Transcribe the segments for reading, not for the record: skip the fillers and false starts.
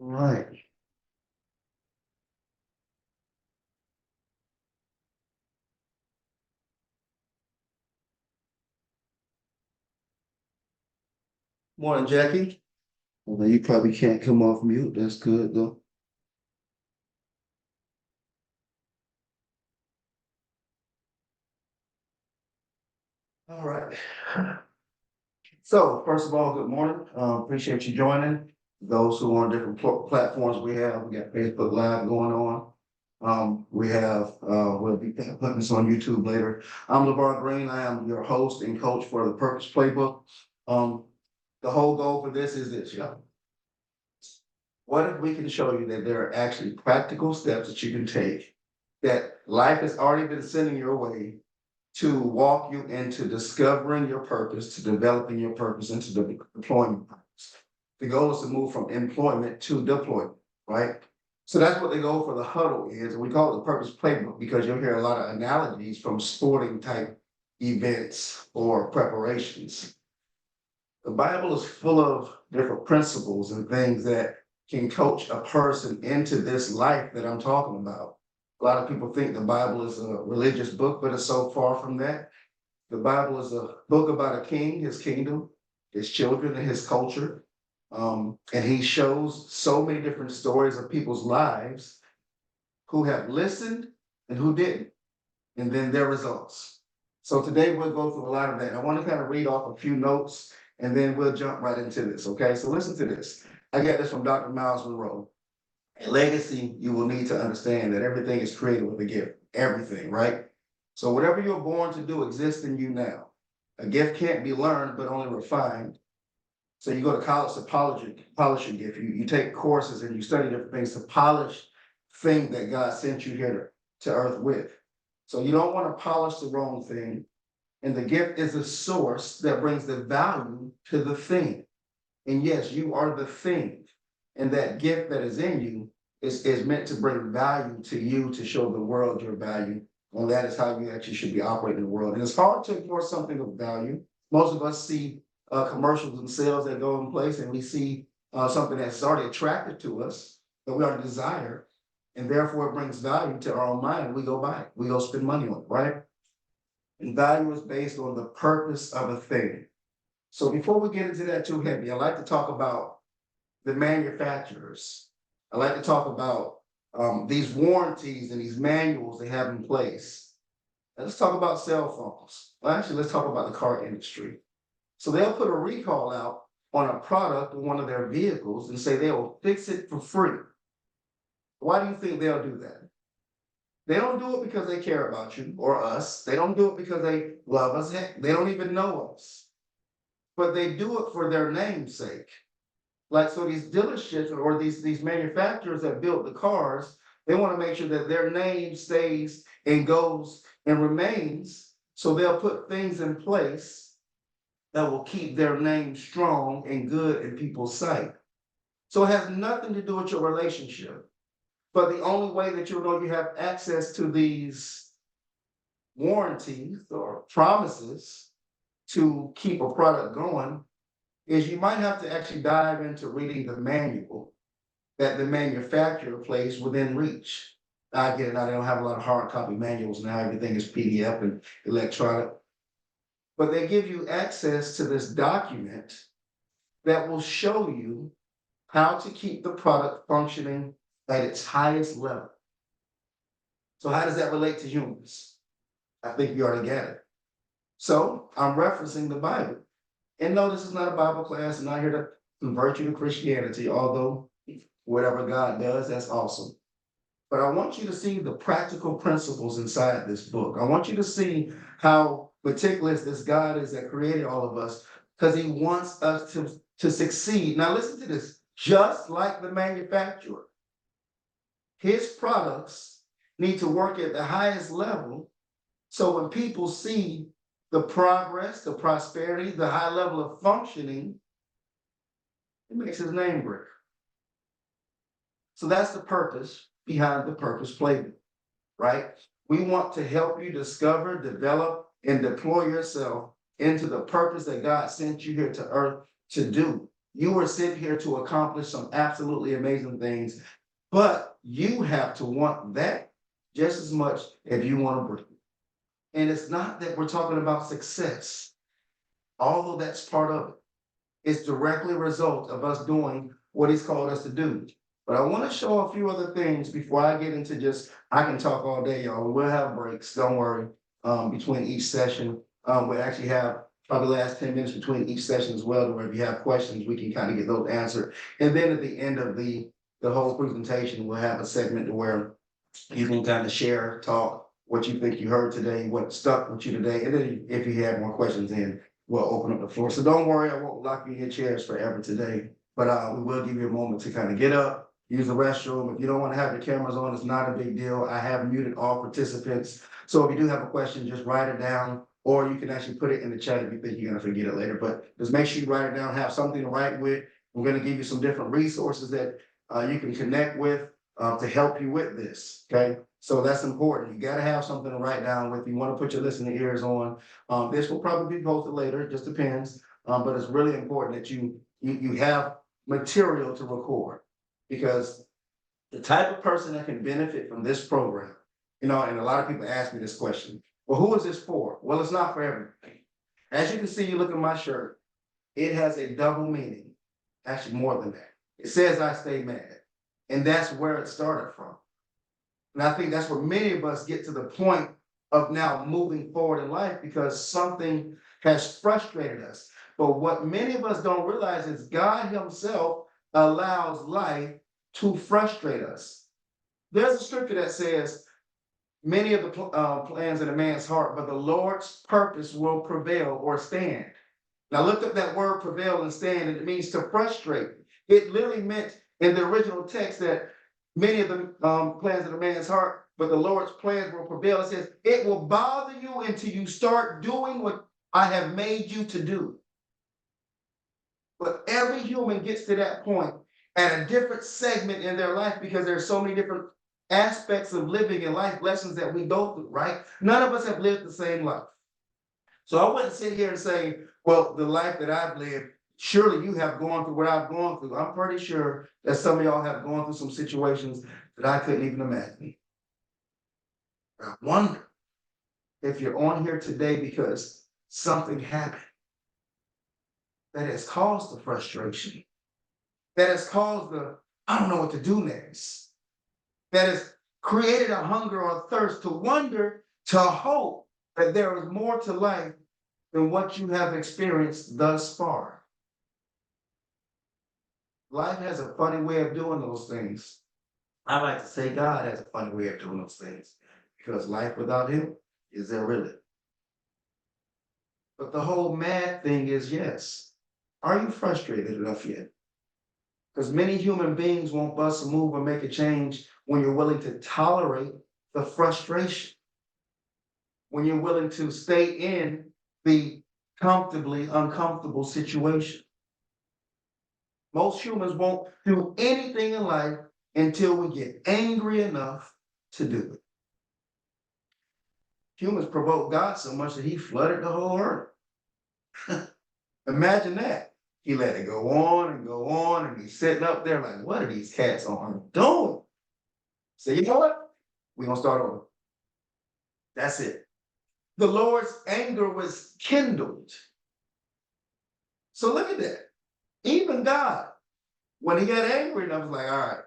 Right. Morning, Jackie. Well, you probably can't come off mute. That's good though. All right. So first of all, good morning. Appreciate you joining. Those who are on different platforms we got Facebook Live going on. We'll be putting this on YouTube later. I'm LeVar Green. I am your host and coach for the Purpose Playbook. Um, the whole goal for this is this, yeah. What if we can show you that there are actually practical steps that you can take that life has already been sending your way to walk you into discovering your purpose, to developing your purpose, and to deploying your purpose. The goal is to move from employment to deployment, right? So that's what the goal for the huddle is. And we call it the Purpose Playbook because you'll hear a lot of analogies from sporting type events or preparations. The Bible is full of different principles and things that can coach a person into this life that I'm talking about. A lot of people think the Bible is a religious book, but it's so far from that. The Bible is a book about a king, his kingdom, his children, and his culture. And he shows so many different stories of people's lives who have listened and who didn't, and then their results. So today we'll go through a lot of that. I want to kind of read off a few notes and then we'll jump right into this. Okay, so listen to this. I got this from Dr. Miles Monroe. A legacy, you will need to understand that everything is created with a gift. Everything, right? So whatever you're born to do exists in you now. A gift can't be learned, but only refined. So you go to college to polish a gift. You take courses and you study different things to polish thing that God sent you here to earth with. So you don't want to polish the wrong thing. And the gift is a source that brings the value to the thing. And yes, you are the thing. And that gift that is in you is meant to bring value to you, to show the world your value. And that is how you actually should be operating in the world. And it's hard to ignore something of value. Most of us see commercials and sales that go in place, and we see something that's already attracted to us, that we already desire, and therefore it brings value to our own mind. We go buy it, we go spend money on it, right? And value is based on the purpose of a thing. So before we get into that too heavy, I like to talk about the manufacturers. I like to talk about these warranties and these manuals they have in place. And let's talk about cell phones. Well, actually, let's talk about the car industry. So they'll put a recall out on a product or one of their vehicles and say they'll fix it for free. Why do you think they'll do that? They don't do it because they care about you or us. They don't do it because they love us. Heck, they don't even know us. But they do it for their namesake. Like, so these dealerships or these manufacturers that build the cars, they want to make sure that their name stays and goes and remains. So they'll put things in place that will keep their name strong and good in people's sight. So it has nothing to do with your relationship. But the only way that you'll know you have access to these warranties or promises to keep a product going is you might have to actually dive into reading the manual that the manufacturer placed within reach. I get it now, they don't have a lot of hard copy manuals now, everything is PDF and electronic. But they give you access to this document that will show you how to keep the product functioning at its highest level. So how does that relate to humans? I think you already get it. So I'm referencing the Bible. And no, this is not a Bible class. I'm not here to convert you to Christianity, although whatever God does, that's awesome. But I want you to see the practical principles inside this book. I want you to see how meticulous this God is that created all of us because he wants us to succeed. Now, listen to this. Just like the manufacturer, his products need to work at the highest level. So when people see the progress, the prosperity, the high level of functioning, it makes his name greater. So that's the purpose behind the Purpose Playbook, right? We want to help you discover, develop, and deploy yourself into the purpose that God sent you here to earth to do. You were sent here to accomplish some absolutely amazing things, but you have to want that just as much if you want to breathe. And it's not that we're talking about success, although that's part of it. It's directly a result of us doing what he's called us to do. But I want to show a few other things before I get into just, I can talk all day, y'all. We'll have breaks, don't worry, between each session. We actually have probably the last 10 minutes between each session as well, to where if you have questions, we can kind of get those answered. And then at the end of the whole presentation, we'll have a segment to where you can kind of share, talk, what you think you heard today, what stuck with you today. And then if you have more questions, then we'll open up the floor. So don't worry, I won't lock you in your chairs forever today, but we will give you a moment to kind of get up, use the restroom. If you don't want to have your cameras on, it's not a big deal. I have muted all participants. So if you do have a question, just write it down, or you can actually put it in the chat if you think you're going to forget it later. But just make sure you write it down, have something to write with. We're going to give you some different resources that you can connect with to help you with this, okay? So that's important. You got to have something to write down with. You want to put your listening ears on. This will probably be posted later, it just depends. But it's really important that you have material to record, because the type of person that can benefit from this program, and a lot of people ask me this question, well, who is this for? Well, it's not for everybody. As you can see, you look at my shirt, it has a double meaning, actually more than that. It says I stay mad, and that's where it started from. And I think that's where many of us get to the point of now moving forward in life, because something has frustrated us. But what many of us don't realize is God himself allows life to frustrate us. There's a scripture that says, many of the plans in a man's heart, but the Lord's purpose will prevail or stand. Now look up that word prevail and stand, and it means to frustrate. It literally meant in the original text that many of the plans of a man's heart, but the Lord's plans will prevail. It says, it will bother you until you start doing what I have made you to do. But every human gets to that point at a different segment in their life, because there's so many different aspects of living in life, lessons that we go through, right? None of us have lived the same life. So I wouldn't sit here and say, well, the life that I've lived, surely you have gone through what I've gone through. I'm pretty sure that some of y'all have gone through some situations that I couldn't even imagine. I wonder if you're on here today because something happened that has caused the frustration, that has caused I don't know what to do next, that has created a hunger or a thirst to wonder, to hope that there is more to life than what you have experienced thus far. Life has a funny way of doing those things. I like to say God has a funny way of doing those things, because life without him, is there really? But the whole mad thing is, yes, are you frustrated enough yet? Because many human beings won't bust a move or make a change when you're willing to tolerate the frustration, when you're willing to stay in the comfortably uncomfortable situation. Most humans won't do anything in life until we get angry enough to do it. Humans provoke God so much that he flooded the whole earth. Imagine that. He let it go on, and he's sitting up there like, what are these cats on earth doing? So you know what? We're going to start over. That's it. The Lord's anger was kindled. So look at that. Even God, when he got angry, and I was like, all right,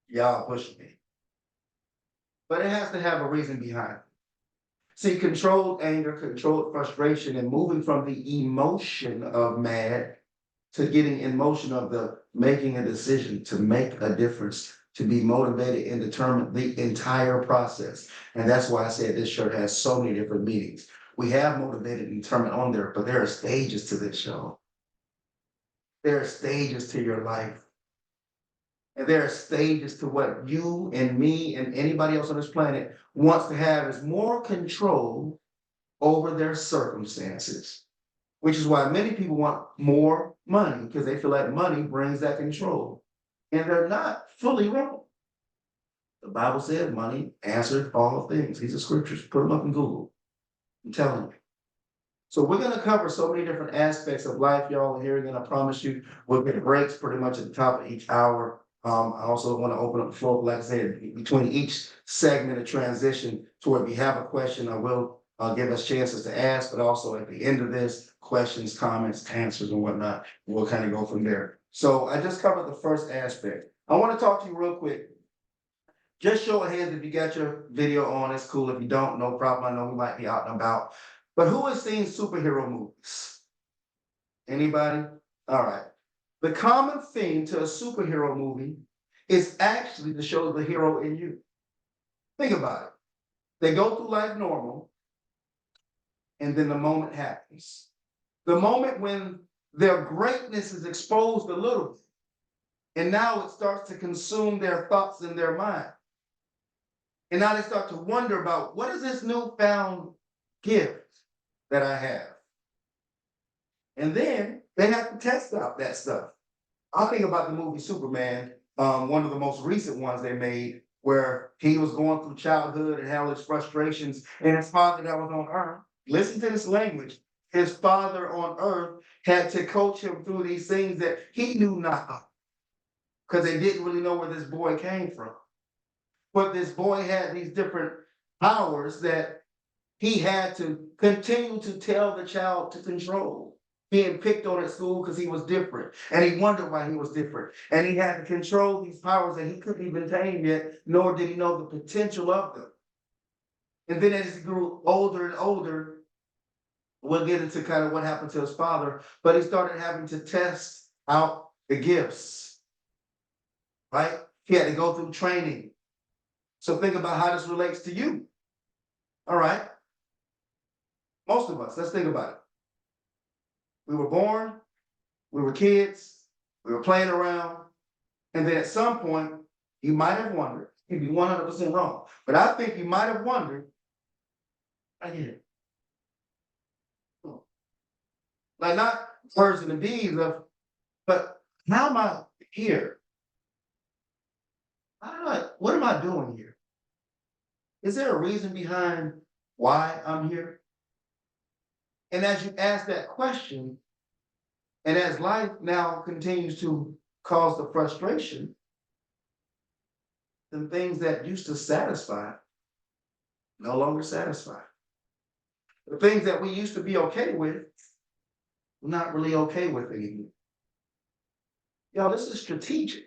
y'all pushing me. But it has to have a reason behind it. See, controlled anger, controlled frustration, and moving from the emotion of mad to getting in motion of the making a decision to make a difference, to be motivated and determined, the entire process. And that's why I said this shirt has so many different meanings. We have motivated and determined on there, but there are stages to this show. There are stages to your life. And there are stages to what you and me and anybody else on this planet wants to have, is more control over their circumstances, which is why many people want more money, because they feel like money brings that control. And they're not fully wrong. The Bible says money answers all things. These are scriptures. Put them up in Google. I'm telling you. So we're gonna cover so many different aspects of life, y'all are hearing, and I promise you, we'll get breaks pretty much at the top of each hour. I also want to open up the floor, like I said, between each segment of transition to where if you have a question, I will give us chances to ask, but also at the end of this, questions, comments, answers, and whatnot. We'll kind of go from there. So I just covered the first aspect. I want to talk to you real quick. Just show of hands if you got your video on, it's cool. If you don't, no problem. I know we might be out and about. But who has seen superhero movies? Anybody? All right. The common theme to a superhero movie is actually to show the hero in you. Think about it. They go through life normal, and then the moment happens. The moment when their greatness is exposed a little bit, and now it starts to consume their thoughts and their mind. And now they start to wonder about what is this newfound gift that I have? And then they have to test out that stuff. I think about the movie Superman, one of the most recent ones they made, where he was going through childhood and had all his frustrations, and his father that was on earth, listen to this language, his father on earth had to coach him through these things that he knew not of, because they didn't really know where this boy came from. But this boy had these different powers that he had to continue to tell the child to control. Being picked on at school because he was different, and he wondered why he was different. And he had to control these powers that he couldn't even tame yet, nor did he know the potential of them. And then as he grew older and older, we'll get into kind of what happened to his father, but he started having to test out the gifts, right? He had to go through training. So think about how this relates to you. All right. Most of us, let's think about it. We were born, we were kids, we were playing around, and then at some point, you might have wondered, you'd be 100% wrong, but I think you might have wondered, I get it. Like not birds and the bees of, but how am I here? I don't know, what am I doing here? Is there a reason behind why I'm here? And as you ask that question, and as life now continues to cause the frustration, then things that used to satisfy no longer satisfy. The things that we used to be okay with, we're not really okay with anymore. Y'all, this is strategic.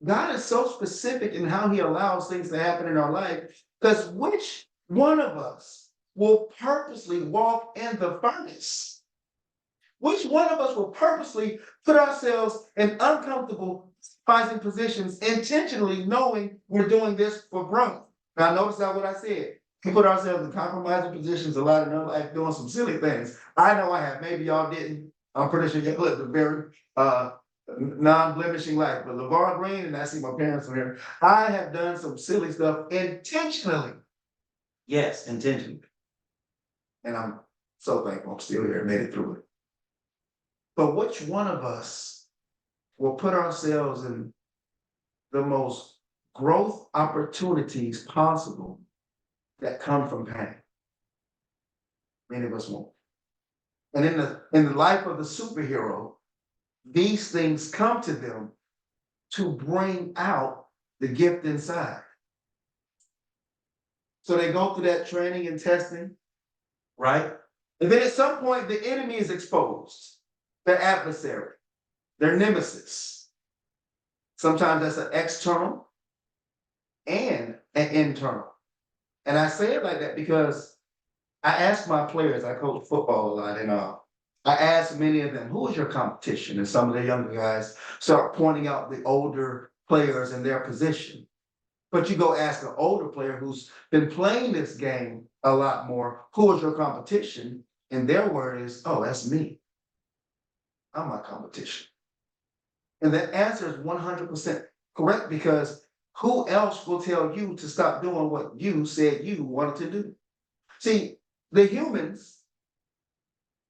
God is so specific in how he allows things to happen in our life, because which one of us will purposely walk in the furnace? Which one of us will purposely put ourselves in uncomfortable fighting positions, intentionally knowing we're doing this for growth? Now, notice that what I said. We put ourselves in compromising positions a lot in our life doing some silly things. I know I have. Maybe y'all didn't. I'm pretty sure you lived a very non-blemishing life. But LeVar Green, and I see my parents are here, I have done some silly stuff intentionally. Yes, intentionally. And I'm so thankful I'm still here and made it through it. But which one of us will put ourselves in the most growth opportunities possible that come from pain? Many of us won't. And in the life of the superhero, these things come to them to bring out the gift inside. So they go through that training and testing, right? And then at some point, the enemy is exposed, their adversary, their nemesis. Sometimes that's an external and an internal. And I say it like that because I ask my players, I coach football a lot, and I ask many of them, who is your competition? And some of the younger guys start pointing out the older players in their position. But you go ask an older player who's been playing this game a lot more, who is your competition? And their word is, oh, that's me. I'm my competition. And the answer is 100% correct, because who else will tell you to stop doing what you said you wanted to do? See, the humans,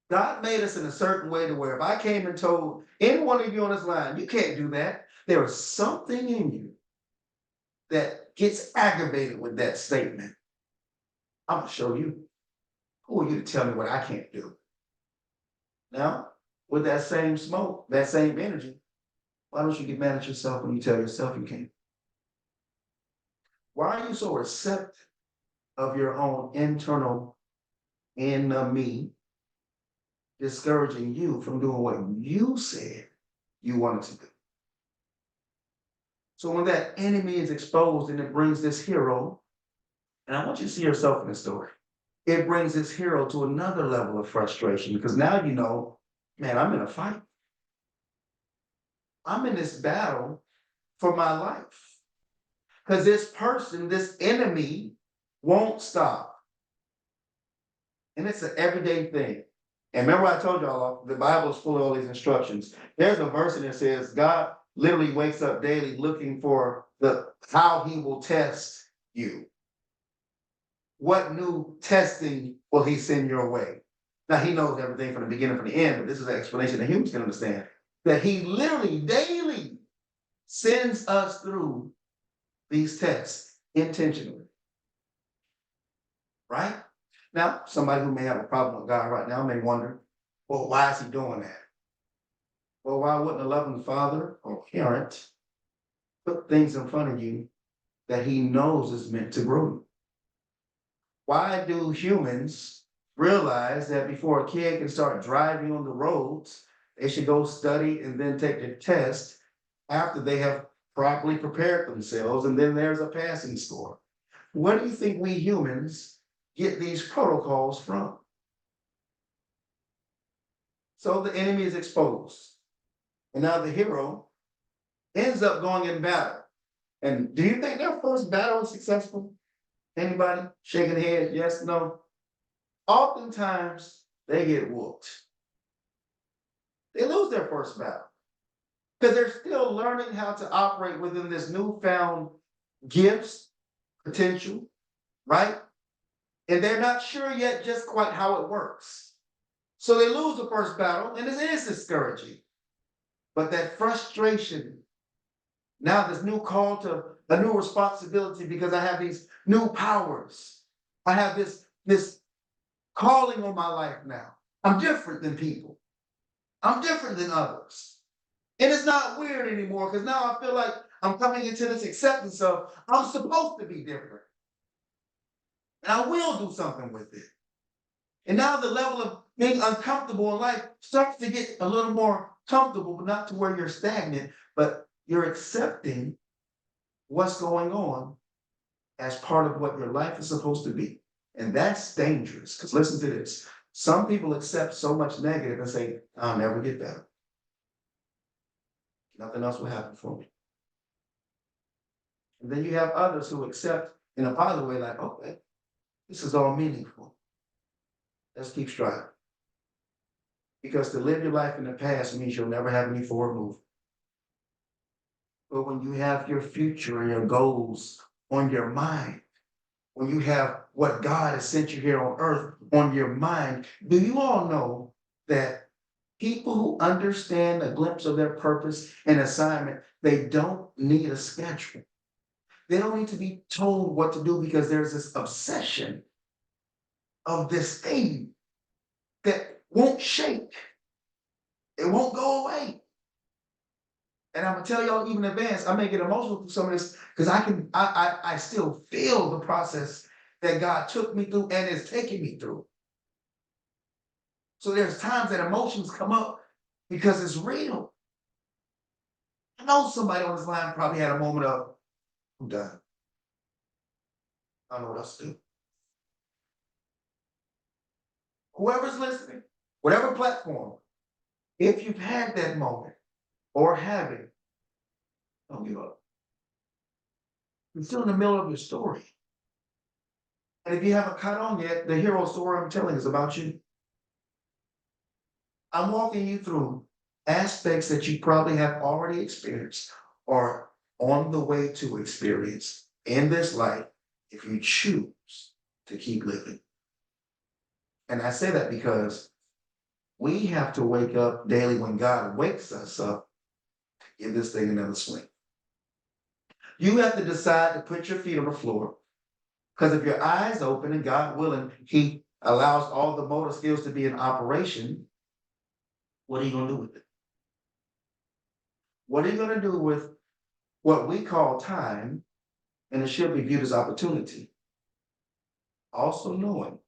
God made us in a certain way to where if I came and told any one of you on this line, you can't do that, there is something in you that gets aggravated with that statement. I'm going to show you Who are you to tell me what I can't do? Now, with that same smoke, that same energy, why don't you get mad at yourself when you tell yourself you can't? Why are you so receptive of your own internal enemy discouraging you from doing what you said you wanted to do? So when that enemy is exposed and it brings this hero, and I want you to see yourself in the story, it brings this hero to another level of frustration because now you know, man, I'm in a fight. I'm in this battle for my life because this person, this enemy, won't stop. And it's an everyday thing. And remember, I told y'all the Bible is full of all these instructions. There's a verse in there that says God literally wakes up daily looking for how he will test you. What new testing will he send your way? Now he knows everything from the beginning from the end, but this is an explanation that humans can understand. That he literally daily sends us through these tests intentionally. Right? Now, somebody who may have a problem with God right now may wonder, well, why is he doing that? Well, why wouldn't a loving father or parent put things in front of you that he knows is meant to grow you? Why do humans realize that before a kid can start driving on the roads, they should go study and then take the test after they have properly prepared themselves, and then there's a passing score? Where do you think we humans get these protocols from? So the enemy is exposed. And now the hero ends up going in battle. And do you think their first battle was successful? Anybody shaking head? Yes, no? Oftentimes they get whooped. They lose their first battle because they're still learning how to operate within this newfound gifts, potential, right? And they're not sure yet just quite how it works. So they lose the first battle, and it is discouraging. But that frustration, now this new call to a new responsibility because I have these new powers. I have this calling on my life now. I'm different than people. I'm different than others. And it's not weird anymore because now I feel like I'm coming into this acceptance of I'm supposed to be different. And I will do something with it. And now the level of being uncomfortable in life starts to get a little more comfortable, but not to where you're stagnant, but you're accepting what's going on as part of what your life is supposed to be. And that's dangerous because listen to this. Some people accept so much negative and say, I'll never get better. Nothing else will happen for me. And then you have others who accept in a positive way, like, okay, this is all meaningful. Let's keep striving. Because to live your life in the past means you'll never have any forward move. But when you have your future and your goals on your mind, when you have what God has sent you here on earth on your mind, do you all know that people who understand a glimpse of their purpose and assignment, they don't need a schedule. They don't need to be told what to do because there's this obsession of this thing that won't shake. It won't go away. And I'm gonna tell y'all even in advance, I may get emotional through some of this because I still feel the process that God took me through and is taking me through. So there's times that emotions come up because it's real. I know somebody on this line probably had a moment of, I'm done. I don't know what else to do. Whoever's listening, whatever platform, if you've had that moment or have it, don't give up. You're still in the middle of your story. And if you haven't caught on yet, the hero story I'm telling is about you. I'm walking you through aspects that you probably have already experienced or on the way to experience in this life if you choose to keep living. And I say that because we have to wake up daily when God wakes us up to give this thing another swing. You have to decide to put your feet on the floor because if your eyes open and God willing, He allows all the motor skills to be in operation, what are you going to do with it? What are you going to do with what we call time, and it should be viewed as opportunity? Also knowing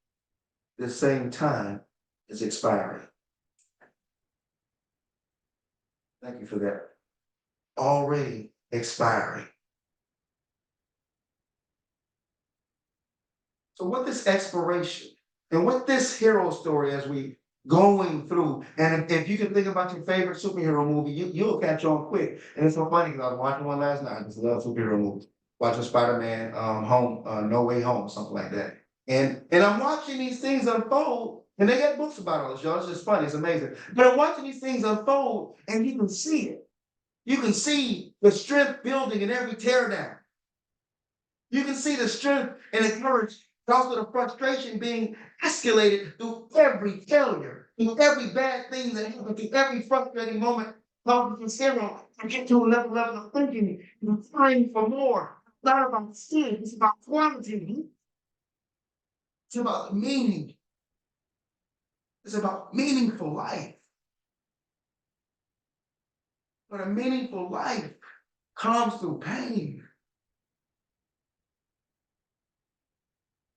the same time is expiring. Thank you for that. Already expiring. So with this expiration and with this hero story as we going through, and if you can think about your favorite superhero movie, you'll catch on quick. And it's so funny because I was watching one last night. I just love superhero movies. Watching Spider-Man Home, No Way Home, something like that. And I'm watching these things unfold, and they got books about all this, y'all. It's just funny, it's amazing. But I'm watching these things unfold, and you can see it. You can see the strength building in every teardown. You can see the strength and the courage, but also the frustration being escalated through every failure, through every bad thing that happened, through every frustrating moment. Helping this hero to get to another level of thinking and trying for more. It's not about sin, it's about quality. It's about meaning. It's about meaningful life. But a meaningful life comes through pain.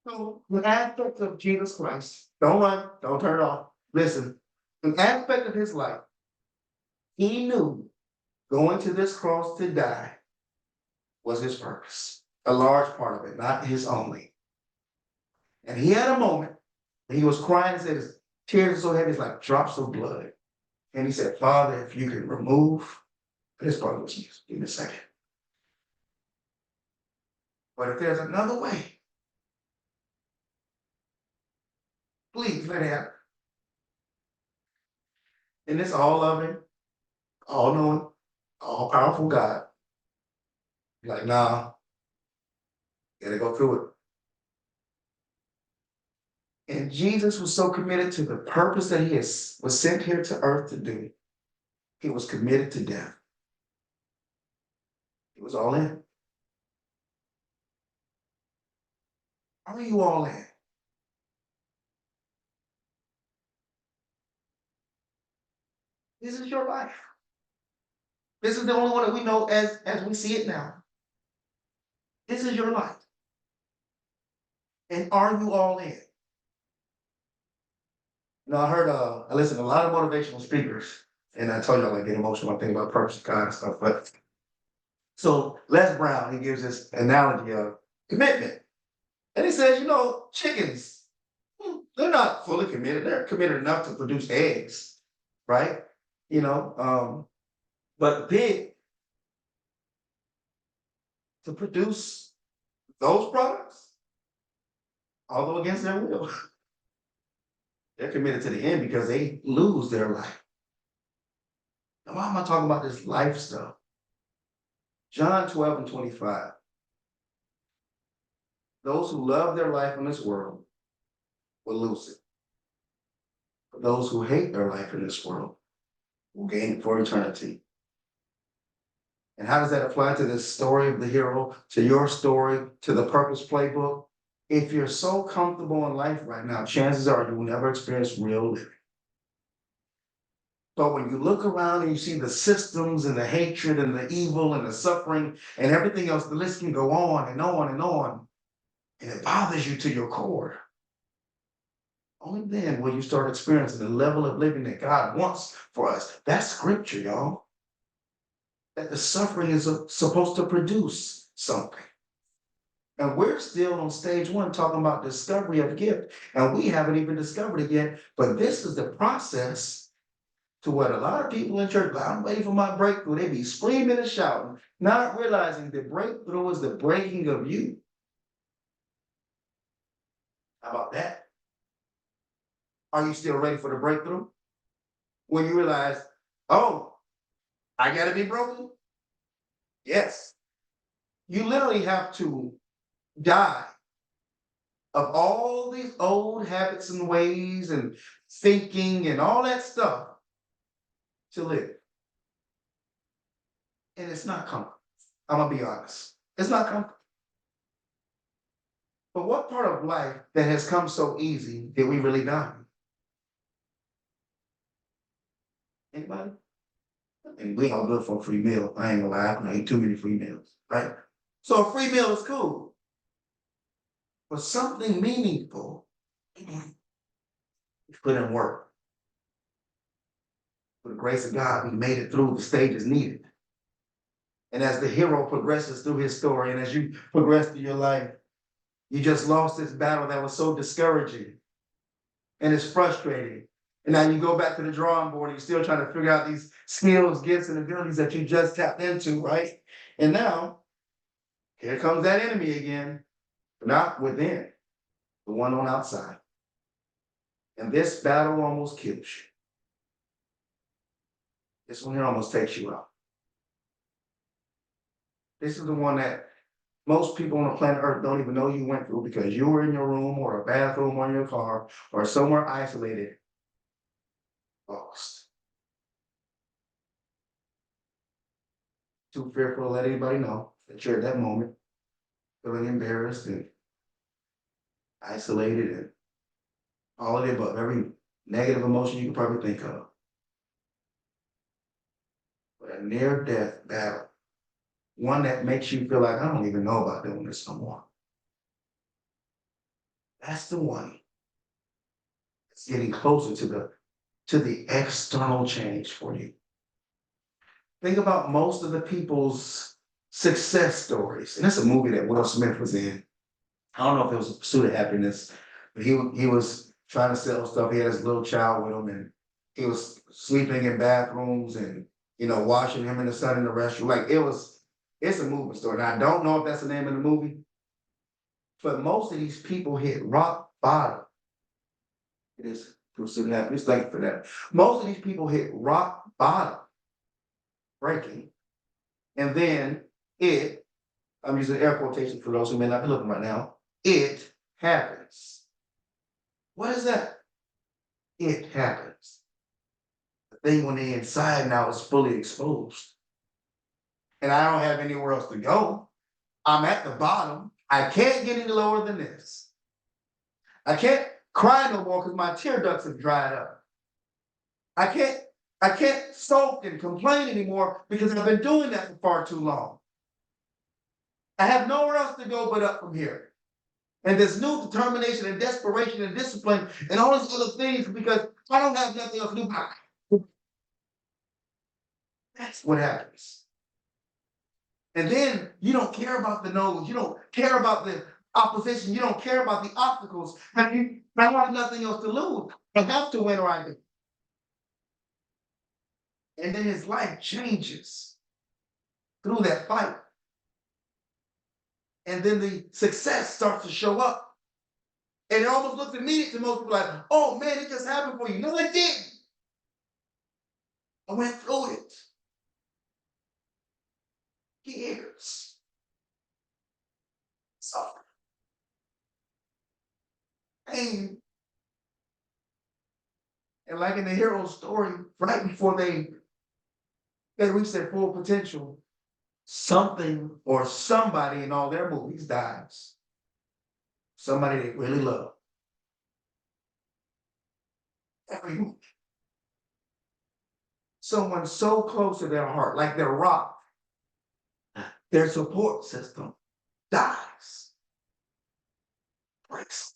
So the aspect of Jesus Christ, don't run, don't turn it off. Listen, an aspect of his life, he knew going to this cross to die was his purpose. A large part of it, not his only. And he had a moment and he was crying and said his tears were so heavy, it's like drops of blood. And he said, Father, if you can remove this part of this, give me a second. But if there's another way, please let it happen. And this all loving, all knowing, all powerful God. Like, nah, gotta go through it. And Jesus was so committed to the purpose that he was sent here to earth to do. He was committed to death. He was all in. Are you all in? This is your life. This is the only one that we know as we see it now. This is your life. And are you all in? You know, I listened to a lot of motivational speakers, and I told you I get emotional when I think about purpose, God, and stuff. But so Les Brown, he gives this analogy of commitment. And he says, chickens, they're not fully committed. They're committed enough to produce eggs, right? But the pig, to produce those products, although against their will, they're committed to the end because they lose their life. Now, why am I talking about this life stuff? John 12:25. Those who love their life in this world will lose it. But those who hate their life in this world will gain it for eternity. And how does that apply to this story of the hero, to your story, to the Purpose Playbook? If you're so comfortable in life right now, chances are you will never experience real living. But when you look around and you see the systems and the hatred and the evil and the suffering and everything else, the list can go on and on and on, and it bothers you to your core. Only then will you start experiencing the level of living that God wants for us. That's scripture, y'all. That the suffering is supposed to produce something. And we're still on stage one talking about discovery of gift, and we haven't even discovered it yet. But this is the process to what a lot of people in church, I'm waiting for my breakthrough. They be screaming and shouting, not realizing the breakthrough is the breaking of you. How about that? Are you still ready for the breakthrough? When you realize, oh, I got to be broken? Yes. You literally have to die of all these old habits and ways and thinking and all that stuff to live. And it's not comfortable. I'm going to be honest. It's not comfortable. But what part of life that has come so easy did we really value? Anybody? And we all good for a free meal. I ain't gonna lie, I don't eat too many free meals, right? So a free meal is cool, but something meaningful, you put in work. For the grace of God, we made it through the stages needed. And as the hero progresses through his story, and as you progress through your life, you just lost this battle that was so discouraging and it's frustrating. And now you go back to the drawing board and you're still trying to figure out these skills, gifts, and abilities that you just tapped into, right? And now, here comes that enemy again, but not within, the one on outside. And this battle almost kills you. This one here almost takes you out. This is the one that most people on the planet Earth don't even know you went through because you were in your room or a bathroom or in your car or somewhere isolated, lost. Too fearful to let anybody know that you're at that moment, feeling embarrassed and isolated and all of the above, every negative emotion you can probably think of. But a near death battle, one that makes you feel like I don't even know about doing this no more. That's the one that's getting closer to the external change for you. Think about most of the people's success stories. And it's a movie that Will Smith was in. I don't know if it was a Pursuit of Happiness, but he was trying to sell stuff. He had his little child with him, and he was sleeping in bathrooms and washing him in the sun in the restroom. Like it's a movie story. Now I don't know if that's the name of the movie, but most of these people hit rock bottom. It is Pursuit of Happiness. Thank you for that. Most of these people hit rock bottom, breaking, and then I'm using air quotation for those who may not be looking right now, it happens. What is that? It happens. The thing when the inside now is fully exposed. And I don't have anywhere else to go. I'm at the bottom. I can't get any lower than this. I can't cry no more because my tear ducts have dried up. I can't sulk and complain anymore because I've been doing that for far too long. I have nowhere else to go but up from here. And this new determination and desperation and discipline and all these other things because I don't have nothing else to do. That's what happens. And then you don't care about the no's. You don't care about the opposition. You don't care about the obstacles. And I have nothing else to lose. I have to win or I do. And then his life changes through that fight. And then the success starts to show up. And it almost looks immediate to most people like, oh man, it just happened for you. No, it didn't. I went through it. Years. Suffering. Pain. And like in the hero's story, right before they reach their full potential, something or somebody in all their movies dies. Somebody they really love. Every movie. Someone so close to their heart, like their rock, their support system dies. Breaks.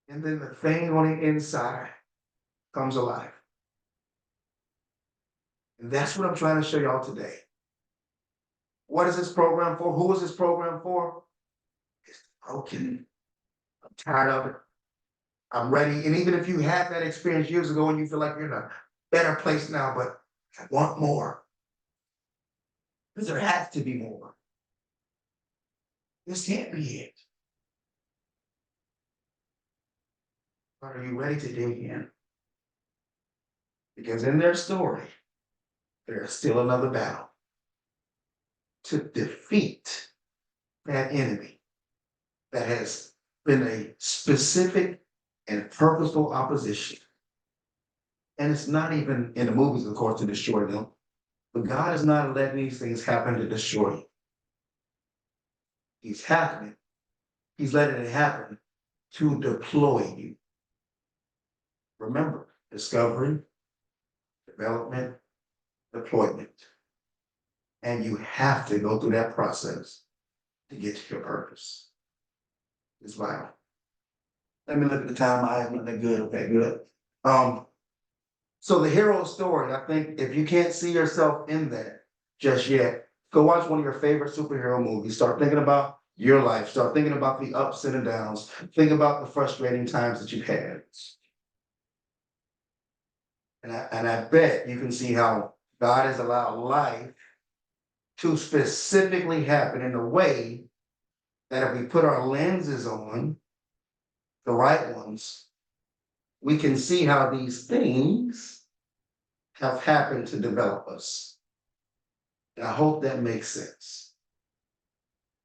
And then the thing on the inside comes alive. And that's what I'm trying to show y'all today. What is this program for? Who is this program for? It's broken. I'm tired of it. I'm ready. And even if you had that experience years ago and you feel like you're in a better place now, but I want more. Because there has to be more. This can't be it. But are you ready to dig in? Because in their story, there is still another battle to defeat that enemy that has been a specific and purposeful opposition And it's not even in the movies, of course, to destroy them. But God is not letting these things happen to destroy you. He's happening. He's letting it happen to deploy you. Remember, discovery, development, deployment. And you have to go through that process to get to your purpose. It's vital. Let me look at the time. I have nothing good. Okay, good. So the hero story, I think if you can't see yourself in that just yet, go watch one of your favorite superhero movies. Start thinking about your life. Start thinking about the ups and the downs. Think about the frustrating times that you've had. And I bet you can see how God has allowed life to specifically happen in a way that if we put our lenses on, the right ones, we can see how these things have happened to develop us. And I hope that makes sense.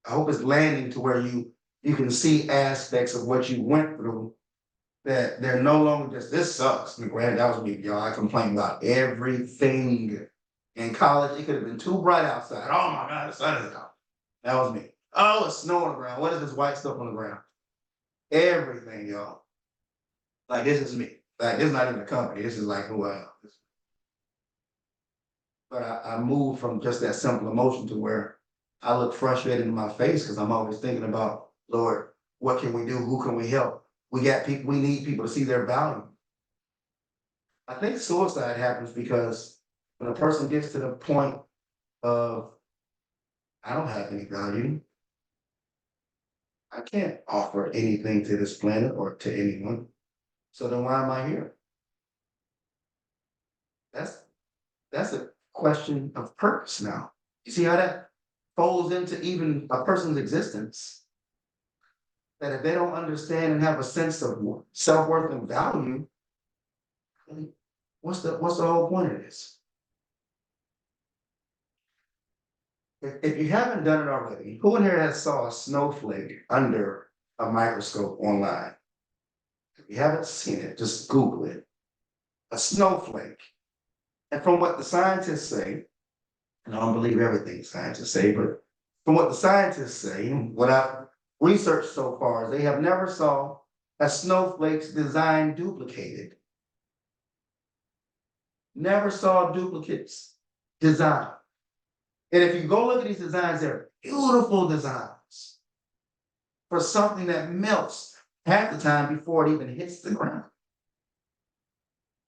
I hope it's landing to where you can see aspects of what you went through that they're no longer just, this sucks. And granted, that was me, y'all. I complained about everything. In college, it could have been too bright outside. Oh my God, the sun is out. That was me. Oh, it's snow on the ground. What is this white stuff on the ground? Everything, y'all. Like, this is me. Like, this is not even a company. This is like who I am. But I moved from just that simple emotion to where I look frustrated in my face because I'm always thinking about, Lord, what can we do? Who can we help? We got people, we need people to see their value. I think suicide happens because when a person gets to the point of, I don't have any value. I can't offer anything to this planet or to anyone. So then why am I here? That's a question of purpose now. You see how that folds into even a person's existence? That if they don't understand and have a sense of self-worth and value, what's the whole point of this? If you haven't done it already, who in here has saw a snowflake under a microscope online? If you haven't seen it, just Google it. A snowflake. And from what the scientists say, and I don't believe everything scientists say, but from what the scientists say, what I've researched so far, they have never saw a snowflake's design duplicated. Never saw duplicates design. And if you go look at these designs, they're beautiful designs for something that melts half the time before it even hits the ground.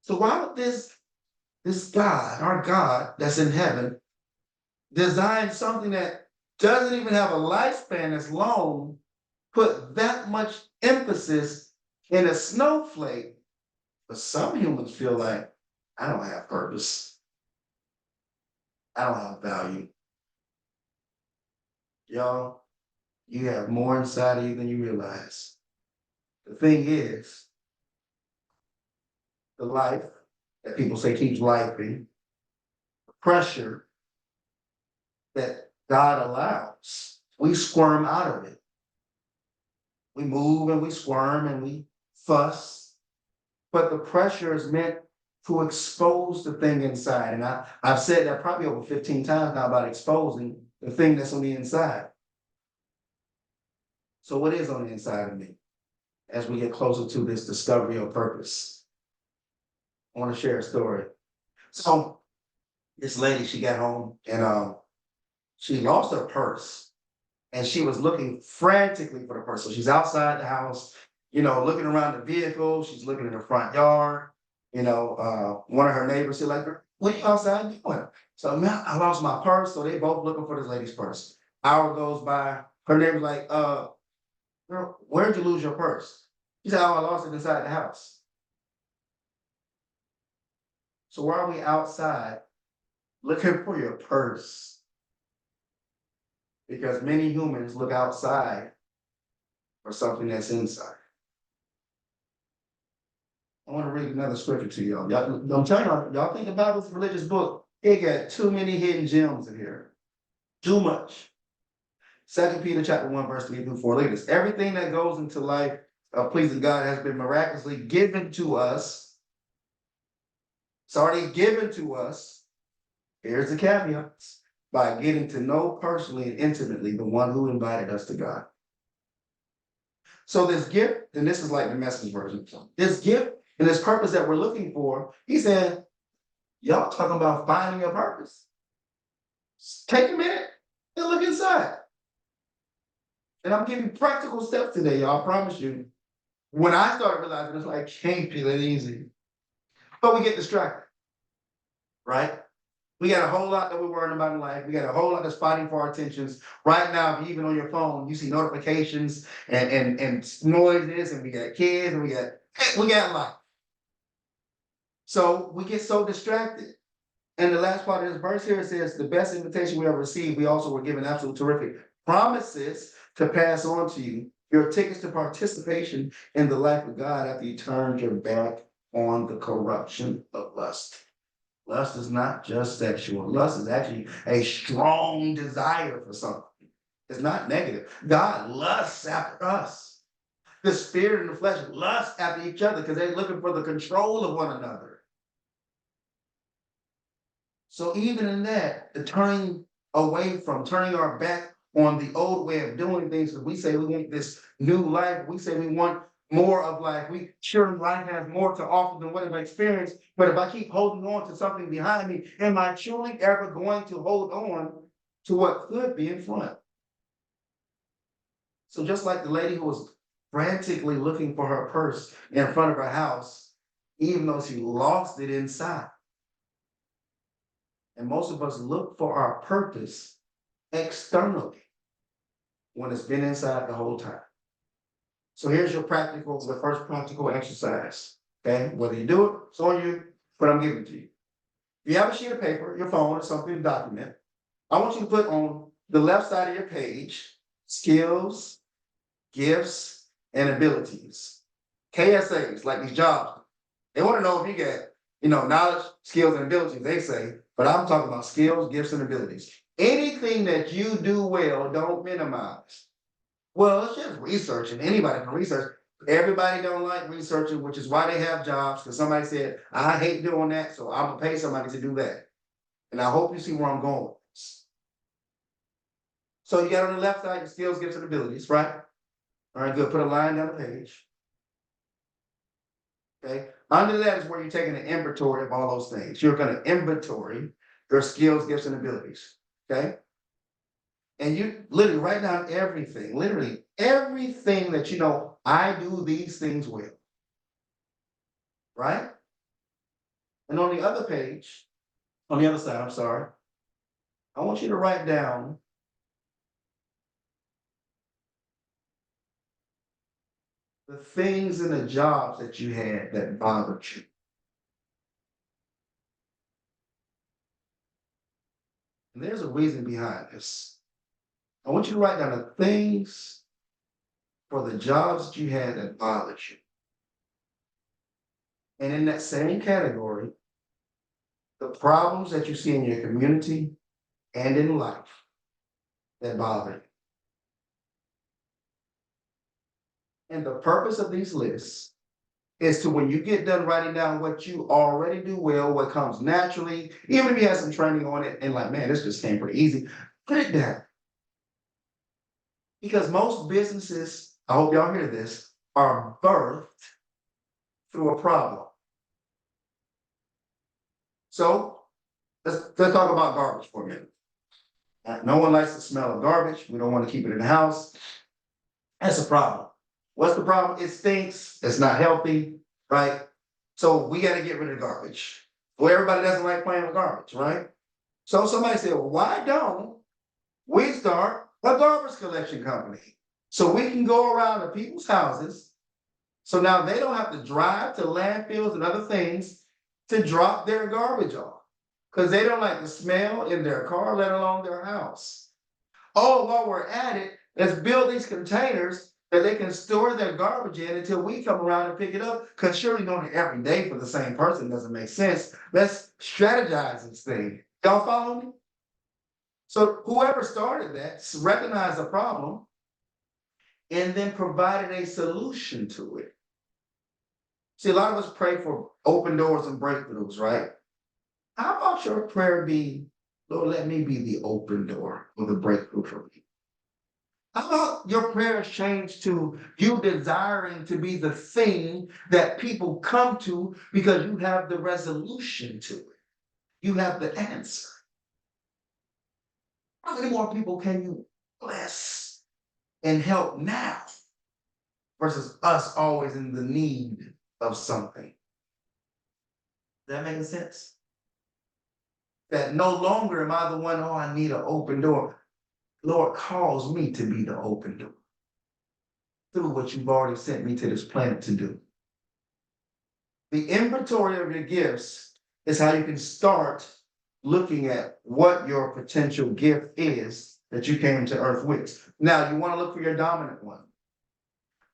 So why would this God, our God that's in heaven, design something that doesn't even have a lifespan that's long, put that much emphasis in a snowflake? But some humans feel like, I don't have purpose. I don't have value. Y'all, you have more inside of you than you realize. The thing is, the life that people say keeps lifing, the pressure that God allows, we squirm out of it. We move and we squirm and we fuss, but the pressure is meant to expose the thing inside. And I've said that probably over 15 times now about exposing the thing that's on the inside. So what is on the inside of me as we get closer to this discovery of purpose? I want to share a story. So this lady, she got home and she lost her purse and she was looking frantically for the purse. So she's outside the house, looking around the vehicle. She's looking in the front yard. One of her neighbors said, like, what are you outside doing? So, man, I lost my purse. So they both looking for this lady's purse. Hour goes by. Her neighbor's like, girl, where'd you lose your purse? She said, oh, I lost it inside the house. So why are we outside looking for your purse? Because many humans look outside for something that's inside. I want to read another scripture to y'all. I'm telling y'all think about this religious book. It got too many hidden gems in here. Too much. 2 Peter chapter 1, verse 3 through 4. Look at this. Everything that goes into life of pleasing God has been miraculously given to us It's already given to us. Here's the caveats: by getting to know personally and intimately the one who invited us to God. So this gift, and this is like the message version. This gift and this purpose that we're looking for, he said, y'all talking about finding your purpose. Take a minute and look inside. And I'm giving practical steps today, y'all. I promise you. When I started realizing it's like, can't be that easy. But we get distracted, right? We got a whole lot that we're worrying about in life. We got a whole lot that's fighting for our attentions. Right now, if you even on your phone, you see notifications and noises, and we got kids, and we got life. So we get so distracted. And the last part of this verse here says, the best invitation we ever received, we also were given absolute terrific promises to pass on to you, your tickets to participation in the life of God after you turned your back on the corruption of lust. Lust is not just sexual. Lust is actually a strong desire for something. It's not negative. God lusts after us. The spirit and the flesh lust after each other because they're looking for the control of one another. So even in that, the turning away from, turning our back on the old way of doing things, because we say we want this new life, we say we want more of life. We sure life has more to offer than what I've experienced. But if I keep holding on to something behind me, am I truly ever going to hold on to what could be in front? So just like the lady who was frantically looking for her purse in front of her house, even though she lost it inside. And most of us look for our purpose externally when it's been inside the whole time. So here's the first practical exercise. Okay, whether you do it, it's on you, but I'm giving it to you. If you have a sheet of paper, your phone, or something to document, I want you to put on the left side of your page skills, gifts, and abilities. KSAs, like these jobs. They want to know if you get, knowledge, skills, and abilities, they say, but I'm talking about skills, gifts, and abilities. Anything that you do well, don't minimize. Well, it's just researching. Anybody can research. Everybody don't like researching, which is why they have jobs, because somebody said, I hate doing that, so I'm gonna pay somebody to do that. And I hope you see where I'm going with this. So you got on the left side your skills, gifts, and abilities, right? All right, good. Put a line down the page. Okay. Under that is where you're taking an inventory of all those things. You're going to inventory your skills, gifts, and abilities. Okay. And you literally write down everything, literally everything that I do these things well. Right? And on the other page, on the other side, I'm sorry, I want you to write down the things and the jobs that you had that bothered you. And there's a reason behind this. I want you to write down the things for the jobs that you had that bothered you. And in that same category, the problems that you see in your community and in life that bother you. And the purpose of these lists is to, when you get done writing down what you already do well, what comes naturally, even if you have some training on it and like, man, this just came pretty easy, put it down. Because most businesses, I hope y'all hear this, are birthed through a problem. So let's talk about garbage for a minute. No one likes the smell of garbage. We don't want to keep it in the house. That's a problem. What's the problem? It stinks. It's not healthy, right? So we got to get rid of garbage. Well, everybody doesn't like playing with garbage, right? So somebody said, well, why don't we start a garbage collection company? So we can go around to people's houses. So now they don't have to drive to landfills and other things to drop their garbage off, because they don't like the smell in their car, let alone their house. Oh, while we're at it, let's build these containers that they can store their garbage in until we come around and pick it up, because surely doing it every day for the same person doesn't make sense. Let's strategize this thing. Y'all follow me? So whoever started that recognized the problem and then provided a solution to it. See, a lot of us pray for open doors and breakthroughs, right? How about your prayer be, Lord, let me be the open door or the breakthrough for me? How about your prayers change to you desiring to be the thing that people come to because you have the resolution to it? You have the answer. How many more people can you bless and help now versus us always in the need of something? That making sense? That no longer am I the one, oh, I need an open door. Lord calls me to be the open door through what you've already sent me to this planet to do. The inventory of your gifts is how you can start looking at what your potential gift is that you came to earth with. Now, you want to look for your dominant one.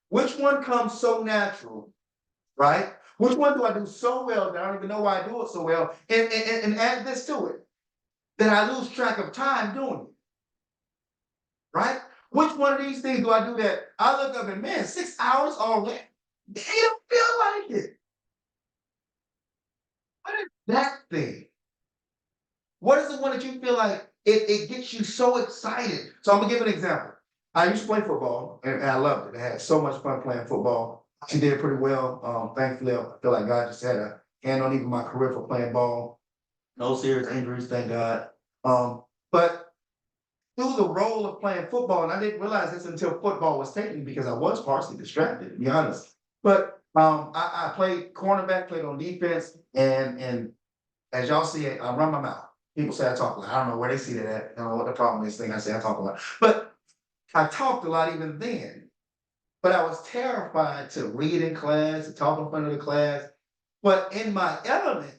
Which one comes so natural, right? Which one do I do so well that I don't even know why I do it so well? And add this to it, that I lose track of time doing it, right? Which one of these things do I do that I look up and, man, 6 hours already? You don't feel like it. What is that thing? What is the one that you feel like it gets you so excited? So I'm gonna give an example. I used to play football and I loved it. I had so much fun playing football. She did pretty well. Thankfully, I feel like God just had a hand on even my career for playing ball. No serious injuries, thank God. But through the role of playing football, and I didn't realize this until football was taken because I was partially distracted, to be honest. But I played cornerback, played on defense, and as y'all see, I run my mouth. People say I talk a lot. I don't know where they see that at. I don't know what the problem is. Thing I say I talk a lot, but I talked a lot even then. But I was terrified to read in class, to talk in front of the class. But in my element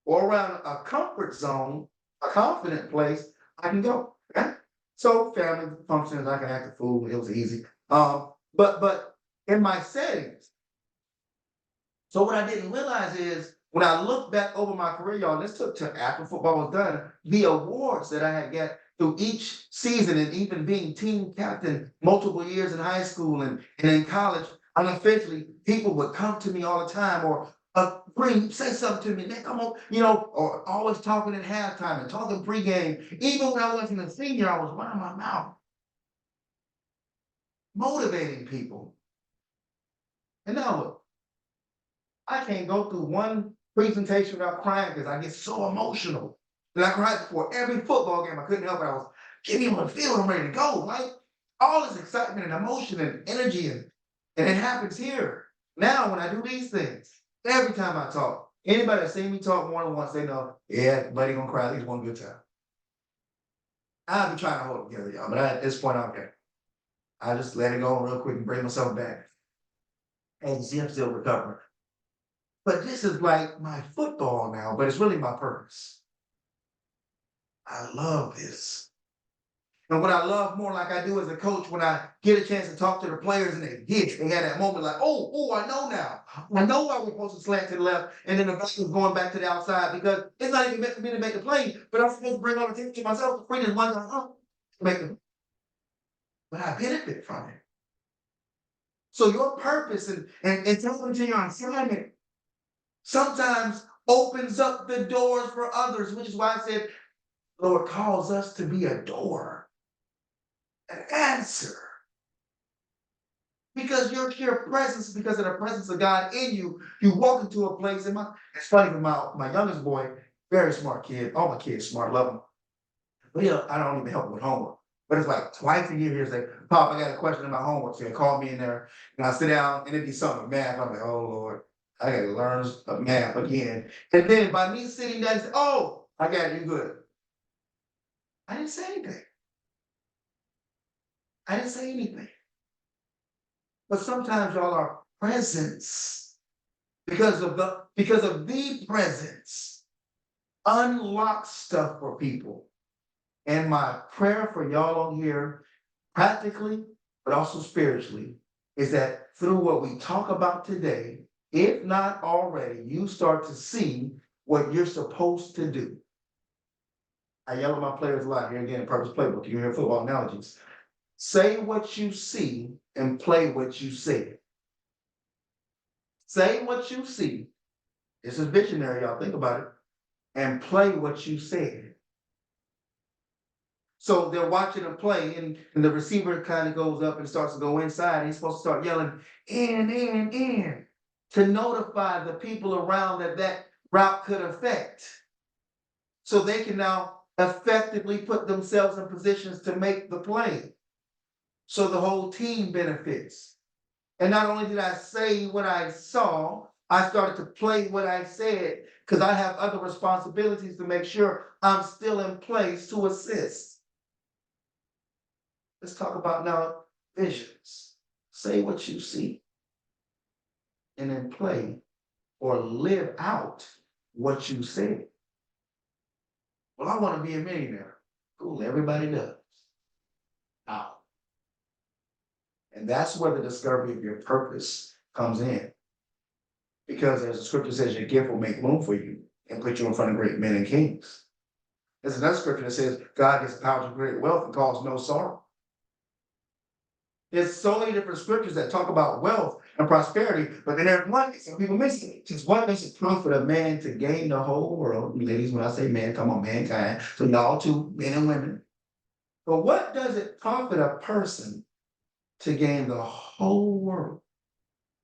or around a comfort zone, a confident place, I can go. Okay? So family functions, I can act a fool. It was easy. But in my settings, so what I didn't realize is when I look back over my career, y'all, and this took to after football was done, the awards that I had got through each season and even being team captain multiple years in high school and in college, unofficially, people would come to me all the time or say something to me, man, come on, or always talking at halftime and talking pregame. Even when I wasn't a senior, I was running my mouth, motivating people. And now look, I can't go through one presentation without crying because I get so emotional. And I cried before every football game. I couldn't help it. I was getting on the field. I'm ready to go, right? All this excitement and emotion and energy, and it happens here. Now, when I do these things, every time I talk, anybody that's seen me talk more than once, they know, yeah, buddy gonna cry at least one good time. I'll be trying to hold it together, y'all, but at this point, okay. I just let it go real quick and bring myself back. And you see, I'm still recovering. But this is like my football now, but it's really my purpose. I love this. And what I love more, like I do as a coach, when I get a chance to talk to the players and they get it, they had that moment like, oh, I know now. I know why we're supposed to slant to the left, and then the back is going back to the outside because it's not even meant for me to make the play, but I'm supposed to bring all the attention to myself. The friend is one to make the, but I benefit from it. So your purpose and taking to your assignment sometimes opens up the doors for others, which is why I said, Lord calls us to be a door, an answer. Because your sheer presence, because of the presence of God in you, you walk into a place. And it's funny, with my youngest boy, very smart kid. All my kids smart, love him. But I don't even help him with homework. But it's like twice a year, he'll say, Pop, I got a question about homework. So he'll call me in there, and I sit down, and it'd be something with math. I'm like, oh, Lord, I got to learn math again. And then by me sitting down, he said, oh, I got you good. I didn't say anything. I didn't say anything. But sometimes y'all are presence because of the presence unlocks stuff for people. And my prayer for y'all on here, practically, but also spiritually, is that through what we talk about today, if not already, you start to see what you're supposed to do. I yell at my players a lot here again, Purpose Playbook. You hear football analogies. Say what you see and play what you say. Say what you see. This is visionary, y'all. Think about it. and play what you said. So they're watching him play, and the receiver kind of goes up and starts to go inside. And he's supposed to start yelling, in, to notify the people around that that route could affect. So they can now effectively put themselves in positions to make the play. So the whole team benefits. And not only did I say what I saw, I started to play what I said because I have other responsibilities to make sure I'm still in place to assist. Let's talk about now visions. Say what you see and then play or live out what you said. Well, I want to be a millionaire. Cool, everybody does. How? And that's where the discovery of your purpose comes in. Because as the scripture says, your gift will make room for you and put you in front of great men and kings. There's another scripture that says, God gives power to create wealth and cause no sorrow. There's so many different scriptures that talk about wealth and prosperity, but then there's one that some people miss it. Just what makes it profit a man to gain the whole world? Ladies, when I say man, come on, mankind. So y'all too, men and women. But what does it profit a person to gain the whole world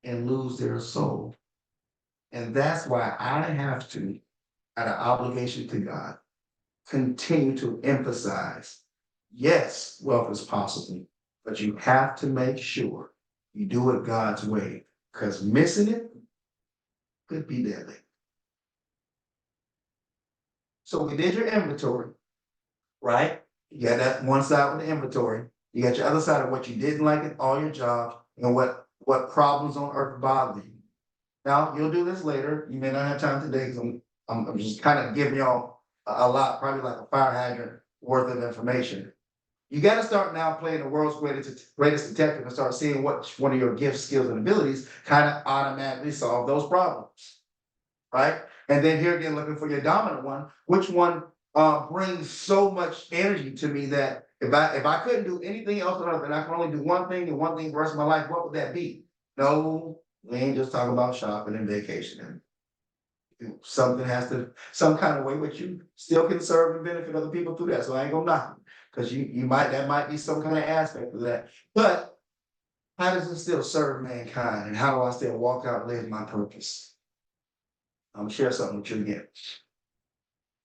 and lose their soul? And that's why I have to, out of obligation to God, continue to emphasize, yes, wealth is possible, but you have to make sure you do it God's way, because missing it could be deadly. So we did your inventory, right? You got that one side with the inventory. You got your other side of what you didn't like in all your jobs and what problems on earth bother you. Now, you'll do this later. You may not have time today because I'm just kind of giving y'all a lot, probably like a fire hydrant worth of information. You got to start now playing the world's greatest detective and start seeing what one of your gifts, skills, and abilities kind of automatically solve those problems, right? And then here again, looking for your dominant one, which one brings so much energy to me that if I couldn't do anything else on earth and I can only do one thing and one thing for the rest of my life, what would that be? No, we ain't just talking about shopping and vacationing. Something has to, some kind of way, but you still can serve and benefit other people through that. So I ain't gonna knock it. Because that might be some kind of aspect of that. But how does it still serve mankind? And how do I still walk out and live my purpose? I'm gonna share something with you again.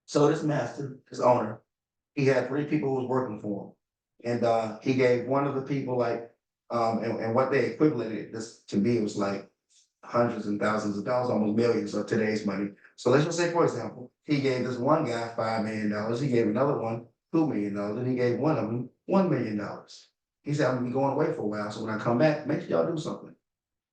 So this master, this owner, he had 3 people who was working for him. And he gave one of the people like and what they equivalented this to be was like hundreds and thousands of dollars, almost millions of today's money. So let's just say, for example, he gave this one guy $5 million, he gave another one $2 million, and he gave one of them $1 million. He said, I'm gonna be going away for a while, so when I come back, make sure y'all do something.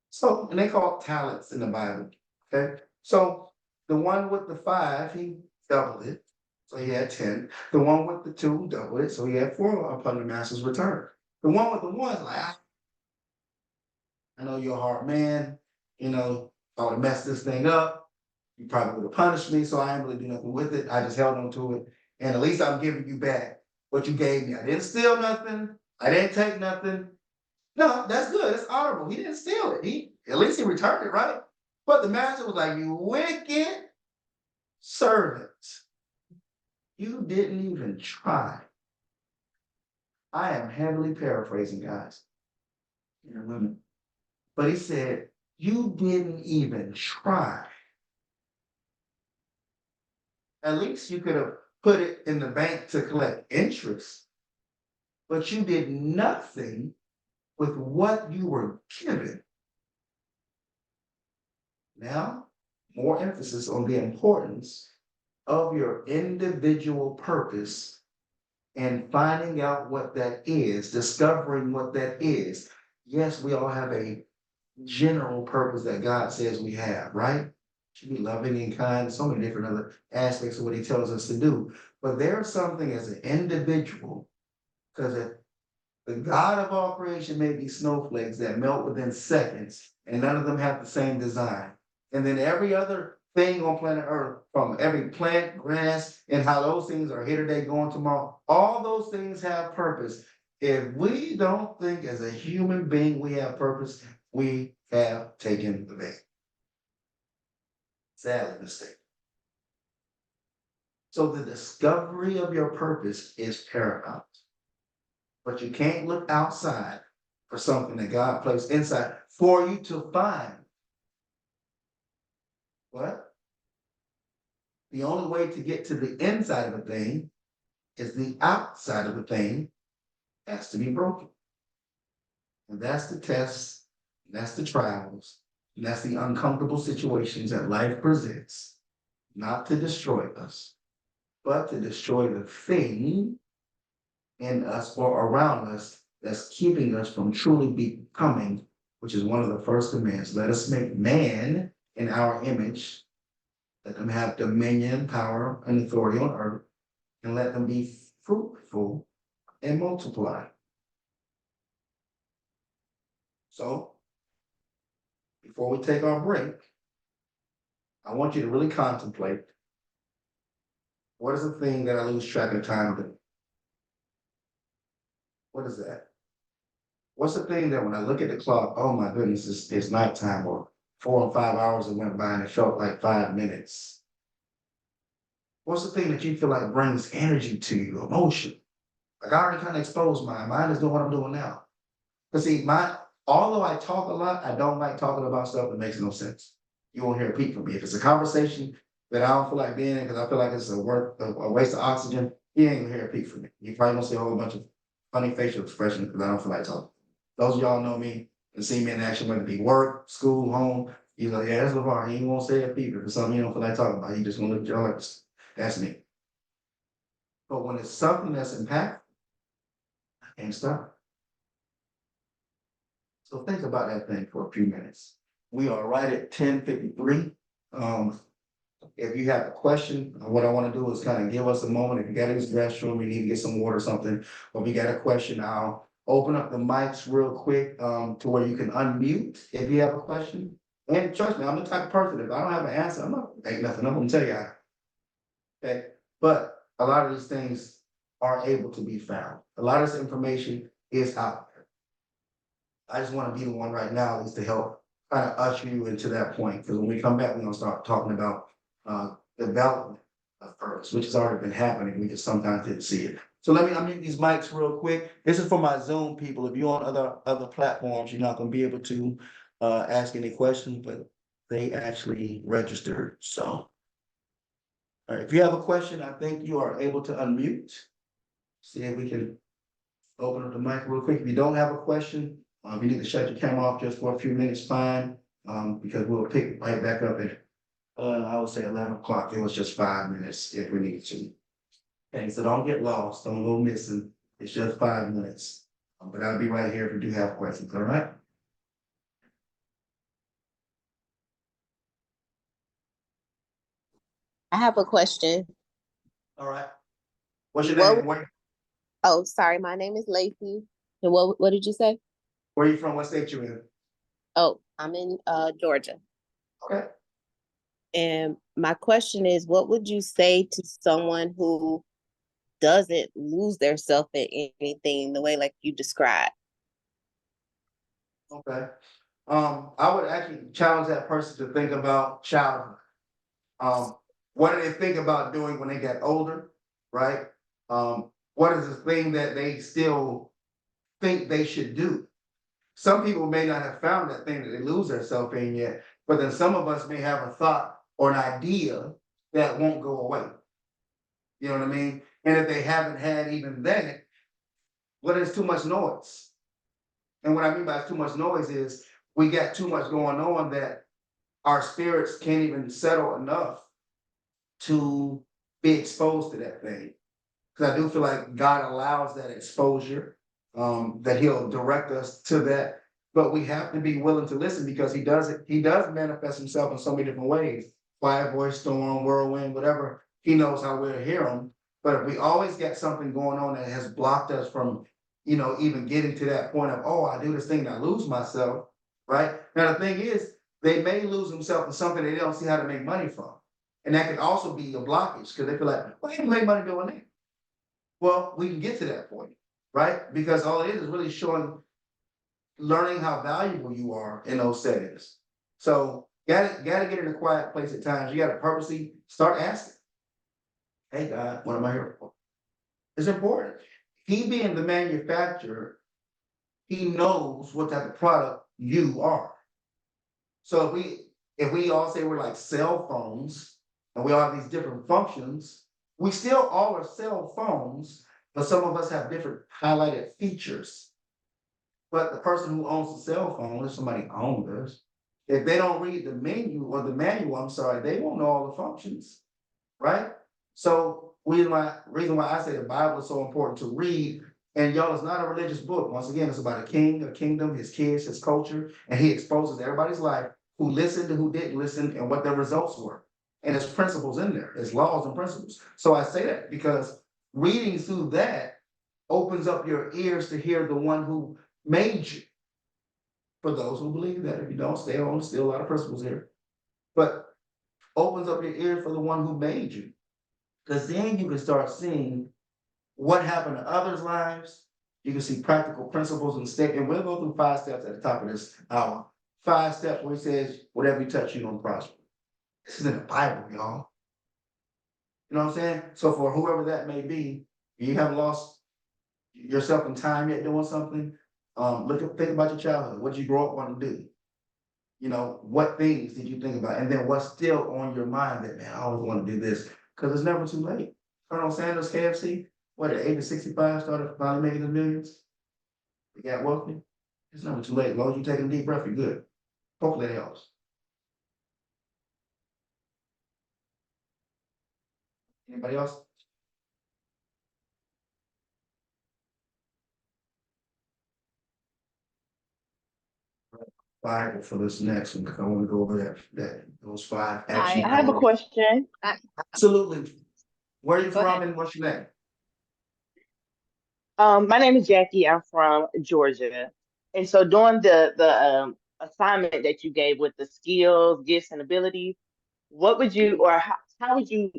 So, and they call it talents in the Bible. Okay. So the one with the 5, he doubled it. So he had 10. The one with the 2 doubled it. So he had 4 upon the master's return. The one with the 1 is like, I know you're a hard man. You know, if I would have messed this thing up, you probably would have punished me. So I ain't really do nothing with it. I just held on to it. And at least I'm giving you back what you gave me. I didn't steal nothing. I didn't take nothing. No, that's good. It's honorable. He didn't steal it. At least he returned it, right? But the master was like, you wicked servant. You didn't even try. I am heavily paraphrasing, guys. And women. But he said, you didn't even try. At least you could have put it in the bank to collect interest, but you did nothing with what you were given. Now, more emphasis on the importance of your individual purpose and finding out what that is, discovering what that is. Yes, we all have a general purpose that God says we have, right? To be loving and kind, so many different other aspects of what he tells us to do. But there's something as an individual, because the God of all creation may be snowflakes that melt within seconds, and none of them have the same design. And then every other thing on planet Earth, from every plant, grass, and how those things are here today, going tomorrow, all those things have purpose. If we don't think as a human being we have purpose, we have taken the bait. Sadly mistaken. So the discovery of your purpose is paramount. But you can't look outside for something that God placed inside for you to find. What? The only way to get to the inside of a thing is the outside of the thing has to be broken. And that's the tests, that's the trials, and that's the uncomfortable situations that life presents, not to destroy us, but to destroy the thing in us or around us that's keeping us from truly becoming, which is one of the first commands. Let us make man in our image, let them have dominion, power, and authority on earth, and let them be fruitful and multiply. So, before we take our break, I want you to really contemplate, what is the thing that I lose track of time with? What is that? What's the thing that when I look at the clock, oh my goodness, it's nighttime, or 4 or 5 hours that went by and it felt like 5 minutes? What's the thing that you feel like brings energy to you, emotion? Like I already kind of exposed mine. Mine is doing what I'm doing now. But see, although I talk a lot, I don't like talking about stuff that makes no sense. You won't hear a peep from me. If it's a conversation that I don't feel like being in because I feel like it's a waste of oxygen, you ain't gonna hear a peep from me. You probably gonna see a whole bunch of funny facial expressions because I don't feel like talking. Those of y'all know me and see me in action, whether it be work, school, home. You're like, yeah, that's LeVar. He ain't gonna say a peep. If it's something you don't feel like talking about, he just gonna look at y'all like, that's me. But when it's something that's impactful, I can't stop. So think about that thing for a few minutes. We are right at 10:53. If you have a question, what I want to do is kind of give us a moment. If you got to use the restroom, you need to get some water or something, or if you got a question, I'll open up the mics real quick to where you can unmute if you have a question. And trust me, I'm the type of person, if I don't have an answer, I'm not ain't nothing. I'm gonna tell you. Okay. But a lot of these things are able to be found. A lot of this information is out there. I just want to be the one right now, at least to help kind of usher you into that point. Because when we come back, we're gonna start talking about development of purpose, which has already been happening. We just sometimes didn't see it. So let me unmute these mics real quick. This is for my Zoom people. If you're on other platforms, you're not gonna be able to ask any questions, but they actually registered. So, all right, if you have a question, I think you are able to unmute. See if we can open up the mic real quick. If you don't have a question, you need to shut your camera off just for a few minutes, fine. Because we'll pick right back up at I would say 11 o'clock. It was just 5 minutes if we need to. Okay, so don't get lost, don't go missing. It's just 5 minutes. But I'll be right here if you do have questions, all right? I have a question. All right. What's your What? name? Oh, sorry. My name is Lacey. And what did you say? Where are you from? What state you in? Oh, I'm in Georgia. Okay. And my question is, what would you say to someone who doesn't lose their self in anything the way like you described? Okay. I would actually challenge that person to think about childhood. What do they think about doing when they get older, right? What is the thing that they still think they should do? Some people may not have found that thing that they lose themselves in yet, but then some of us may have a thought or an idea that won't go away. You know what I mean? And if they haven't had even then, well, there's too much noise. And what I mean by too much noise is we got too much going on that our spirits can't even settle enough to be exposed to that thing. Because I do feel like God allows that exposure, that He'll direct us to that. But we have to be willing to listen because He does it. He does manifest Himself in so many different ways. Quiet voice, storm, whirlwind, whatever. He knows how we'll hear Him. But if we always get something going on that has blocked us from, even getting to that point of, oh, I do this thing and I lose myself, right? Now the thing is, they may lose themselves in something they don't see how to make money from. And that could also be a blockage because they feel like, well, I can make money doing that. Well, we can get to that point, right? Because all it is really learning how valuable you are in those settings. So gotta get in a quiet place at times. You gotta purposely start asking. Hey God, what am I here for? It's important. He being the manufacturer, he knows what type of product you are. So if we all say we're like cell phones and we all have these different functions, we still all are cell phones, but some of us have different highlighted features. But the person who owns the cell phone, if somebody owns this, if they don't read the menu or the manual, I'm sorry, they won't know all the functions, right? So reason why I say the Bible is so important to read, and y'all, it's not a religious book. Once again, it's about a king, a kingdom, his kids, his culture, and he exposes everybody's life, who listened and who didn't listen, and what their results were. And there's principles in there, there's laws and principles. So I say that because reading through that opens up your ears to hear the one who made you. For those who believe that, if you don't, stay on, still a lot of principles here. But opens up your ear for the one who made you. Because then you can start seeing what happened to others' lives. You can see practical principles and step, and we'll go through 5 steps at the top of this hour. 5 steps where he says, whatever you touch, you're gonna prosper. This is in the Bible, y'all. You know what I'm saying? So for whoever that may be, you haven't lost yourself in time yet doing something. Think about your childhood. What did you grow up wanting to do? You know, what things did you think about? And then what's still on your mind that, man, I always want to do this, because it's never too late. Colonel Sanders, KFC, what, at age of 65, started finally making the millions? He got wealthy. It's never too late. As long as you take a deep breath, you're good. Hopefully it helps. Anybody else? Bible for this next one, because I want to go over those 5 action I have a items. question. Absolutely. Where are you Go from ahead. and what's your name? My name is Jackie. I'm from Georgia, and so during the assignment that you gave with the skills, gifts, and abilities, what would you or how would you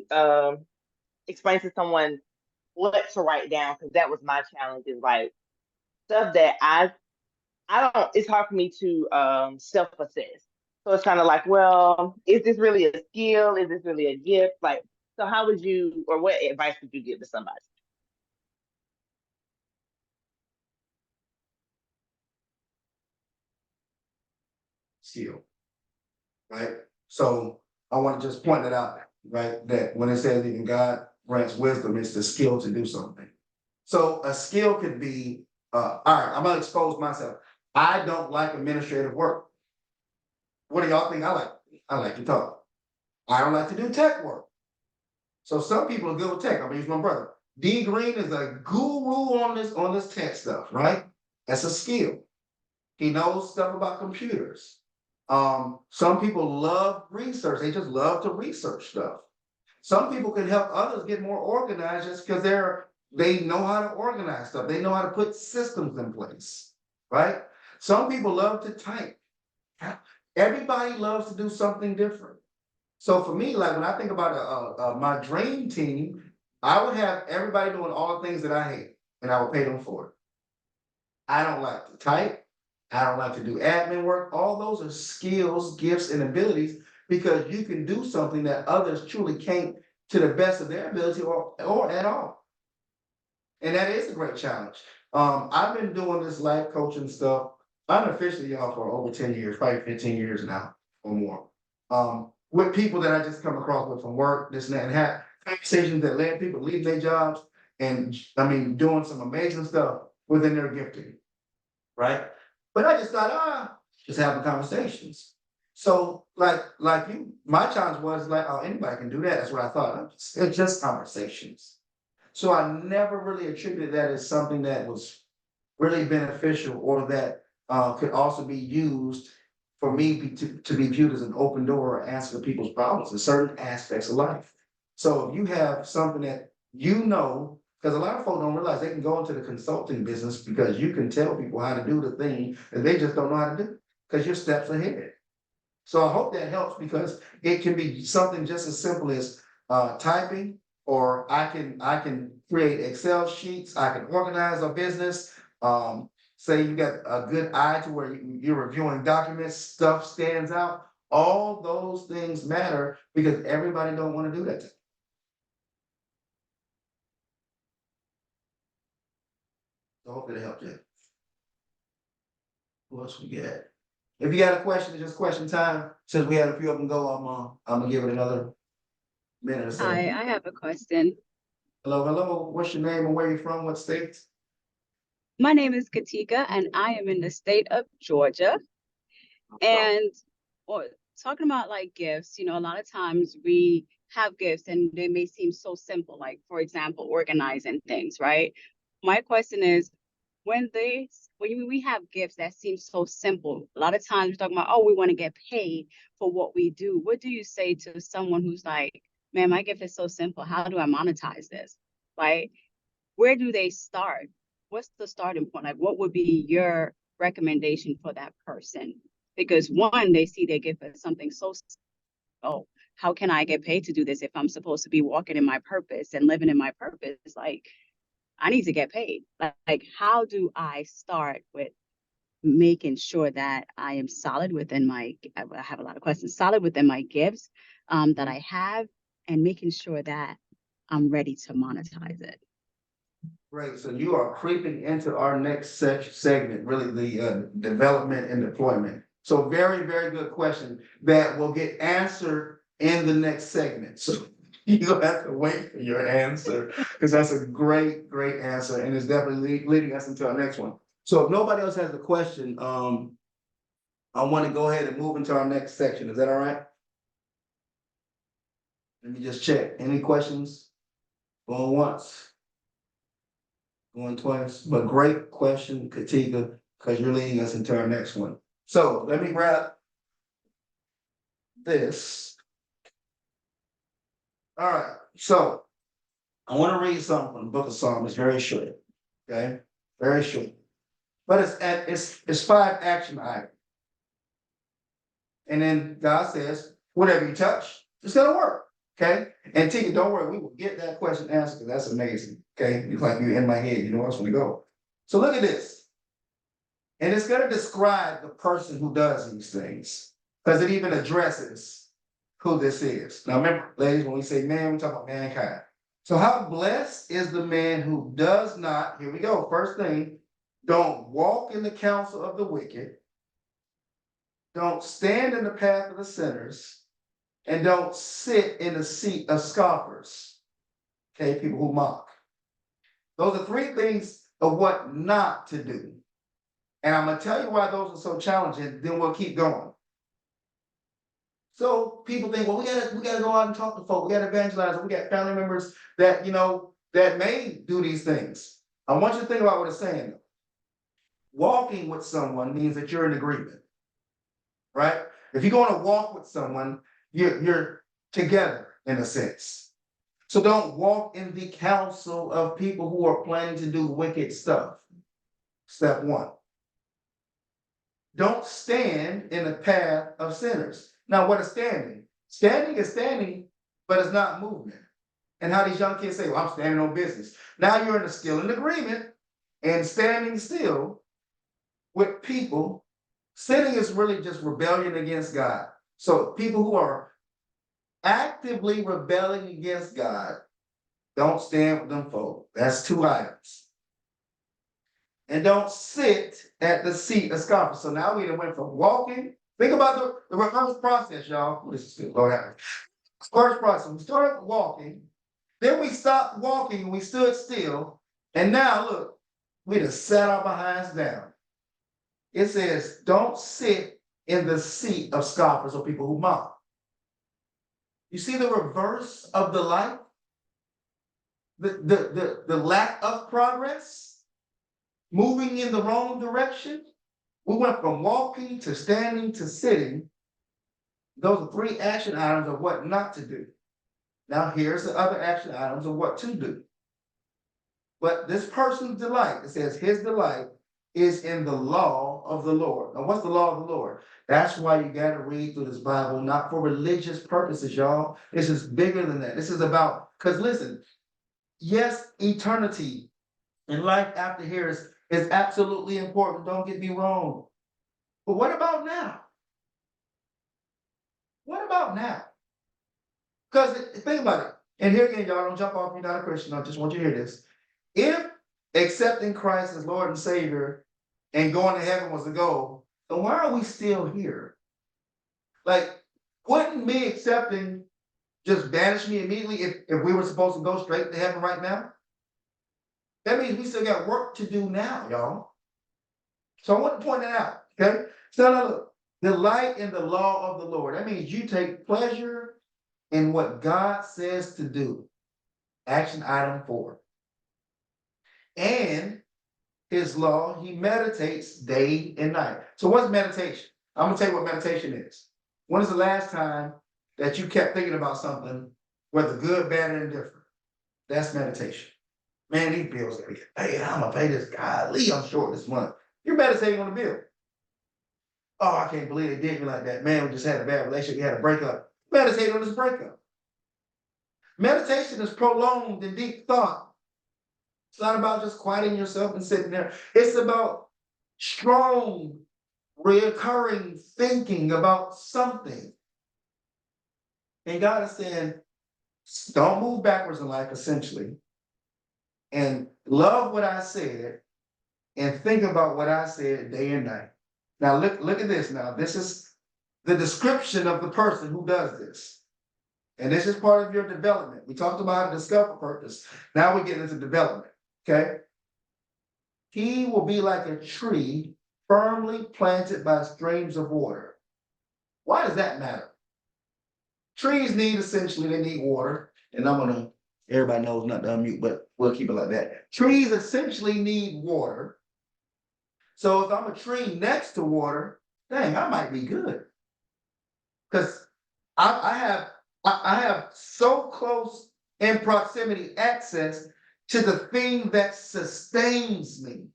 explain to someone what to write down? Because that was my challenge. Is like stuff that I don't. It's hard for me to self assess. So it's kind of like, well, is this really a skill? Is this really a gift? Like, so how would you or what advice would you give to somebody? Skill, right? So I want to just point that out, right? That when it says even God grants wisdom, it's the skill to do something. So a skill could be, all right, I'm gonna expose myself. I don't like administrative work. What do y'all think I like? I like to talk. I don't like to do tech work. So some people are good with tech. I'm gonna use my brother. D Green is a guru on this tech stuff, right? That's a skill. He knows stuff about computers. Some people love research. They just love to research stuff. Some people can help others get more organized just because they know how to organize stuff. They know how to put systems in place, right? Some people love to type. Everybody loves to do something different. So for me, like when I think about my dream team, I would have everybody doing all the things that I hate, and I would pay them for it. I don't like to type. I don't like to do admin work. All those are skills, gifts, and abilities because you can do something that others truly can't to the best of their ability or at all. And that is a great challenge. I've been doing this life coaching stuff unofficially, y'all, for over 10 years, probably 15 years now or more. With people that I just come across with from work, this and that, and have conversations that led people to leave their jobs and I mean doing some amazing stuff within their gifting, right? But I just thought, just having conversations. So, like you, my challenge was like, oh, anybody can do that. That's what I thought. It's just conversations. So I never really attributed that as something that was really beneficial or that could also be used for me to be viewed as an open door or answer to people's problems in certain aspects of life. So if you have something that you know, because a lot of folks don't realize they can go into the consulting business because you can tell people how to do the thing that they just don't know how to do because you're steps ahead. So I hope that helps because it can be something just as simple as typing, or I can create Excel sheets, I can organize a business. Say you got a good eye to where you're reviewing documents, stuff stands out. All those things matter because everybody don't want to do that. So hopefully it helped you. What else we got? If you got a question, it's just question time. Since we had a few of them go, I'm gonna give it another minute or so. Hi, I have a question. Hello, hello. What's your name and where you from? What state? My name is Katika, and I am in the state of Georgia. And or talking about like gifts, you know, a lot of times we have gifts and they may seem so simple, like for example, organizing things, right? My question is, when we have gifts that seem so simple, a lot of times we're talking about, oh, we want to get paid for what we do. What do you say to someone who's like, man, my gift is so simple. How do I monetize this? Right? Where do they start? What's the starting point? Like, what would be your recommendation for that person? Because one, they see their gift as something so, oh, how can I get paid to do this if I'm supposed to be walking in my purpose and living in my purpose? Like, I need to get paid. Like, how do I start with making sure that I am solid within I have a lot of questions, solid within my gifts that I have, and making sure that I'm ready to monetize it? Great. So you are creeping into our next segment, really the development and deployment. So very, very good question that will get answered in the next segment. So you'll have to wait for your answer because that's a great, great answer, and it's definitely leading us into our next one. So if nobody else has a question, I want to go ahead and move into our next section. Is that all right? Let me just check. Any questions? Going once. Going twice, but great question, Katika, because you're leading us into our next one. So let me grab this. All right, so I want to read something from the book of Psalms. It's very short, okay? Very short. But it's 5 action items. And then God says, whatever you touch, it's gonna work. Okay, and Tika, don't worry, we will get that question answered because that's amazing. Okay, it's like you're in my head, you know where I want to go. So look at this, and it's going to describe the person who does these things because it even addresses who this is. Now, remember, ladies, when we say man, we talk about mankind. So, how blessed is the man who does not? Here we go. First thing, don't walk in the counsel of the wicked, don't stand in the path of the sinners, and don't sit in the seat of scoffers. Okay, people who mock. Those are 3 things of what not to do. And I'm gonna tell you why those are so challenging, then we'll keep going. So people think, well, we gotta go out and talk to folks, we gotta evangelize, we got family members that that may do these things. I want you to think about what it's saying. Walking with someone means that you're in agreement, right? If you're going to walk with someone, you're together in a sense. So don't walk in the counsel of people who are planning to do wicked stuff. Step 1. Don't stand in the path of sinners. Now, what is standing? Standing is standing, but it's not movement. And how these young kids say, well, I'm standing on business. Now you're still in agreement and standing still with people. Sinning is really just rebellion against God. So people who are actively rebelling against God, don't stand with them folk. That's 2 items. And don't sit at the seat of scoffers. So now we went from walking. Think about the reverse process, y'all. This is good. Lord have mercy. First process. We started walking, then we stopped walking and we stood still. And now look, we just sat our behinds down. It says, don't sit in the seat of scoffers or people who mock. You see the reverse of the life? The lack of progress, moving in the wrong direction. We went from walking to standing to sitting. Those are 3 action items of what not to do. Now here's the other action items of what to do. But this person's delight, it says his delight is in the law of the Lord. Now what's the law of the Lord? That's why you got to read through this Bible, not for religious purposes, y'all. This is bigger than that. This is about, because listen, yes, eternity and life after here is absolutely important. Don't get me wrong. But what about now? What about now? Because think about it. And here again, y'all don't jump off, you're not a Christian. I just want you to hear this. If accepting Christ as Lord and Savior and going to heaven was the goal, then why are we still here? Like, wouldn't me accepting just banish me immediately if we were supposed to go straight to heaven right now? That means we still got work to do now, y'all. So I want to point that out, okay? So now look, delight in the law of the Lord. That means you take pleasure in what God says to do. Action item 4. And his law, he meditates day and night. So what's meditation? I'm gonna tell you what meditation is. When is the last time that you kept thinking about something, whether good, bad, or indifferent? That's meditation. Man, these bills gotta get paid. I'm gonna pay this guy. Lee, I'm short this month. You're meditating on the bill. Oh, I can't believe they did me like that. Man, we just had a bad relationship. We had a breakup. Meditate on this breakup. Meditation is prolonged and deep thought. It's not about just quieting yourself and sitting there. It's about strong, recurring thinking about something. And God is saying, don't move backwards in life, essentially. And love what I said and think about what I said day and night. Now look at this now. This is the description of the person who does this. And this is part of your development. We talked about how to discover purpose. Now we're getting into development, okay? He will be like a tree firmly planted by streams of water. Why does that matter? Trees need essentially, they need water. And everybody knows not to unmute, but we'll keep it like that. Trees essentially need water. So if I'm a tree next to water, dang, I might be good. Because I have so close in proximity access to the thing that sustains me.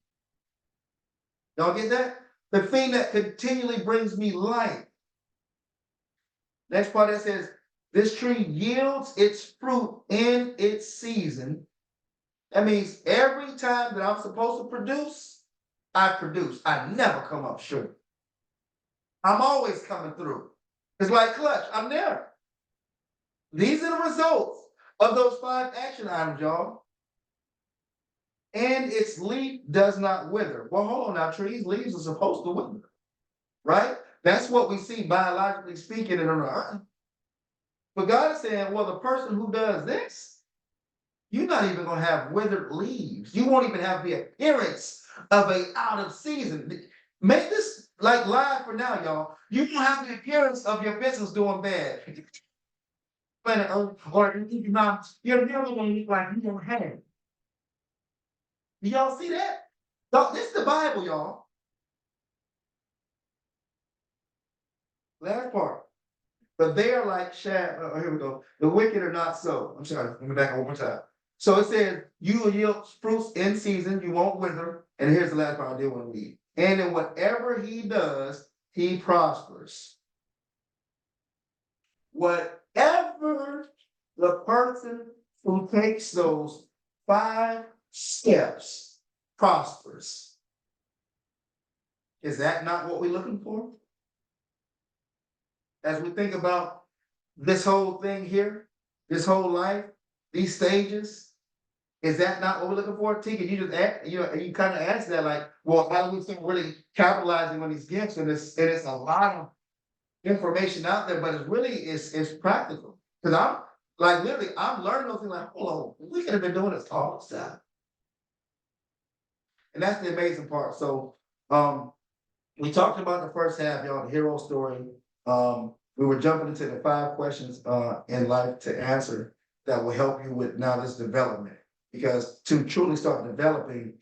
Y'all get that? The thing that continually brings me life. Next part that says, this tree yields its fruit in its season. That means every time that I'm supposed to produce, I produce. I never come up short. I'm always coming through. It's like clutch. I'm there. These are the results of those 5 action items, y'all. And its leaf does not wither. Well, hold on now. Trees' leaves are supposed to wither, right? That's what we see biologically speaking in the earth. But God is saying, well, the person who does this, you're not even going to have withered leaves. You won't even have the appearance of a out of season. Make this like live for now, y'all. You don't have the appearance of your business doing bad. Or you're never going to look like you don't have. Do y'all see that? This is the Bible, y'all. Last part. But they are like here we go. The wicked are not so. I'm sorry, let me back up one more time. So it says, you will yield fruits in season, you won't wither. And here's the last part I did want to read. And in whatever he does, he prospers. Whatever the person who takes those 5 steps prospers. Is that not what we're looking for? As we think about this whole thing here, this whole life, these stages, is that not what we're looking for? Tika, you just ask, you kind of asked that, like, well, how do we start really capitalizing on these gifts? And it's a lot of information out there, but it's practical. Because I'm like literally, I'm learning those things like, hold on, we could have been doing this all the time. And that's the amazing part. So we talked about the first half, y'all, the hero story. We were jumping into the 5 questions in life to answer that will help you with now this development. Because to truly start developing,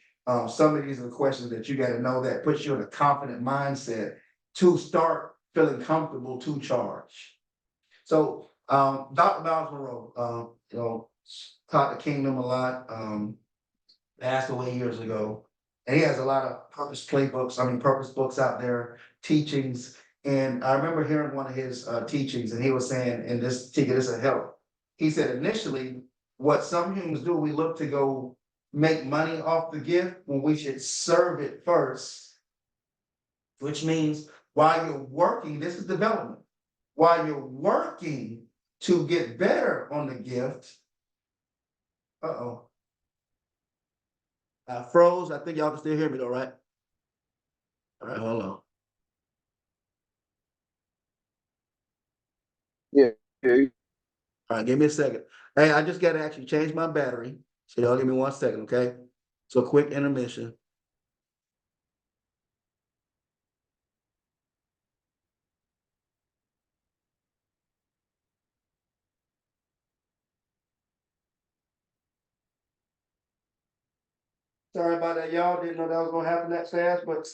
some of these are the questions that you got to know that puts you in a confident mindset to start feeling comfortable to charge. So Dr. Miles Monroe, taught the kingdom a lot, passed away years ago. And he has a lot of purpose books out there, teachings. And I remember hearing one of his teachings, and he was saying, and this will help. He said, initially, what some humans do, we look to go make money off the gift when we should serve it first. Which means while you're working, this is development. While you're working to get better on the gift, I I froze. I think y'all can still hear me though, right? All right, hold on. Yeah. Yeah. All right, give me a second. Hey, I just gotta actually change my battery. So y'all give me 1 second, okay? So quick intermission. Sorry about that, y'all. Didn't know that was gonna happen that fast, but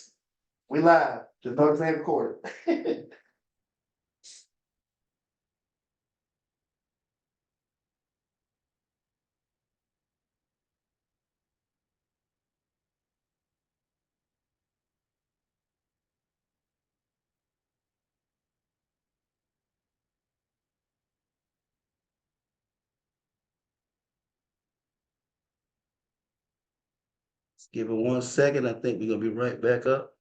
we live. Just know it's ain't recorded. Give it 1 second. I think we're gonna be right back up.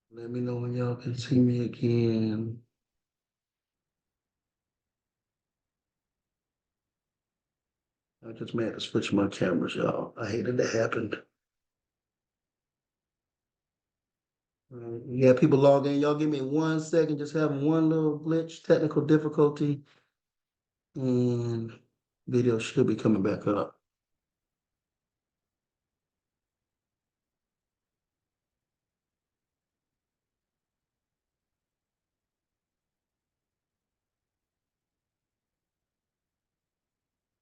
Let me know when y'all can see me again. I just had to switch my cameras, y'all. I hated that happened. Yeah, people log in. Y'all give me 1 second. Just having one little glitch, technical difficulty. And video should be coming back up.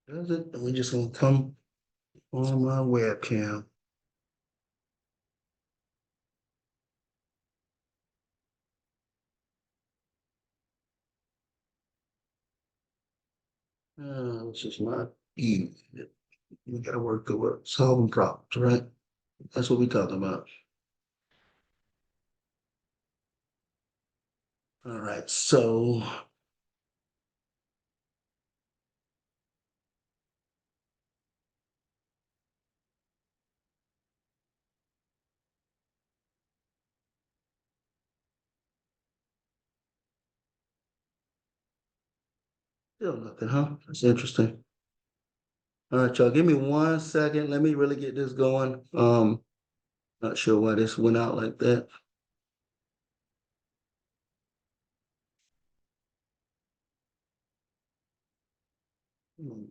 Does it? And we just gonna come on my webcam. This is not easy. We gotta work through it, solving problems, right? That's what we talking about. All right, so. Still nothing, huh? That's interesting. All right, y'all, give me 1 second. Let me really get this going. Not sure why this went out like that. Hmm.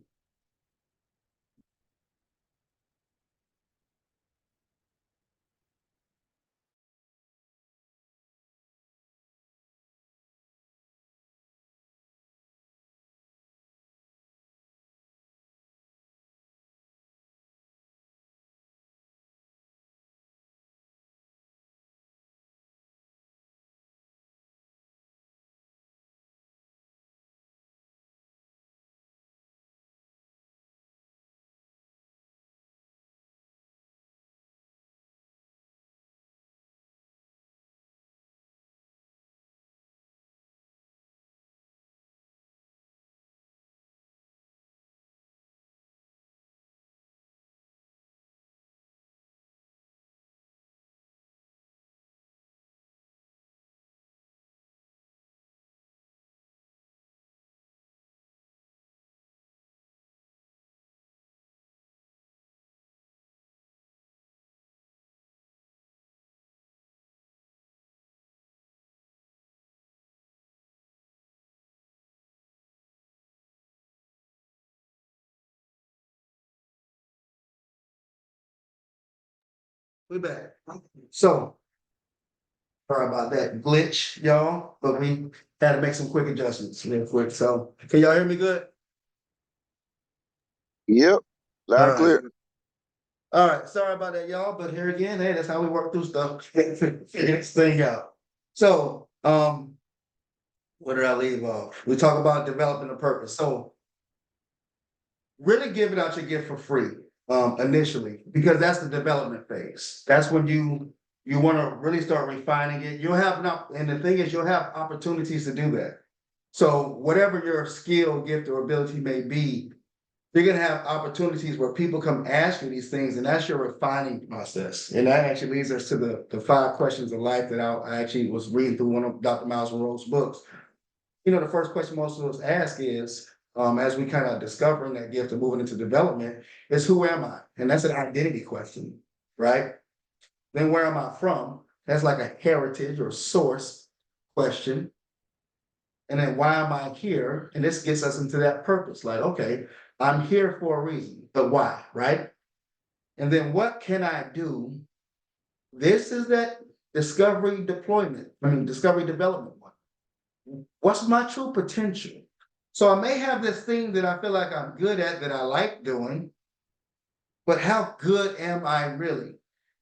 We back. So, sorry about that glitch, y'all, but we had to make some quick adjustments real quick. So, can y'all hear me good? Yep. Loud All and right. clear. All right, sorry about that, y'all, but here again, hey, that's how we work through stuff. Figure this thing out. So, where did I leave off? We talk about developing a purpose. So, really giving out your gift for free initially, because that's the development phase. That's when you want to really start refining it. You'll have and the thing is, you'll have opportunities to do that. So whatever your skill, gift, or ability may be, you're gonna have opportunities where people come ask you these things, and that's your refining process. And that actually leads us to the 5 questions of life that I actually was reading through one of Dr. Miles Monroe's books. You know, the first question most of us ask is, as we kind of discovering that gift and moving into development, is who am I? And that's an identity question, right? Then where am I from? That's like a heritage or source question. And then why am I here? And this gets us into that purpose. Like, okay, I'm here for a reason, but why, right? And then what can I do? This is that discovery development one. What's my true potential? So I may have this thing that I feel like I'm good at, that I like doing, but how good am I really?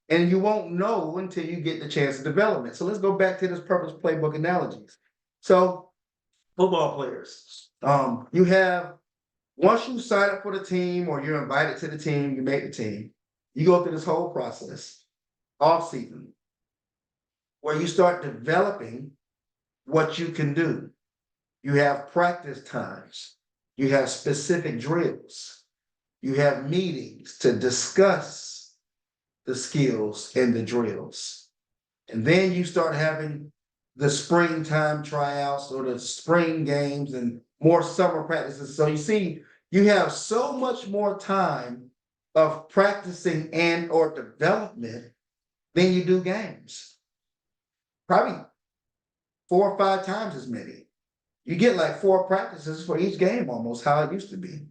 And you won't know until you get the chance of development. So let's go back to this Purpose Playbook analogies. So football players, you have, once you sign up for the team or you're invited to the team, you make the team, you go through this whole process, off season, where you start developing what you can do. You have practice times, you have specific drills, you have meetings to discuss the skills and the drills. And then you start having the springtime tryouts or the spring games and more summer practices. So you see, you have so much more time of practicing and or development than you do games. Probably 4 or 5 times as many. You get like 4 practices for each game, almost how it used to be.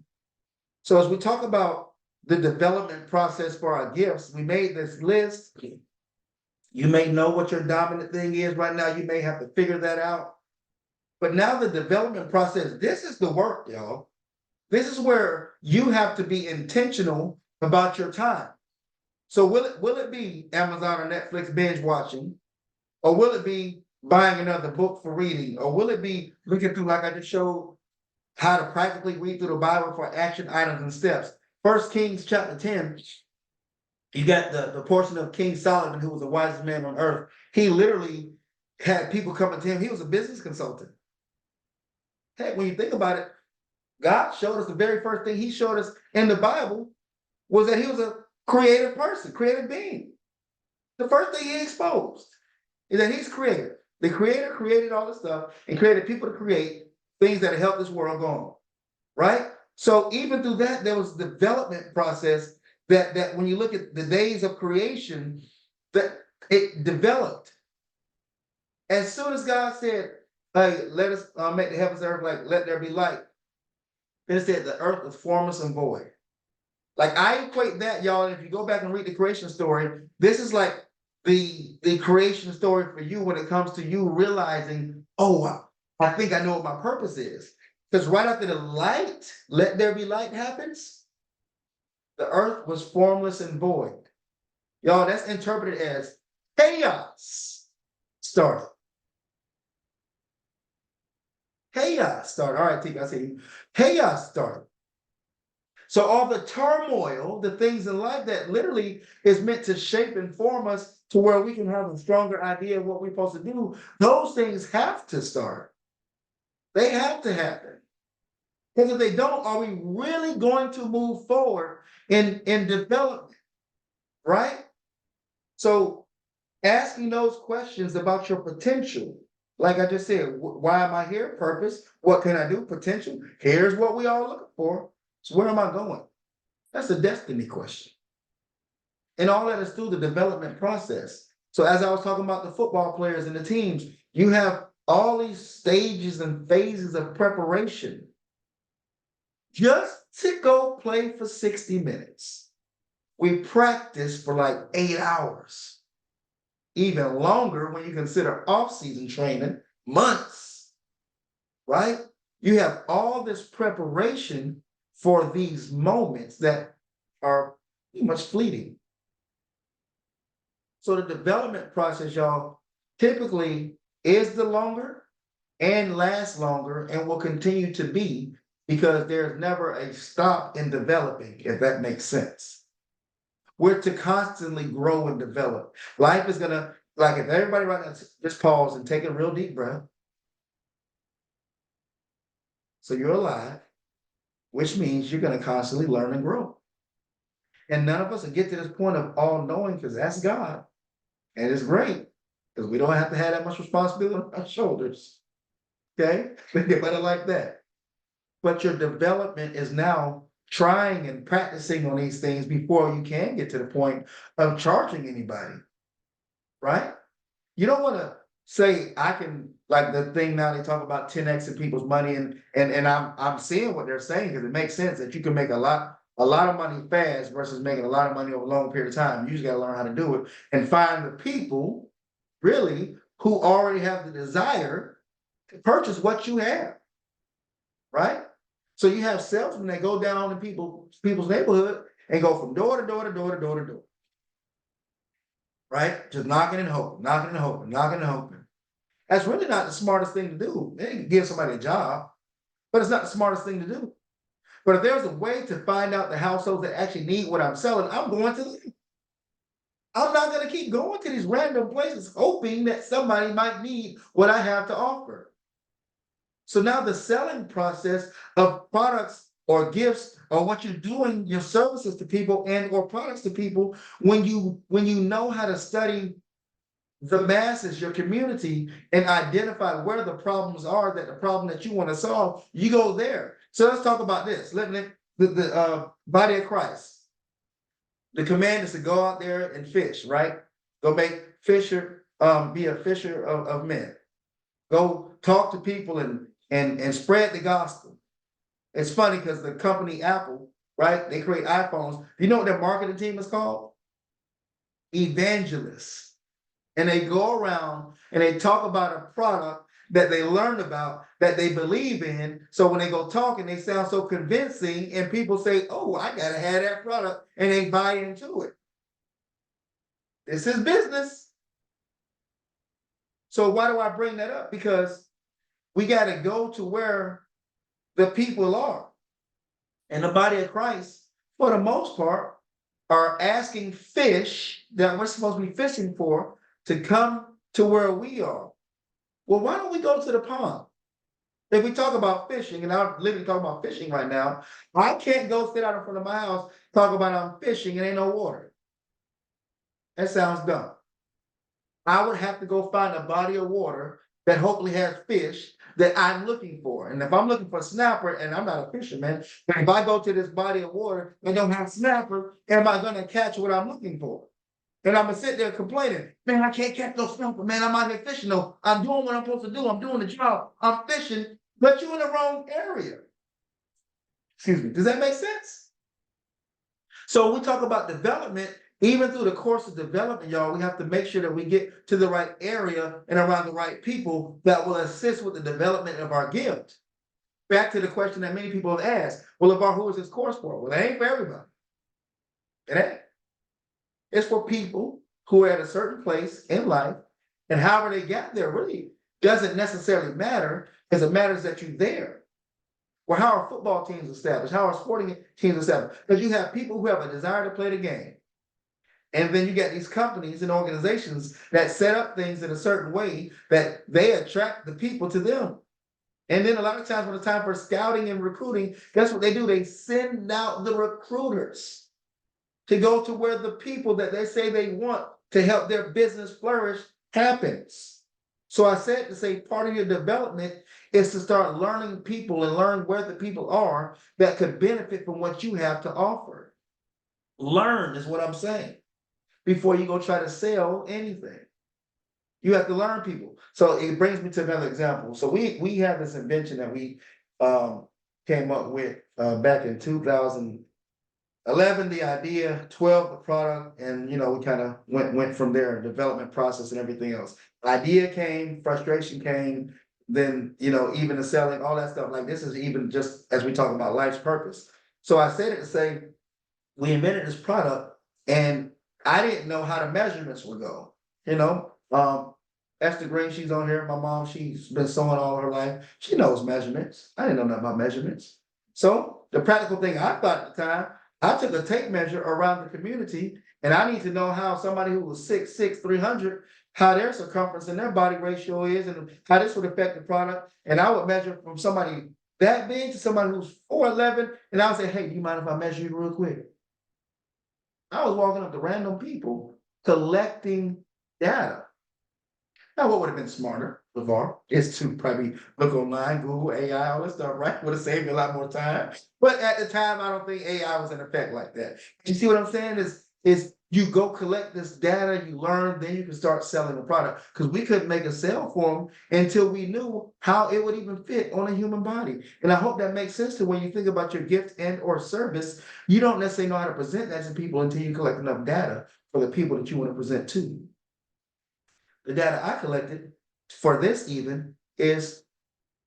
So as we talk about the development process for our gifts, we made this list. You may know what your dominant thing is right now. You may have to figure that out. But now the development process, this is the work, y'all. This is where you have to be intentional about your time. So will it be Amazon or Netflix binge watching? Or will it be buying another book for reading? Or will it be looking through, like I just showed, how to practically read through the Bible for action items and steps? 1 Kings chapter 10, you got the portion of King Solomon, who was the wisest man on earth. He literally had people coming to him. He was a business consultant. Heck, when you think about it, God showed us the very first thing he showed us in the Bible was that he was a creative person, creative being. The first thing he exposed is that he's creative. The creator created all this stuff and created people to create things that help this world go on, right? So even through that, there was a development process that when you look at the days of creation, that it developed. As soon as God said, hey, let us make the heavens and earth, like, let there be light. Then it said the earth was formless and void. Like, I equate that, y'all, if you go back and read the creation story, this is like the creation story for you when it comes to you realizing, oh, I think I know what my purpose is. Because right after the light, let there be light happens, the earth was formless and void. Y'all, that's interpreted as chaos started. Chaos started. All right, T, I see you. Chaos started. So all the turmoil, the things in life that literally is meant to shape and form us to where we can have a stronger idea of what we're supposed to do, those things have to start. They have to happen. Because if they don't, are we really going to move forward in development, right? So asking those questions about your potential, like I just said, why am I here? Purpose. What can I do? Potential. Here's what we all looking for. So where am I going? That's a destiny question. And all that is through the development process. So as I was talking about the football players and the teams, you have all these stages and phases of preparation just to go play for 60 minutes. We practice for like 8 hours. Even longer when you consider off-season training, months, right? You have all this preparation for these moments that are pretty much fleeting. So the development process, y'all, typically is the longer and lasts longer and will continue to be because there's never a stop in developing, if that makes sense. We're to constantly grow and develop. Life is gonna, like, if everybody right now just pause and take a real deep breath. So you're alive, which means you're gonna constantly learn and grow. And none of us will get to this point of all knowing, because that's God. And it's great, because we don't have to have that much responsibility on our shoulders. Okay? Think about it like that. But your development is now trying and practicing on these things before you can get to the point of charging anybody. Right? You don't want to say I can, like the thing now they talk about 10x in people's money, and I'm seeing what they're saying, because it makes sense that you can make a lot of money fast versus making a lot of money over a long period of time. You just got to learn how to do it and find the people really who already have the desire to purchase what you have. Right? So you have salesmen that go down in people's neighborhood and go from door to door to door to door to door. Right? Just knocking and hoping, knocking and hoping, knocking and hoping. That's really not the smartest thing to do. They can give somebody a job, but it's not the smartest thing to do. But if there's a way to find out the households that actually need what I'm selling, I'm going to them. I'm not going to keep going to these random places hoping that somebody might need what I have to offer. So now the selling process of products or gifts or what you're doing, your services to people and or products to people, when you know how to study the masses, your community, and identify where the problems are, that the problem that you want to solve, you go there. So let's talk about this. The body of Christ. The command is to go out there and fish, right? Go make fisher, be a fisher of men. Go talk to people and spread the gospel. It's funny because the company Apple, right? They create iPhones. You know what their marketing team is called? Evangelists. And they go around and they talk about a product that they learned about, that they believe in. So when they go talking, they sound so convincing, and people say, oh, I gotta have that product, and they buy into it. This is business. So why do I bring that up? Because we gotta go to where the people are. And the body of Christ, for the most part, are asking fish that we're supposed to be fishing for to come to where we are. Well, why don't we go to the pond? If we talk about fishing, and I'm literally talking about fishing right now, I can't go sit out in front of my house, talk about I'm fishing and ain't no water. That sounds dumb. I would have to go find a body of water that hopefully has fish that I'm looking for. And if I'm looking for snapper, and I'm not a fisherman, but if I go to this body of water and don't have snapper, am I going to catch what I'm looking for? And I'm gonna sit there complaining, man, I can't catch no snapper, man. I'm out here fishing. No, I'm doing what I'm supposed to do. I'm doing the job. I'm fishing, but you're in the wrong area. Excuse me. Does that make sense? So when we talk about development, even through the course of development, y'all, we have to make sure that we get to the right area and around the right people that will assist with the development of our gift. Back to the question that many people have asked, well, LeVar, who is this course for? Well, it ain't for everybody. It ain't. It's for people who are at a certain place in life, and however they got there really doesn't necessarily matter, because it matters that you're there. Well, how are football teams established? How are sporting teams established? Because you have people who have a desire to play the game. And then you get these companies and organizations that set up things in a certain way that they attract the people to them. And then a lot of times when it's time for scouting and recruiting, guess what they do? They send out the recruiters to go to where the people that they say they want to help their business flourish happens. So I said to say part of your development is to start learning people and learn where the people are that could benefit from what you have to offer. Learn is what I'm saying before you go try to sell anything. You have to learn people. So it brings me to another example. So we have this invention that we came up with back in 2011, the idea, 12, the product, and we kind of went from there, development process and everything else. Idea came, frustration came, then even the selling, all that stuff. Like this is even just as we talk about life's purpose. So I said it to say we invented this product, and I didn't know how the measurements would go. Esther Green, she's on here. My mom, she's been sewing all her life. She knows measurements. I didn't know nothing about measurements. So the practical thing I thought at the time, I took a tape measure around the community, and I need to know how somebody who was 6'6", 300, how their circumference and their body ratio is, and how this would affect the product. And I would measure from somebody that big to somebody who's 4'11", and I would say, hey, do you mind if I measure you real quick? I was walking up to random people collecting data. Now, what would have been smarter, LeVar, is to probably look online, Google, AI, all this stuff, right? Would have saved me a lot more time. But at the time, I don't think AI was in effect like that. You see what I'm saying? Is you go collect this data, you learn, then you can start selling the product. Because we couldn't make a sale for them until we knew how it would even fit on a human body. And I hope that makes sense to when you think about your gift and or service. You don't necessarily know how to present that to people until you collect enough data for the people that you want to present to. The data I collected for this even is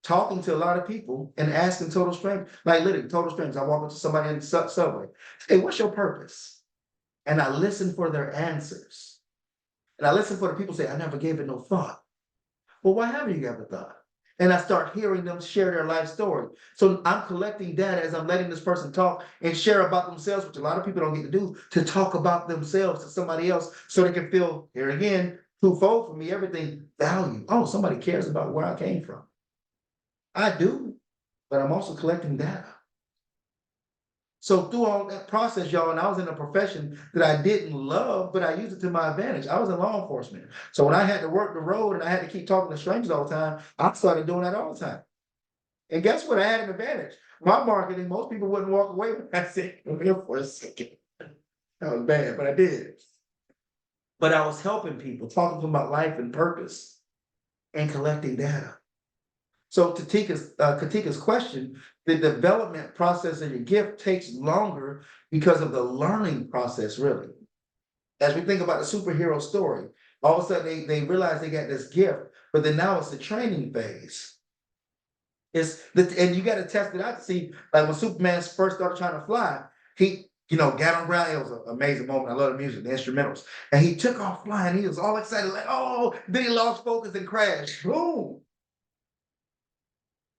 talking to a lot of people and asking total strangers, like literally total strangers. I walk up to somebody in the subway. Hey, what's your purpose? And I listen for their answers. And I listen for the people say, I never gave it no thought. Well, why haven't you ever thought? And I start hearing them share their life story. So I'm collecting data as I'm letting this person talk and share about themselves, which a lot of people don't get to do, to talk about themselves to somebody else so they can feel, here again, twofold for me, everything value. Oh, somebody cares about where I came from. I do, but I'm also collecting data. So through all that process, y'all, and I was in a profession that I didn't love, but I used it to my advantage. I was in law enforcement. So when I had to work the road and I had to keep talking to strangers all the time, I started doing that all the time. And guess what? I had an advantage. My marketing, most people wouldn't walk away when I said, "Come here for a second." That was bad, but I did. But I was helping people, talking to them about life and purpose and collecting data. So to Katika's question, the development process of your gift takes longer because of the learning process, really. As we think about the superhero story, all of a sudden they realize they got this gift, but then now it's the training phase. And you got to test it out to see, like when Superman first started trying to fly, he got on ground. It was an amazing moment. I love the music, the instrumentals. And he took off flying. He was all excited, like, oh, then he lost focus and crashed. Boom.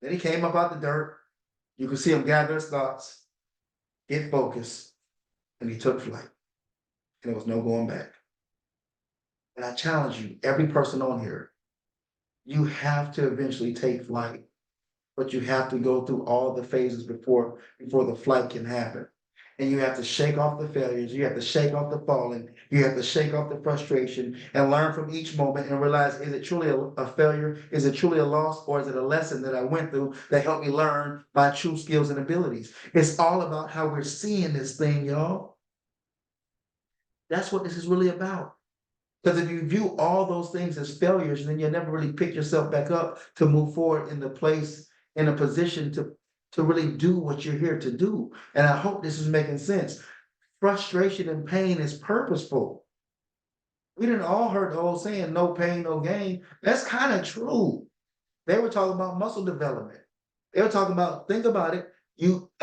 Then he came up out the dirt. You could see him gather his thoughts, get focused, and he took flight. And there was no going back. And I challenge you, every person on here, you have to eventually take flight, but you have to go through all the phases before the flight can happen. And you have to shake off the failures. You have to shake off the falling. You have to shake off the frustration and learn from each moment and realize, is it truly a failure? Is it truly a loss? Or is it a lesson that I went through that helped me learn my true skills and abilities? It's all about how we're seeing this thing, y'all. That's what this is really about. Because if you view all those things as failures, then you'll never really pick yourself back up to move forward in the place, in a position to really do what you're here to do. And I hope this is making sense. Frustration and pain is purposeful. We didn't all heard the old saying, no pain, no gain. That's kind of true. They were talking about muscle development. They were talking about, think about it,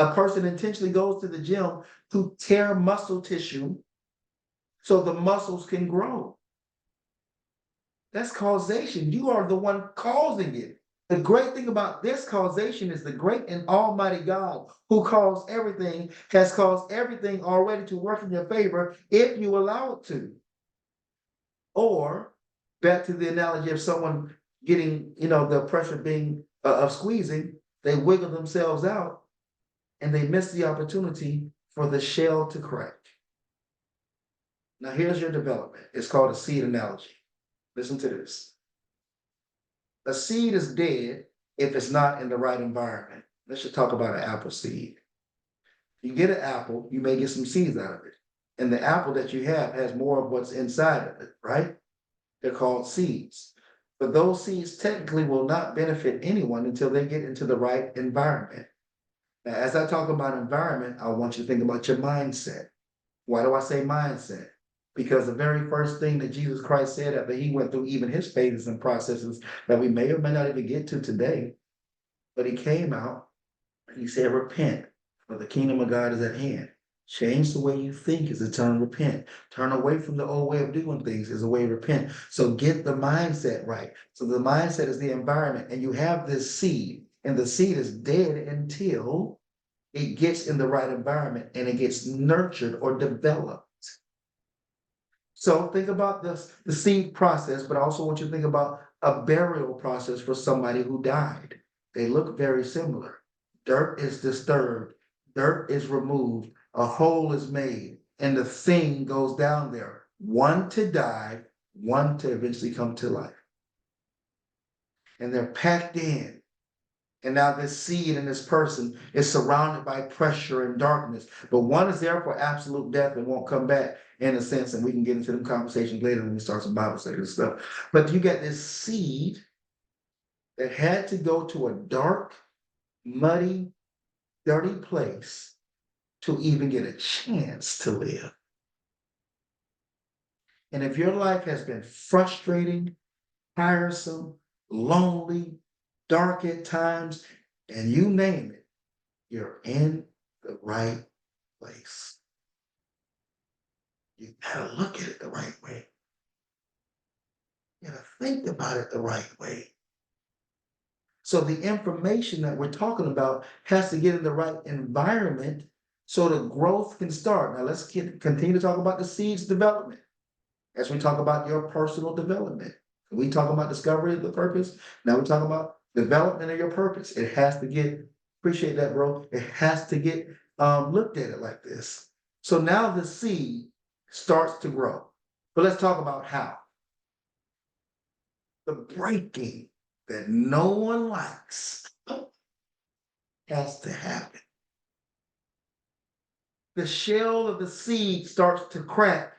a person intentionally goes to the gym to tear muscle tissue so the muscles can grow. That's causation. You are the one causing it. The great thing about this causation is the great and almighty God who caused everything has caused everything already to work in your favor if you allow it to. Or back to the analogy of someone getting, the pressure being of squeezing, they wiggle themselves out and they miss the opportunity for the shell to crack. Now here's your development. It's called a seed analogy. Listen to this. A seed is dead if it's not in the right environment. Let's just talk about an apple seed. You get an apple, you may get some seeds out of it. And the apple that you have has more of what's inside of it, right? They're called seeds. But those seeds technically will not benefit anyone until they get into the right environment. Now, as I talk about environment, I want you to think about your mindset. Why do I say mindset? Because the very first thing that Jesus Christ said after he went through even his phases and processes that we may or may not even get to today, but he came out and he said, repent, for the kingdom of God is at hand. Change the way you think is a term repent. Turn away from the old way of doing things is a way to repent. So get the mindset right. So the mindset is the environment, and you have this seed, and the seed is dead until it gets in the right environment and it gets nurtured or developed. So think about the seed process, but I also want you to think about a burial process for somebody who died. They look very similar. Dirt is disturbed, dirt is removed, a hole is made, and the thing goes down there. One to die, one to eventually come to life. And they're packed in. And now this seed in this person is surrounded by pressure and darkness. But one is there for absolute death and won't come back in a sense. And we can get into them conversations later when we start some Bible study and stuff. But you got this seed that had to go to a dark, muddy, dirty place to even get a chance to live. And if your life has been frustrating, tiresome, lonely, dark at times, and you name it, you're in the right place. You gotta look at it the right way. You gotta think about it the right way. So the information that we're talking about has to get in the right environment so the growth can start. Now let's continue to talk about the seeds development as we talk about your personal development. We talk about discovery of the purpose. Now we're talking about development of your purpose. It has to get, appreciate that, bro. It has to get looked at it like this. So now the seed starts to grow. But let's talk about how. The breaking that no one likes has to happen. The shell of the seed starts to crack,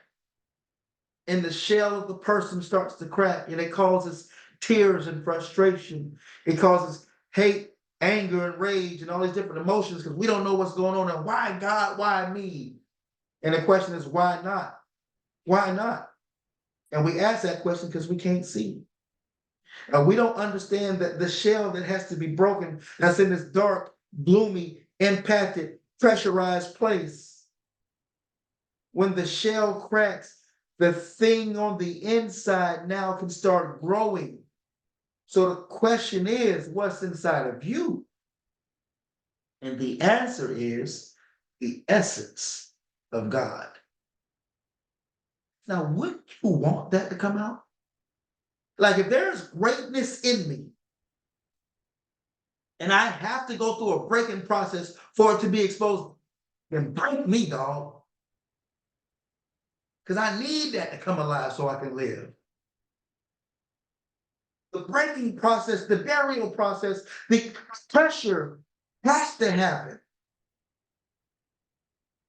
and the shell of the person starts to crack, and it causes tears and frustration. It causes hate, anger, and rage, and all these different emotions because we don't know what's going on. And why God? Why me? And the question is, why not? Why not? And we ask that question because we can't see. And we don't understand that the shell that has to be broken, that's in this dark, gloomy, impacted, pressurized place. When the shell cracks, the thing on the inside now can start growing. So the question is, what's inside of you? And the answer is the essence of God. Now, wouldn't you want that to come out? Like if there's greatness in me, and I have to go through a breaking process for it to be exposed, then break me, dog. Because I need that to come alive so I can live. The breaking process, the burial process, the pressure has to happen.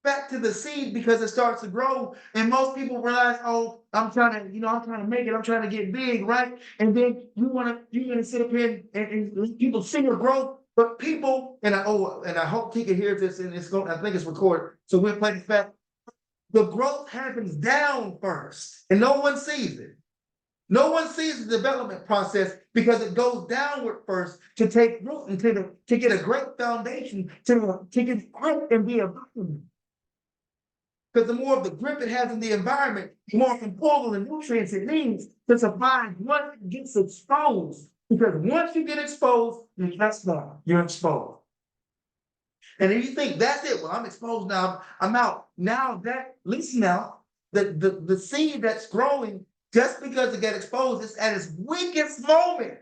Back to the seed because it starts to grow, and most people realize, oh, I'm trying to make it, I'm trying to get big, right? And then you're gonna sit up here and people see your growth, but people, and I hope Tika hears this, and I think it's recorded, so we'll play this back. The growth happens down first, and no one sees it. No one sees the development process because it goes downward first to take root and to get a great foundation, to get grip and be a boom. Because the more of the grip it has in the environment, the more it can pull the nutrients it needs to survive once it gets exposed. Because once you get exposed, you're exposed. And if you think that's it, well, I'm exposed now, I'm out. Now listen now, the seed that's growing, just because it got exposed, it's at its weakest moment.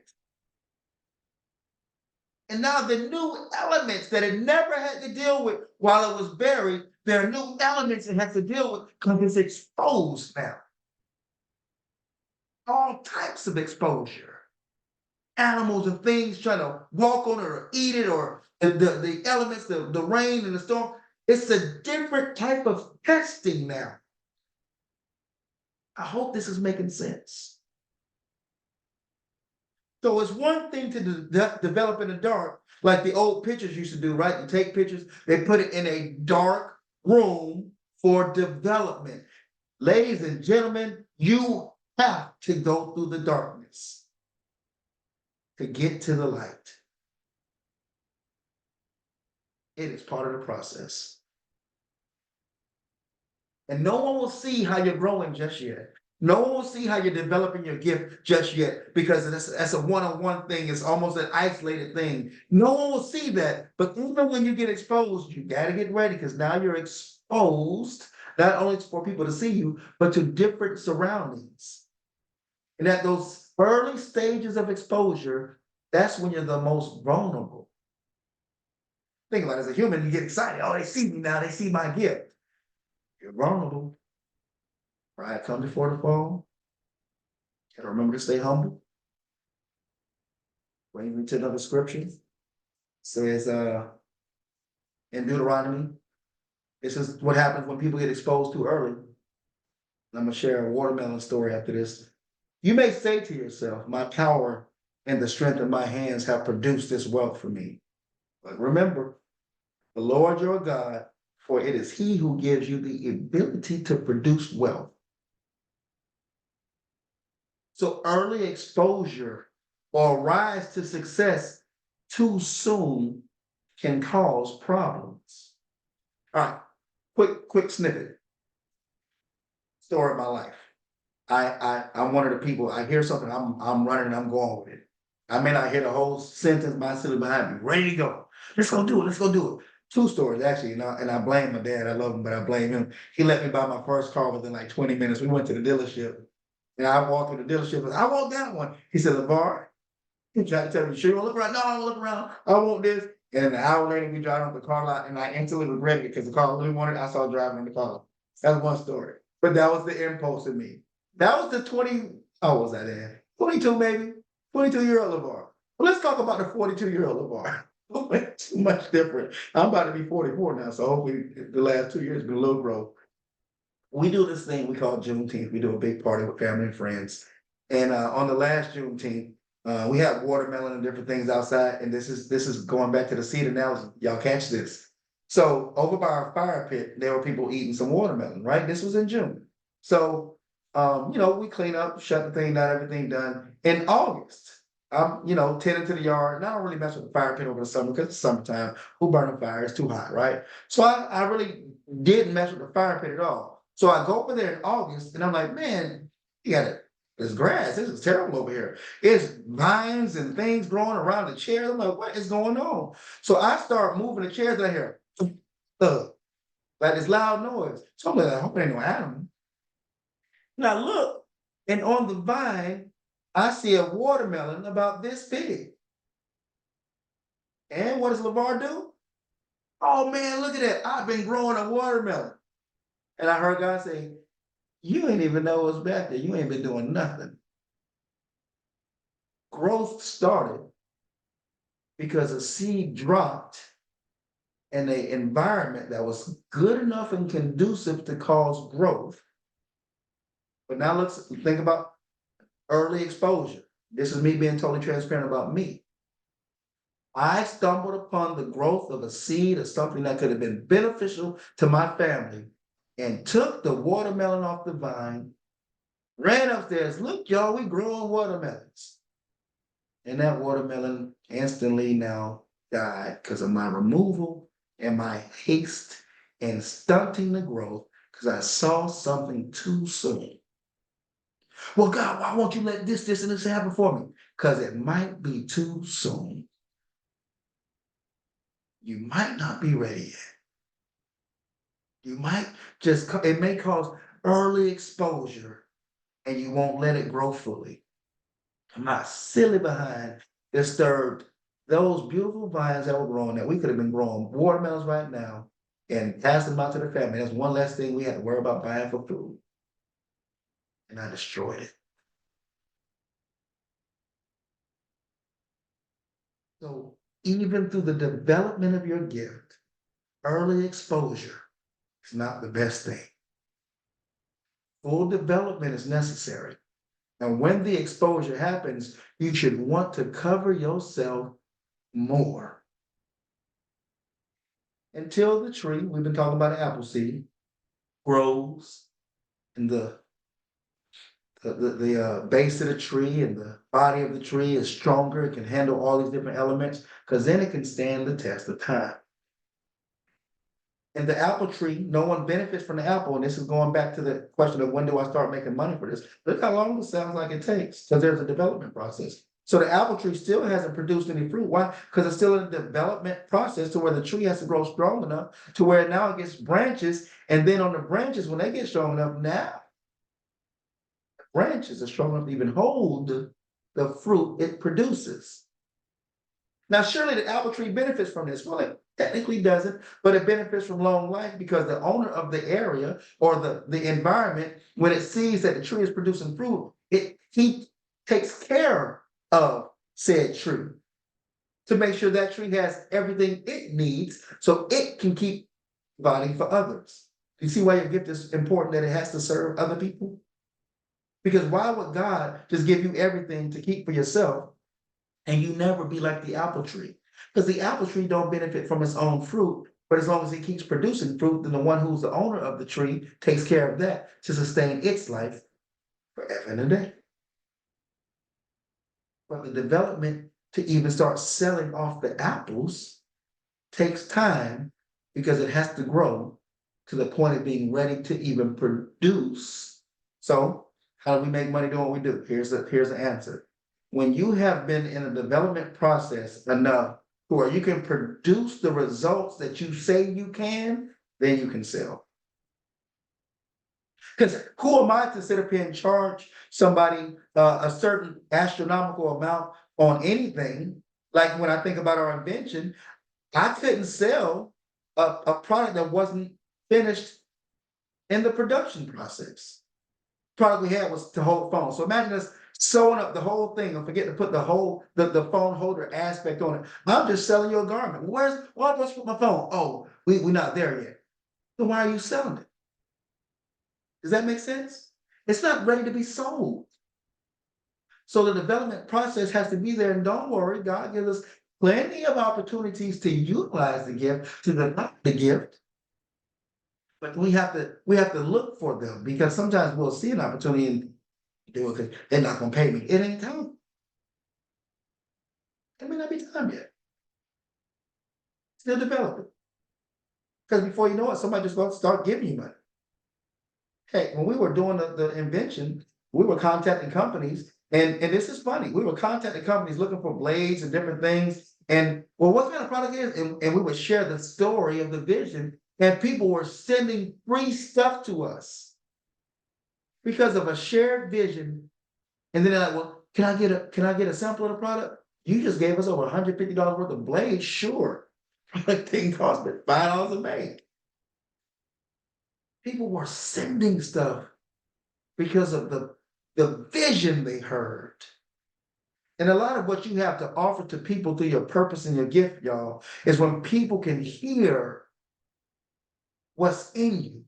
And now the new elements that it never had to deal with while it was buried, there are new elements it has to deal with because it's exposed now. All types of exposure. Animals and things trying to walk on it or eat it, or the elements, the rain and the storm. It's a different type of testing now. I hope this is making sense. So it's one thing to develop in the dark, like the old pictures used to do, right? You take pictures, they put it in a dark room for development. Ladies and gentlemen, you have to go through the darkness to get to the light. It is part of the process. And no one will see how you're growing just yet. No one will see how you're developing your gift just yet because that's a one-on-one thing. It's almost an isolated thing. No one will see that. But even when you get exposed, you got to get ready because now you're exposed not only for people to see you, but to different surroundings. And at those early stages of exposure, that's when you're the most vulnerable. Think about it, as a human, you get excited. Oh, they see me now. They see my gift. You're vulnerable. Pride comes before the fall. Gotta remember to stay humble. Bring me to another scripture. It says in Deuteronomy, this is what happens when people get exposed too early. And I'm gonna share a watermelon story after this. You may say to yourself, my power and the strength of my hands have produced this wealth for me. But remember, the Lord your God, for it is he who gives you the ability to produce wealth. So early exposure or rise to success too soon can cause problems. All right, quick snippet. Story of my life. I'm one of the people, I hear something, I'm running and I'm going with it. I may not hear the whole sentence, but I sit behind me, ready to go. Let's go do it, let's go do it. Two stories actually, and I blame my dad, I love him, but I blame him. He let me buy my first car within like 20 minutes. We went to the dealership. And I walked through the dealership and I want that one. He said, LeVar, he tried to tell me, sure you want to look around? No, I don't look around. I want this. And an hour later, we drive off the car lot and I instantly regretted it because the car I really wanted, I saw driving in the car. That's one story. But that was the impulse in me. That was the 20, how was that at? 22 maybe, 22-year-old LeVar. But let's talk about the 42-year-old LeVar. Too much different. I'm about to be 44 now, so hopefully the last 2 years been a little growth. We do this thing we call Juneteenth. We do a big party with family and friends. And on the last Juneteenth, we have watermelon and different things outside. And this is going back to the seed analogy. Y'all catch this. So over by our fire pit, there were people eating some watermelon, right? This was in June. So we clean up, shut the thing down, everything done. In August, I'm, tending to the yard, and I don't really mess with the fire pit over the summer because it's summertime. Who burn a fire? It's too hot, right? So I really didn't mess with the fire pit at all. So I go over there in August, and I'm like, man, there's grass. This is terrible over here. It's vines and things growing around the chairs. I'm like, what is going on? So I start moving the chairs out here, like this loud noise. So I'm like, I hope it ain't no animal. Now look, and on the vine, I see a watermelon about this big. And what does LeVar do? Oh man, look at that. I've been growing a watermelon. And I heard God say, you ain't even know what's back there. You ain't been doing nothing. Growth started because a seed dropped in an environment that was good enough and conducive to cause growth. But now let's think about early exposure. This is me being totally transparent about me. I stumbled upon the growth of a seed of something that could have been beneficial to my family and took the watermelon off the vine, ran upstairs, look, y'all, we growing watermelons. And that watermelon instantly now died because of my removal and my haste and stunting the growth because I saw something too soon. Well, God, why won't you let this, and this happen for me? Because it might be too soon. You might not be ready yet. You might it may cause early exposure and you won't let it grow fully. My silly behind disturbed those beautiful vines that were growing that we could have been growing watermelons right now and passing them out to the family. That's one less thing we had to worry about buying for food. And I destroyed it. So even through the development of your gift, early exposure is not the best thing. Full development is necessary. And when the exposure happens, you should want to cover yourself more. Until the tree, we've been talking about an apple seed, grows and the base of the tree and the body of the tree is stronger. It can handle all these different elements because then it can stand the test of time. And the apple tree, no one benefits from the apple, and this is going back to the question of when do I start making money for this? Look how long it sounds like it takes, because there's a development process. So the apple tree still hasn't produced any fruit. Why? Because it's still in the development process to where the tree has to grow strong enough to where now it gets branches, and then on the branches, when they get strong enough, now the branches are strong enough to even hold the fruit it produces. Now, surely the apple tree benefits from this. Well, it technically doesn't, but it benefits from long life because the owner of the area or the environment, when it sees that the tree is producing fruit, he takes care of said tree to make sure that tree has everything it needs so it can keep providing for others. You see why your gift is important, that it has to serve other people? Because why would God just give you everything to keep for yourself and you never be like the apple tree? Because the apple tree don't benefit from its own fruit, but as long as it keeps producing fruit, then the one who's the owner of the tree takes care of that to sustain its life forever and a day. But the development to even start selling off the apples takes time because it has to grow to the point of being ready to even produce. So how do we make money doing what we do? Here's the answer. When you have been in a development process enough to where you can produce the results that you say you can, then you can sell. Because who am I to sit up here and charge somebody a certain astronomical amount on anything? Like when I think about our invention, I couldn't sell a product that wasn't finished in the production process. Product we had was to hold phone. So imagine us sewing up the whole thing and forget to put the phone holder aspect on it. I'm just selling you a garment. Why do I put my phone? Oh, we're not there yet. Then why are you selling it? Does that make sense? It's not ready to be sold. So the development process has to be there. And don't worry, God gives us plenty of opportunities to utilize the gift, to develop the gift. But we have to look for them, because sometimes we'll see an opportunity and do it because they're not gonna pay me. It ain't time. It may not be time yet. Still developing. Because before you know it, somebody just gonna start giving you money. Hey, when we were doing the invention, we were contacting companies, and this is funny. We were contacting companies looking for blades and different things. And well, what kind of product is? And we would share the story of the vision, and people were sending free stuff to us because of a shared vision. And then they're like, well, can I get a sample of the product? You just gave us over $150 worth of blades. Sure. That thing cost me $5 a make. People were sending stuff because of the vision they heard. And a lot of what you have to offer to people through your purpose and your gift, y'all, is when people can hear what's in you.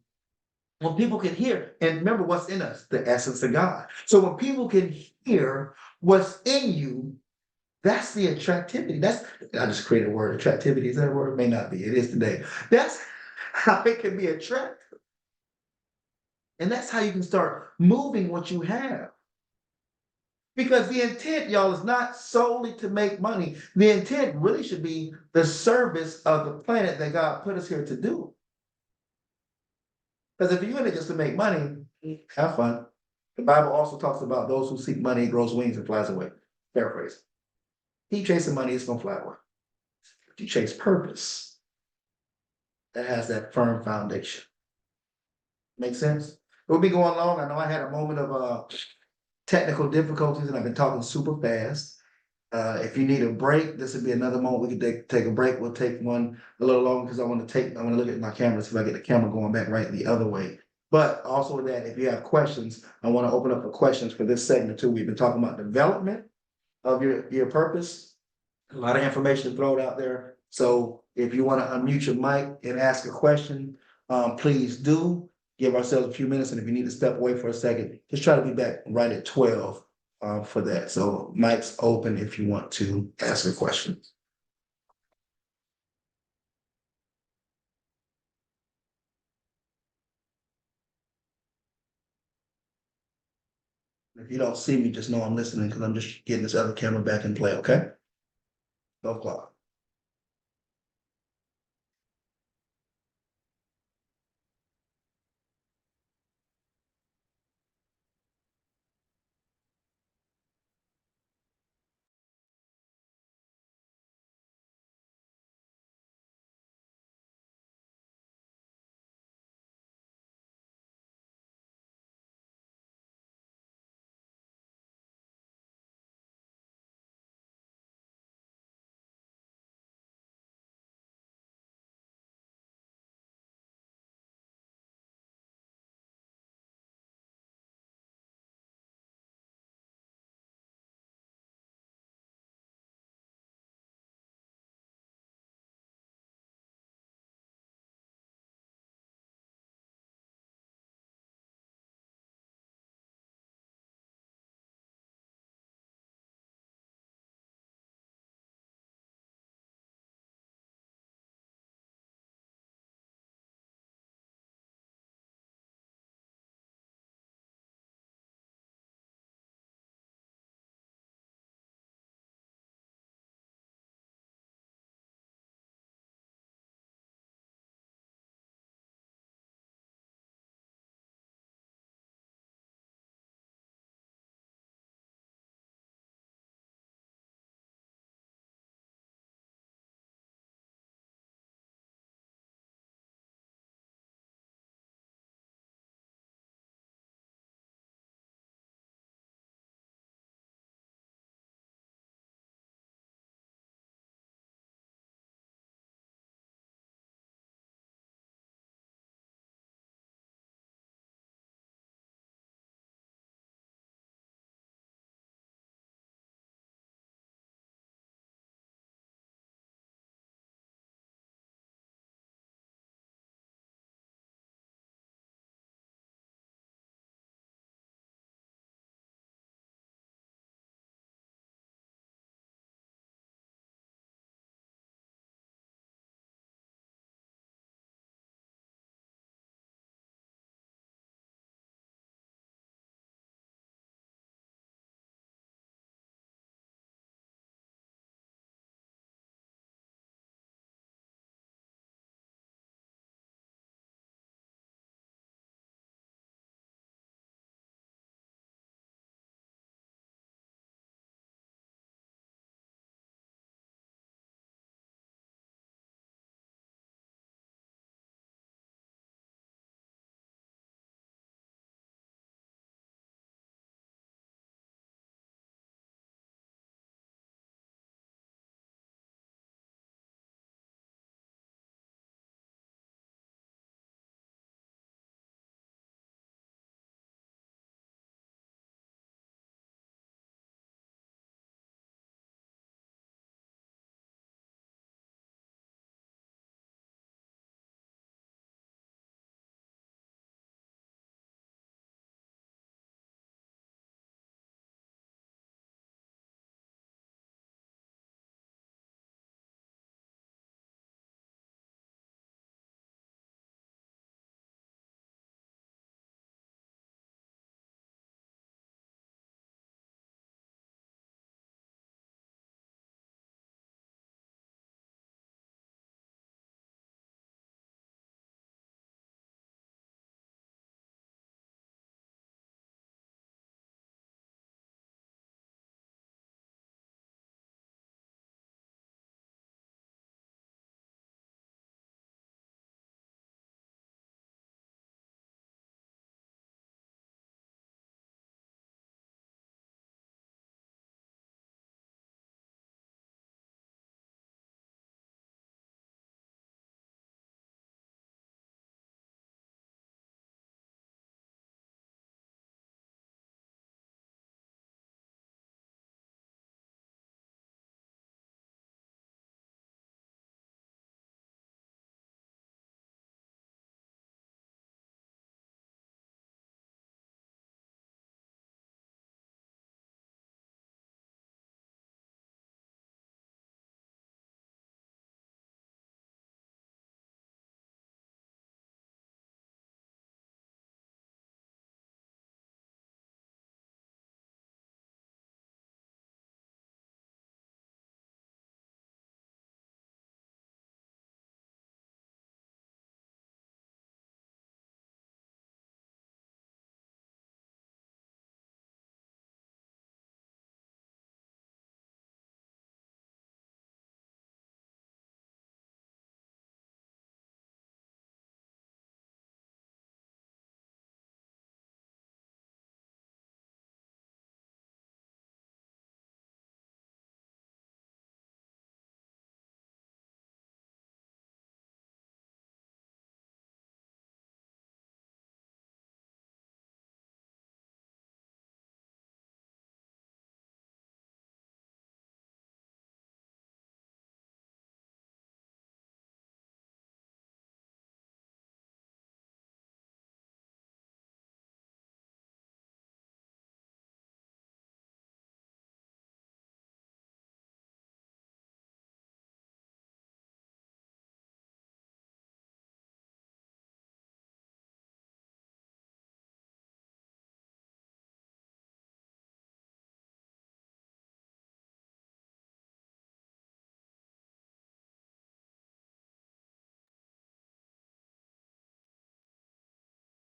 When people can hear, and remember what's in us, the essence of God. So when people can hear what's in you, that's the attractivity. I just created a word, attractivity. Is that a word? It may not be. It is today. That's how it can be attractive. And that's how you can start moving what you have. Because the intent, y'all, is not solely to make money. The intent really should be the service of the planet that God put us here to do. Because if you're in it just to make money, have fun. The Bible also talks about those who seek money, grows wings and flies away. Paraphrase. Keep chasing money, it's gonna fly away. If you chase purpose, that has that firm foundation. Make sense? We'll be going long. I know I had a moment of technical difficulties and I've been talking super fast. If you need a break, this would be another moment we could take a break. We'll take one a little longer because I want to look at my camera, see if I get the camera going back right the other way. But also with that, if you have questions, I want to open up for questions for this segment too. We've been talking about development of your purpose. A lot of information thrown out there. So if you want to unmute your mic and ask a question, please do. Give ourselves a few minutes, and if you need to step away for a second, just try to be back right at 12 for that. So mic's open if you want to ask a question. If you don't see me, just know I'm listening because I'm just getting this other camera back in play, okay? 12 o'clock.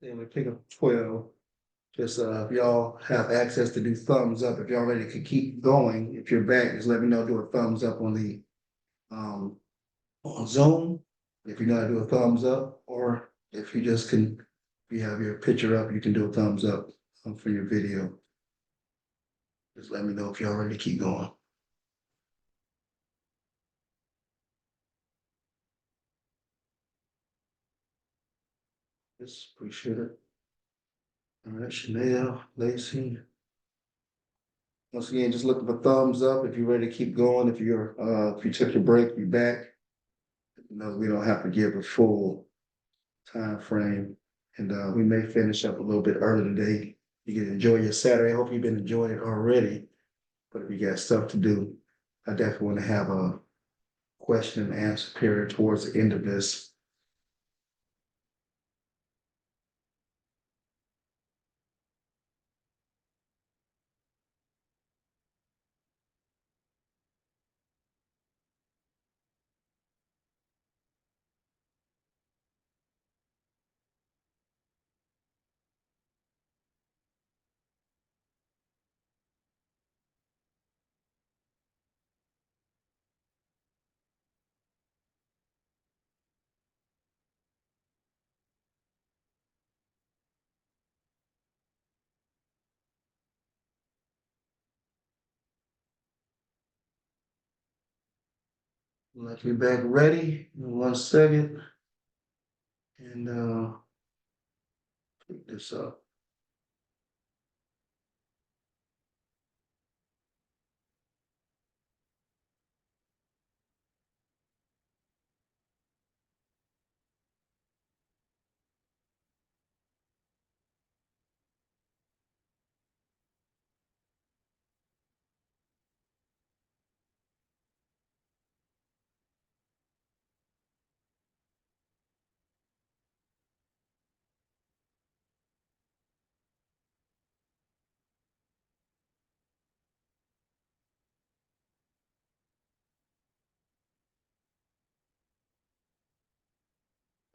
Then we pick up 12. Just if y'all have access to do thumbs up, if y'all ready to keep going, if you're back, just let me know, do a thumbs up on the on Zoom. If you know how to do a thumbs up, or if you just can, if you have your picture up, you can do a thumbs up for your video. Just let me know if y'all ready to keep going. Just appreciate it. All right, Chanel, Lacey. Once again, just looking for thumbs up if you're ready to keep going. If you took your break, you're back. No, we don't have to give a full time frame, and we may finish up a little bit early today. You can enjoy your Saturday. I hope you've been enjoying it already. But if you got stuff to do, I definitely want to have a question and answer period towards the end of this. Let me back ready in 1 second. And pick this up.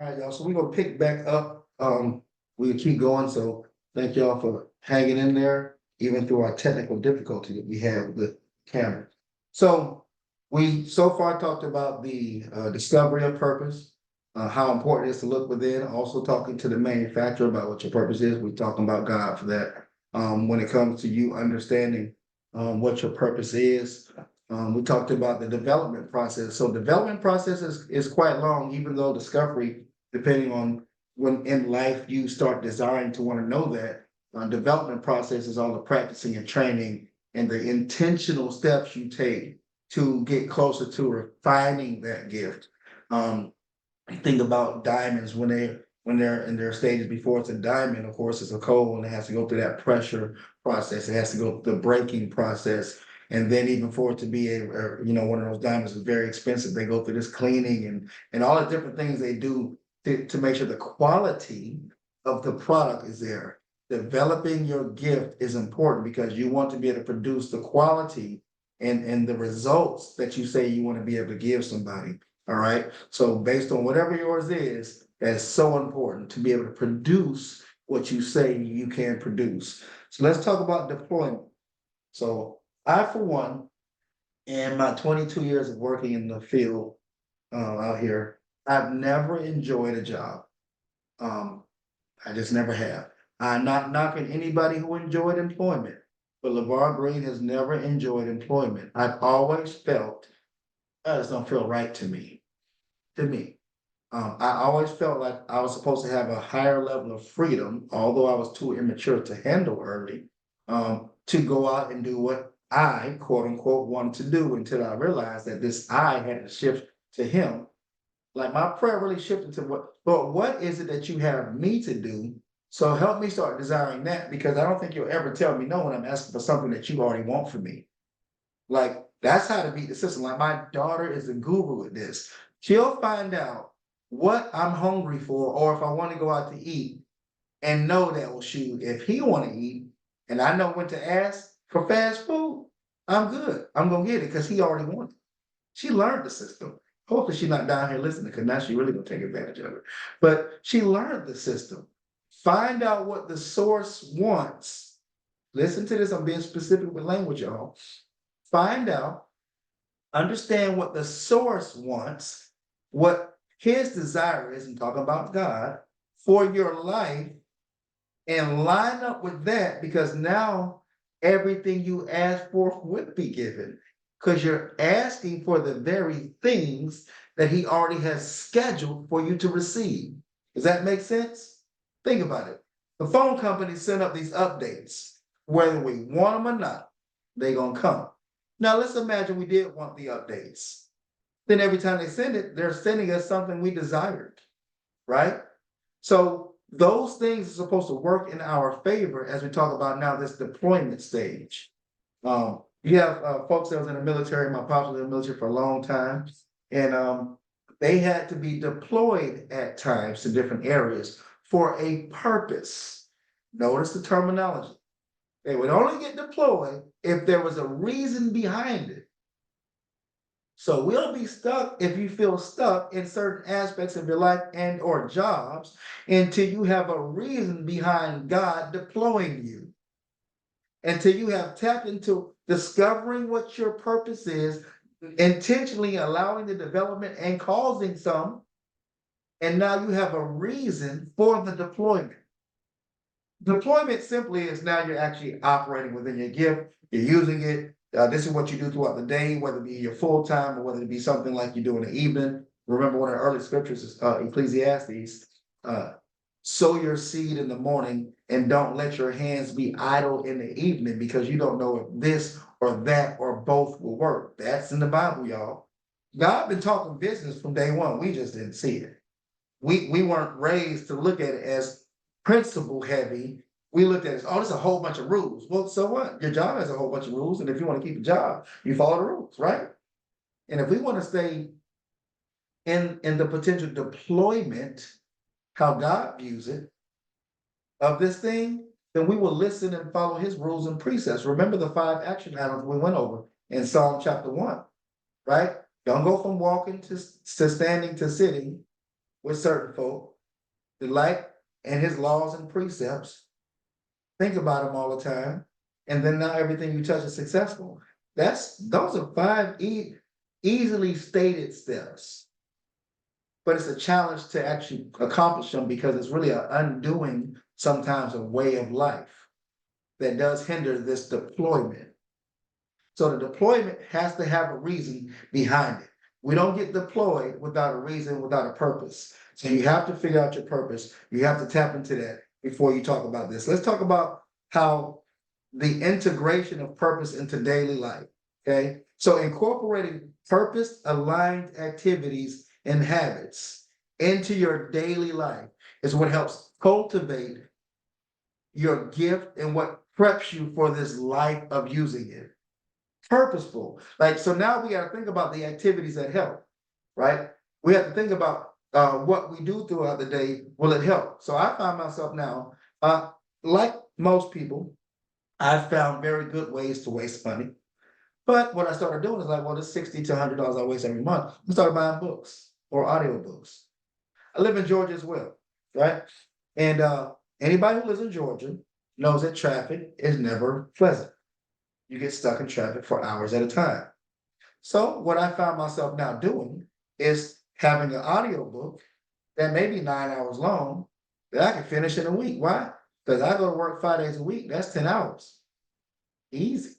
All right, y'all. So we're gonna pick back up. We'll keep going. So thank y'all for hanging in there, even through our technical difficulty that we had with the camera. So we so far talked about the discovery of purpose, how important it is to look within, also talking to the manufacturer about what your purpose is. We're talking about God for that. When it comes to you understanding what your purpose is. We talked about the development process. So development process is quite long, even though discovery, depending on when in life you start desiring to want to know that, development process is all the practicing and training and the intentional steps you take to get closer to refining that gift. Think about diamonds when they're in their stages before it's a diamond. Of course, it's a coal and it has to go through that pressure process. It has to go through the breaking process. And then even for it to be one of those diamonds is very expensive. They go through this cleaning and all the different things they do to make sure the quality of the product is there. Developing your gift is important because you want to be able to produce the quality and the results that you say you want to be able to give somebody. All right. So based on whatever yours is, that's so important to be able to produce what you say you can produce. So let's talk about deployment. So I, for one, in my 22 years of working in the field out here, I've never enjoyed a job. I just never have. I'm not knocking anybody who enjoyed employment, but LeVar Green has never enjoyed employment. I've always felt that just don't feel right to me. I always felt like I was supposed to have a higher level of freedom, although I was too immature to handle early, to go out and do what I, quote unquote, wanted to do until I realized that this I had to shift to him. Like my prayer really shifted to what is it that you have me to do? So help me start desiring that because I don't think you'll ever tell me no when I'm asking for something that you already want from me. Like that's how to beat the system. Like my daughter is a guru at this. She'll find out what I'm hungry for, or if I want to go out to eat, and know that, well, shoot, if he want to eat, and I know when to ask for fast food, I'm good. I'm gonna get it because he already wants it. She learned the system. Hopefully, she's not down here listening because now she really gonna take advantage of it. But she learned the system. Find out what the source wants. Listen to this, I'm being specific with language, y'all. Find out, understand what the source wants, what his desire is, I'm talking about God, for your life, and line up with that, because now everything you ask for will be given. Because you're asking for the very things that he already has scheduled for you to receive. Does that make sense? Think about it. The phone companies send up these updates, whether we want them or not, they're gonna come. Now let's imagine we did want the updates. Then every time they send it, they're sending us something we desired, right? So those things are supposed to work in our favor as we talk about now this deployment stage. You have folks that was in the military, my pops was in the military for a long time, and they had to be deployed at times to different areas for a purpose. Notice the terminology. They would only get deployed if there was a reason behind it. So we'll be stuck if you feel stuck in certain aspects of your life and or jobs until you have a reason behind God deploying you. Until you have tapped into discovering what your purpose is, intentionally allowing the development and causing some, and now you have a reason for the deployment. Deployment simply is now you're actually operating within your gift, you're using it. This is what you do throughout the day, whether it be your full time or whether it be something like you do in the evening. Remember, one of the early scriptures is Ecclesiastes. Sow your seed in the morning and don't let your hands be idle in the evening, because you don't know if this or that or both will work. That's in the Bible, y'all. God been talking business from day one. We just didn't see it. We weren't raised to look at it as principle heavy. We looked at it as, oh, there's a whole bunch of rules. Well, so what? Your job has a whole bunch of rules, and if you want to keep a job, you follow the rules, right? And if we want to stay in the potential deployment, how God views it, of this thing, then we will listen and follow his rules and precepts. Remember the 5 action items we went over in Psalm chapter 1, right? Don't go from walking to standing to sitting with certain folk. Delight in his laws and precepts. Think about them all the time. And then now everything you touch is successful. Those are 5 easily stated steps. But it's a challenge to actually accomplish them, because it's really an undoing sometimes a way of life that does hinder this deployment. So the deployment has to have a reason behind it. We don't get deployed without a reason, without a purpose. So you have to figure out your purpose. You have to tap into that before you talk about this. Let's talk about how the integration of purpose into daily life, okay? So incorporating purpose-aligned activities and habits into your daily life is what helps cultivate your gift and what preps you for this life of using it. Purposeful. Like, so now we got to think about the activities that help, right? We have to think about what we do throughout the day. Will it help? So I find myself now, like most people, I've found very good ways to waste money. But what I started doing is like, well, this $60 to $100 I waste every month. I started buying books or audiobooks. I live in Georgia as well, right? And anybody who lives in Georgia knows that traffic is never pleasant. You get stuck in traffic for hours at a time. So what I found myself now doing is having an audiobook that may be 9 hours long that I can finish in a week. Why? Because I go to work 5 days a week. That's 10 hours. Easy.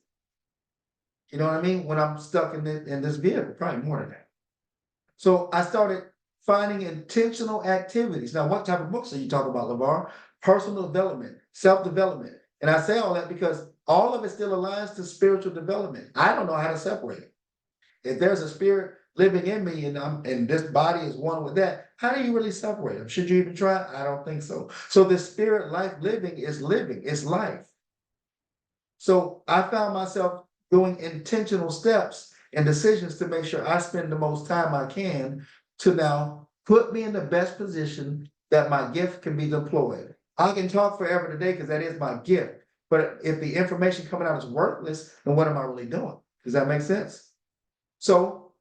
You know what I mean? When I'm stuck in this vehicle, probably more than that. So I started finding intentional activities. Now, what type of books are you talking about, LeVar? Personal development, self-development. And I say all that because all of it still aligns to spiritual development. I don't know how to separate it. If there's a spirit living in me and this body is one with that, how do you really separate them? Should you even try? I don't think so. So the spirit life living, it's life. So I found myself doing intentional steps and decisions to make sure I spend the most time I can to now put me in the best position that my gift can be deployed. I can talk forever today because that is my gift. But if the information coming out is worthless, then what am I really doing? Does that make sense? So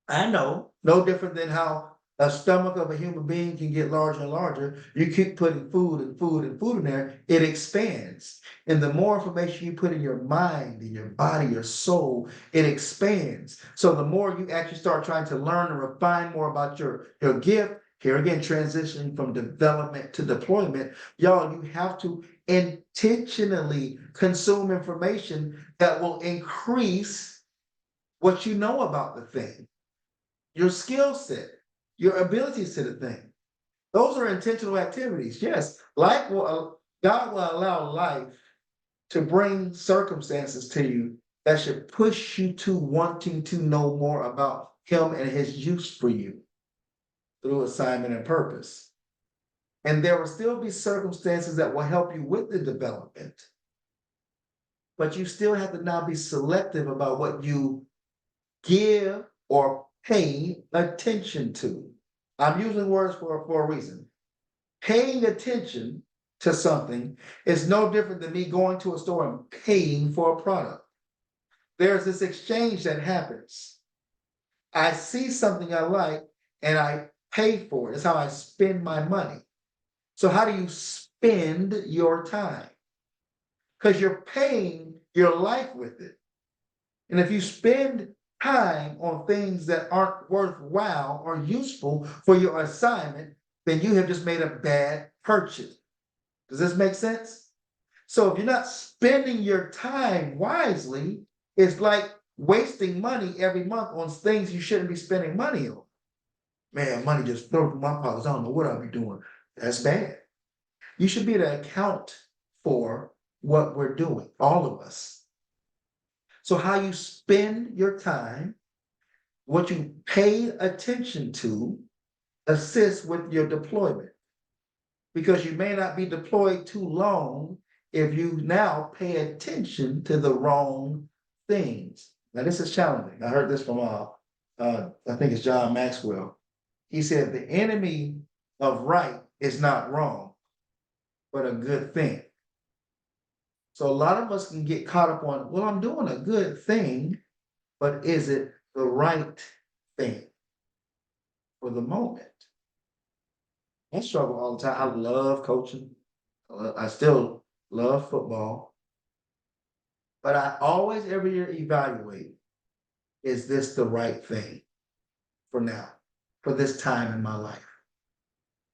I know, no different than how a stomach of a human being can get larger and larger. You keep putting food and food and food in there, it expands. And the more information you put in your mind, in your body, your soul, it expands. So the more you actually start trying to learn and refine more about your gift, here again, transitioning from development to deployment, y'all, you have to intentionally consume information that will increase what you know about the thing, your skill set, your abilities to the thing. Those are intentional activities. Yes, God will allow life to bring circumstances to you that should push you to wanting to know more about him and his use for you through assignment and purpose. And there will still be circumstances that will help you with the development. But you still have to now be selective about what you give or pay attention to. I'm using words for a reason. Paying attention to something is no different than me going to a store and paying for a product. There's this exchange that happens. I see something I like and I pay for it. It's how I spend my money. So how do you spend your time? Because you're paying your life with it. And if you spend time on things that aren't worthwhile or useful for your assignment, then you have just made a bad purchase. Does this make sense? So if you're not spending your time wisely, it's like wasting money every month on things you shouldn't be spending money on. Man, money just flowed through my pockets. I don't know what I'll be doing. That's bad. You should be able to account for what we're doing, all of us. So how you spend your time, what you pay attention to, assists with your deployment. Because you may not be deployed too long if you now pay attention to the wrong things. Now this is challenging. I heard this from I think it's John Maxwell. He said the enemy of right is not wrong, but a good thing. So a lot of us can get caught up on, well, I'm doing a good thing, but is it the right thing for the moment? I struggle all the time. I love coaching. I still love football. But I always every year evaluate, is this the right thing for now, for this time in my life?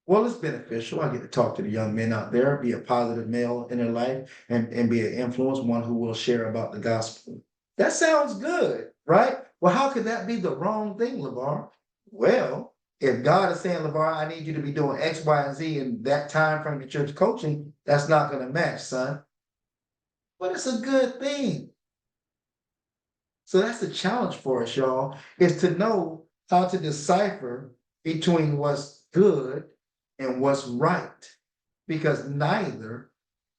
Well, it's beneficial. I get to talk to the young men out there, be a positive male in their life, and be an influence, one who will share about the gospel. That sounds good, right? Well, how could that be the wrong thing, LeVar? Well, if God is saying, LeVar, I need you to be doing X, Y, and Z in that time frame that you're coaching, that's not going to match, son. But it's a good thing. So that's the challenge for us, y'all, is to know how to decipher between what's good and what's right, because neither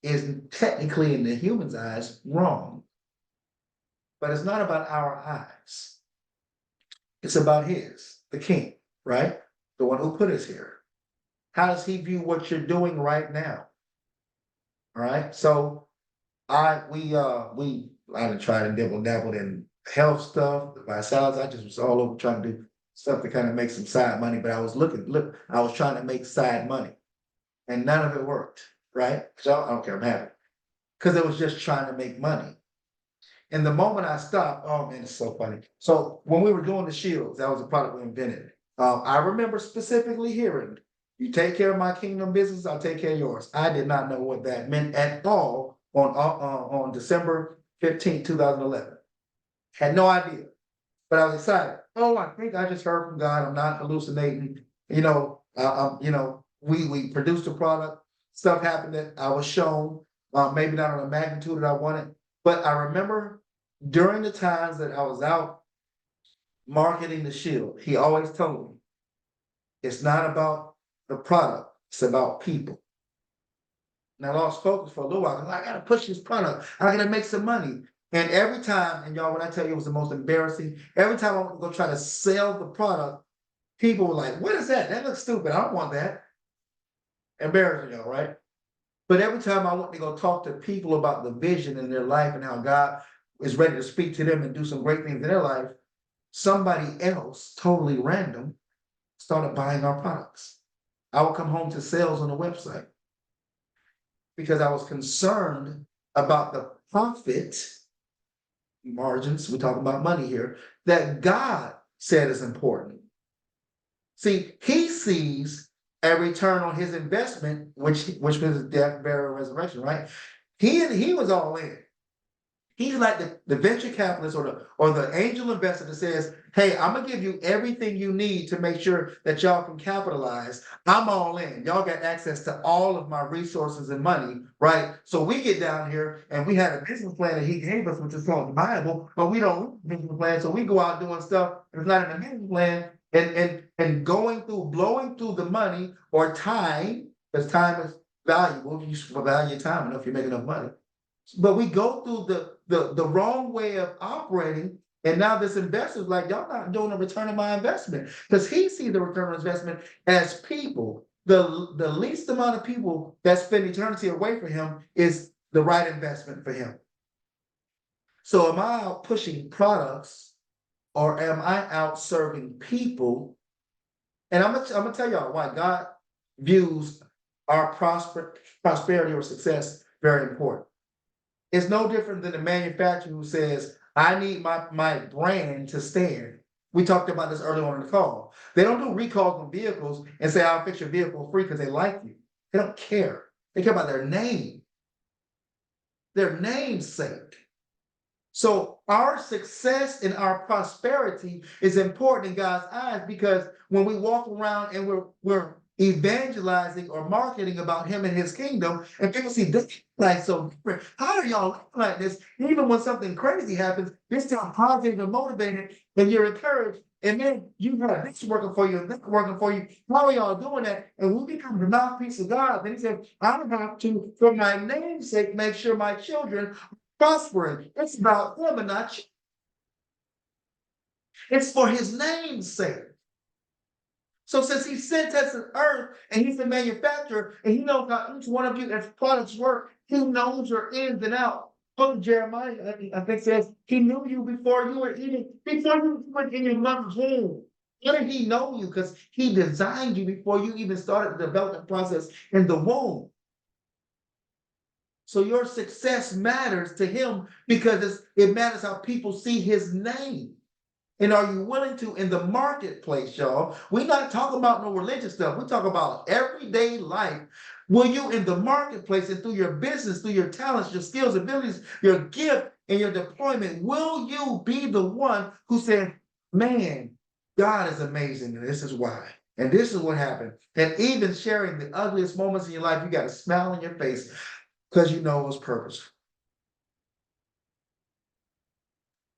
is technically in the human's eyes wrong. But it's not about our eyes. It's about his, the king, right? The one who put us here. How does he view what you're doing right now? All right. So I done tried and dabbled in health stuff, buy salads. I just was all over trying to do stuff to kind of make some side money, but I was trying to make side money and none of it worked, right? So I don't care, I'm happy. Because it was just trying to make money. And the moment I stopped, oh man, it's so funny. So when we were doing the shields, that was a product we invented. I remember specifically hearing, you take care of my kingdom business, I'll take care of yours. I did not know what that meant at all on December 15, 2011. Had no idea, but I was excited. Oh, I think I just heard from God. I'm not hallucinating. We produced a product. Stuff happened that I was shown, maybe not on the magnitude that I wanted. But I remember during the times that I was out marketing the shield, he always told me, it's not about the product, it's about people. And I lost focus for a little while. I gotta push this product. I gotta make some money. And every time, and y'all, when I tell you it was the most embarrassing, every time I went to go try to sell the product, people were like, what is that? That looks stupid. I don't want that. Embarrassing, y'all, right? But every time I went to go talk to people about the vision in their life and how God is ready to speak to them and do some great things in their life, somebody else, totally random, started buying our products. I would come home to sales on the website because I was concerned about the profit margins. We talk about money here that God said is important. See, he sees a return on his investment, which was death, burial, resurrection, right? He was all in. He's like the venture capitalist or the angel investor that says, hey, I'm gonna give you everything you need to make sure that y'all can capitalize. I'm all in. Y'all got access to all of my resources and money, right? So we get down here and we had a business plan that he gave us, which is called the Bible, but we don't read the business plan. So we go out doing stuff that's not in the business plan and blowing through the money or time, because time is valuable. You should value time enough, you're making enough money. But we go through the wrong way of operating, and now this investor's like, y'all not doing a return on my investment. Because he sees the return on investment as people. The least amount of people that spend eternity away from him is the right investment for him. So am I out pushing products or am I out serving people? And I'm gonna tell y'all why God views our prosperity or success very important. It's no different than the manufacturer who says, I need my brand to stand. We talked about this earlier on in the call. They don't do recalls on vehicles and say, I'll fix your vehicle free because they like you. They don't care. They care about their name, their namesake. So our success and our prosperity is important in God's eyes because when we walk around and we're evangelizing or marketing about him and his kingdom, and people see this like so different. How are y'all like this? Even when something crazy happens, you're still positive and motivated, and you're encouraged. And then you have this working for you and this working for you. How are y'all doing that? And we become the mouthpiece of God. Then he said, I have to, for my name's sake, make sure my children are prospering. It's about them and not you. It's for his name's sake. So since he sent us to earth and he's the manufacturer and he knows how each one of you as products work, he knows your ins and outs. Book of Jeremiah, I think says he knew you before you were before you were in your mother's womb. How did he know you? Because he designed you before you even started the development process in the womb. So your success matters to him because it matters how people see his name. And are you willing to in the marketplace, y'all? We're not talking about no religious stuff. We talk about everyday life. Will you in the marketplace and through your business, through your talents, your skills, abilities, your gift, and your deployment, will you be the one who said, man, God is amazing, and this is why. And this is what happened. And even sharing the ugliest moments in your life, you got a smile on your face because you know it was purposeful.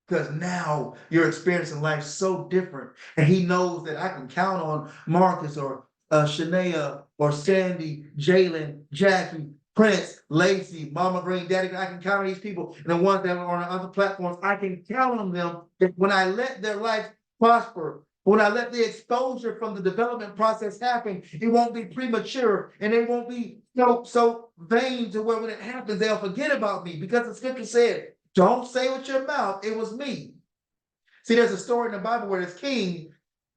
Because now you're experiencing life so different. And he knows that I can count on Marcus or Shania or Sandy, Jalen, Jackie, Prince, Lacey, Mama Green, Daddy. I can count on these people and the ones that are on other platforms. I can count on them that when I let their life prosper, when I let the exposure from the development process happen, it won't be premature and they won't be so vain to where when it happens, they'll forget about me because the scripture said, don't say with your mouth, it was me. See, there's a story in the Bible where this king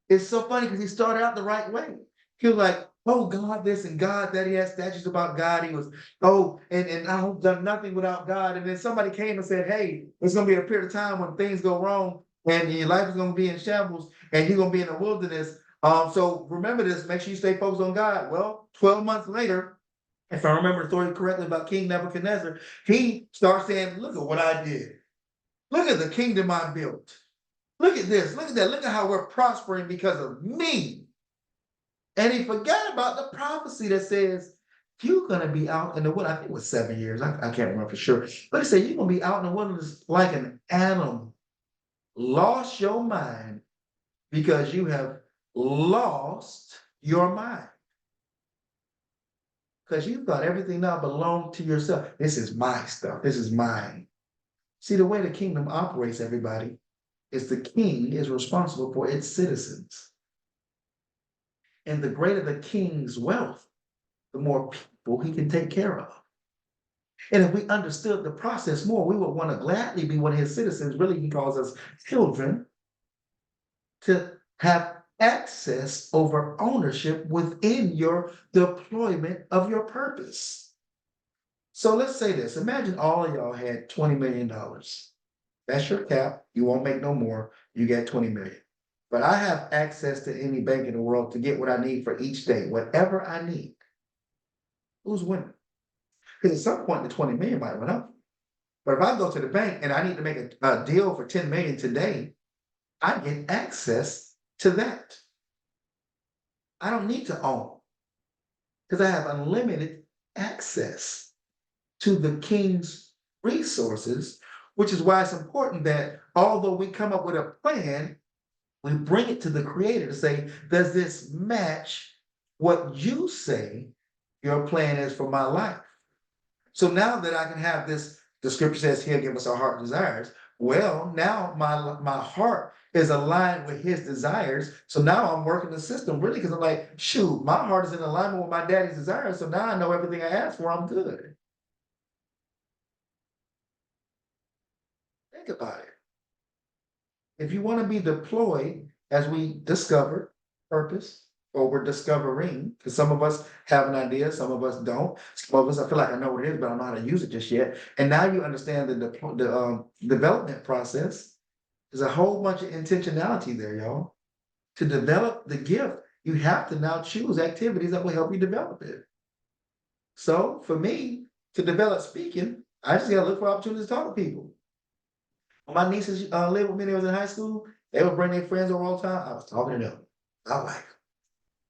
is so funny because he started out the right way. He was like, oh, God this and God that. He had statues about God. He was, and I've done nothing without God. And then somebody came and said, hey, there's going to be a period of time when things go wrong and your life is going to be in shambles and you're going to be in the wilderness. So remember this, make sure you stay focused on God. Well, 12 months later, if I remember the story correctly about King Nebuchadnezzar, he starts saying, look at what I did. Look at the kingdom I built. Look at this. Look at that. Look at how we're prospering because of me. And he forgot about the prophecy that says, you're going to be out in the wilderness. I think it was 7 years. I can't remember for sure. But he said, you're going to be out in the wilderness like an animal. Lost your mind because you have lost your mind. Because you thought everything now belonged to yourself. This is my stuff. This is mine. See, the way the kingdom operates, everybody, is the king is responsible for its citizens. And the greater the king's wealth, the more people he can take care of. And if we understood the process more, we would want to gladly be one of his citizens. Really, he calls us children to have access over ownership within your deployment of your purpose. So let's say this, imagine all of y'all had $20 million. That's your cap, you won't make no more, you get 20 million. But I have access to any bank in the world to get what I need for each day, whatever I need. Who's winning? Because at some point the 20 million might run up. But if I go to the bank and I need to make a deal for 10 million today, I get access to that. I don't need to own because I have unlimited access to the king's resources, which is why it's important that although we come up with a plan, we bring it to the creator to say, does this match what you say your plan is for my life? So now that I can have this, the scripture says he'll give us our heart desires. Well, now my heart is aligned with his desires. So now I'm working the system really because I'm like, shoot, my heart is in alignment with my daddy's desires. So now I know everything I ask for, I'm good. Think about it. If you want to be deployed, as we discovered purpose, or we're discovering, because some of us have an idea, some of us don't. Some of us, I feel like I know what it is, but I don't know how to use it just yet. And now you understand the development process. There's a whole bunch of intentionality there, y'all. To develop the gift, you have to now choose activities that will help you develop it. So for me, to develop speaking, I just gotta look for opportunities to talk to people. When my nieces lived with me, they was in high school, they would bring their friends over all the time. I was talking to them. I like them.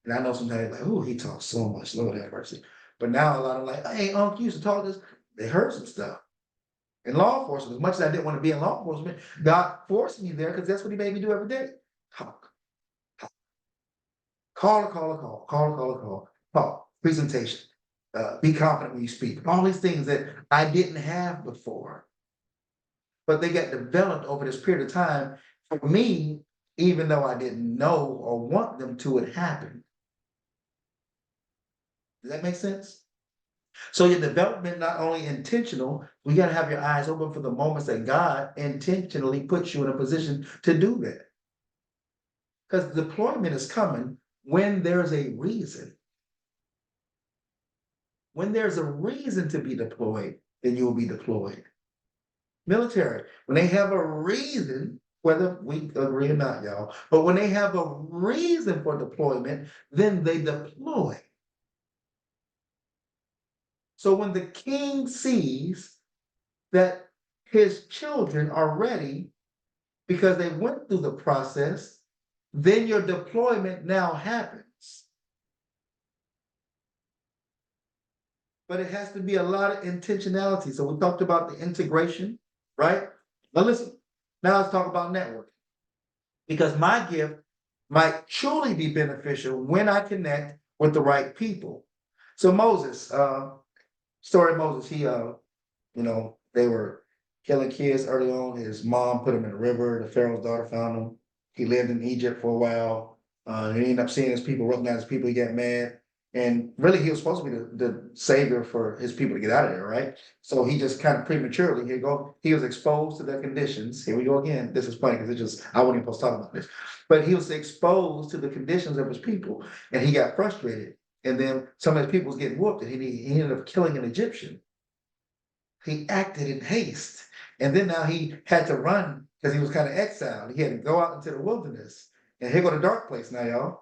And I know sometimes like, oh, he talks so much, Lord have mercy. But now a lot of like, hey, Uncle, you used to talk this. They heard some stuff. In law enforcement, as much as I didn't want to be in law enforcement, God forced me there because that's what he made me do every day. Talk. Call. Presentation. Be confident when you speak. All these things that I didn't have before. But they got developed over this period of time. For me, even though I didn't know or want them to, it happened. Does that make sense? So your development not only intentional, we got to have your eyes open for the moments that God intentionally puts you in a position to do that. Because deployment is coming when there's a reason. When there's a reason to be deployed, then you will be deployed. Military, when they have a reason, whether we agree or not, y'all, but when they have a reason for deployment, then they deploy. So when the king sees that his children are ready because they went through the process, then your deployment now happens. But it has to be a lot of intentionality. So we talked about the integration, right? Now listen, now let's talk about networking. Because my gift might truly be beneficial when I connect with the right people. So Moses, story of Moses, he, they were killing kids early on. His mom put him in the river. The Pharaoh's daughter found him. He lived in Egypt for a while. He ended up seeing his people, recognized his people. He got mad. And really, he was supposed to be the savior for his people to get out of there, right? So he just kind of prematurely, he was exposed to their conditions. Here we go again. This is funny because I wasn't even supposed to talk about this. But he was exposed to the conditions of his people and he got frustrated. And then some of his people was getting whooped and he ended up killing an Egyptian. He acted in haste. And then now he had to run because he was kind of exiled. He had to go out into the wilderness. And here go the dark place now, y'all.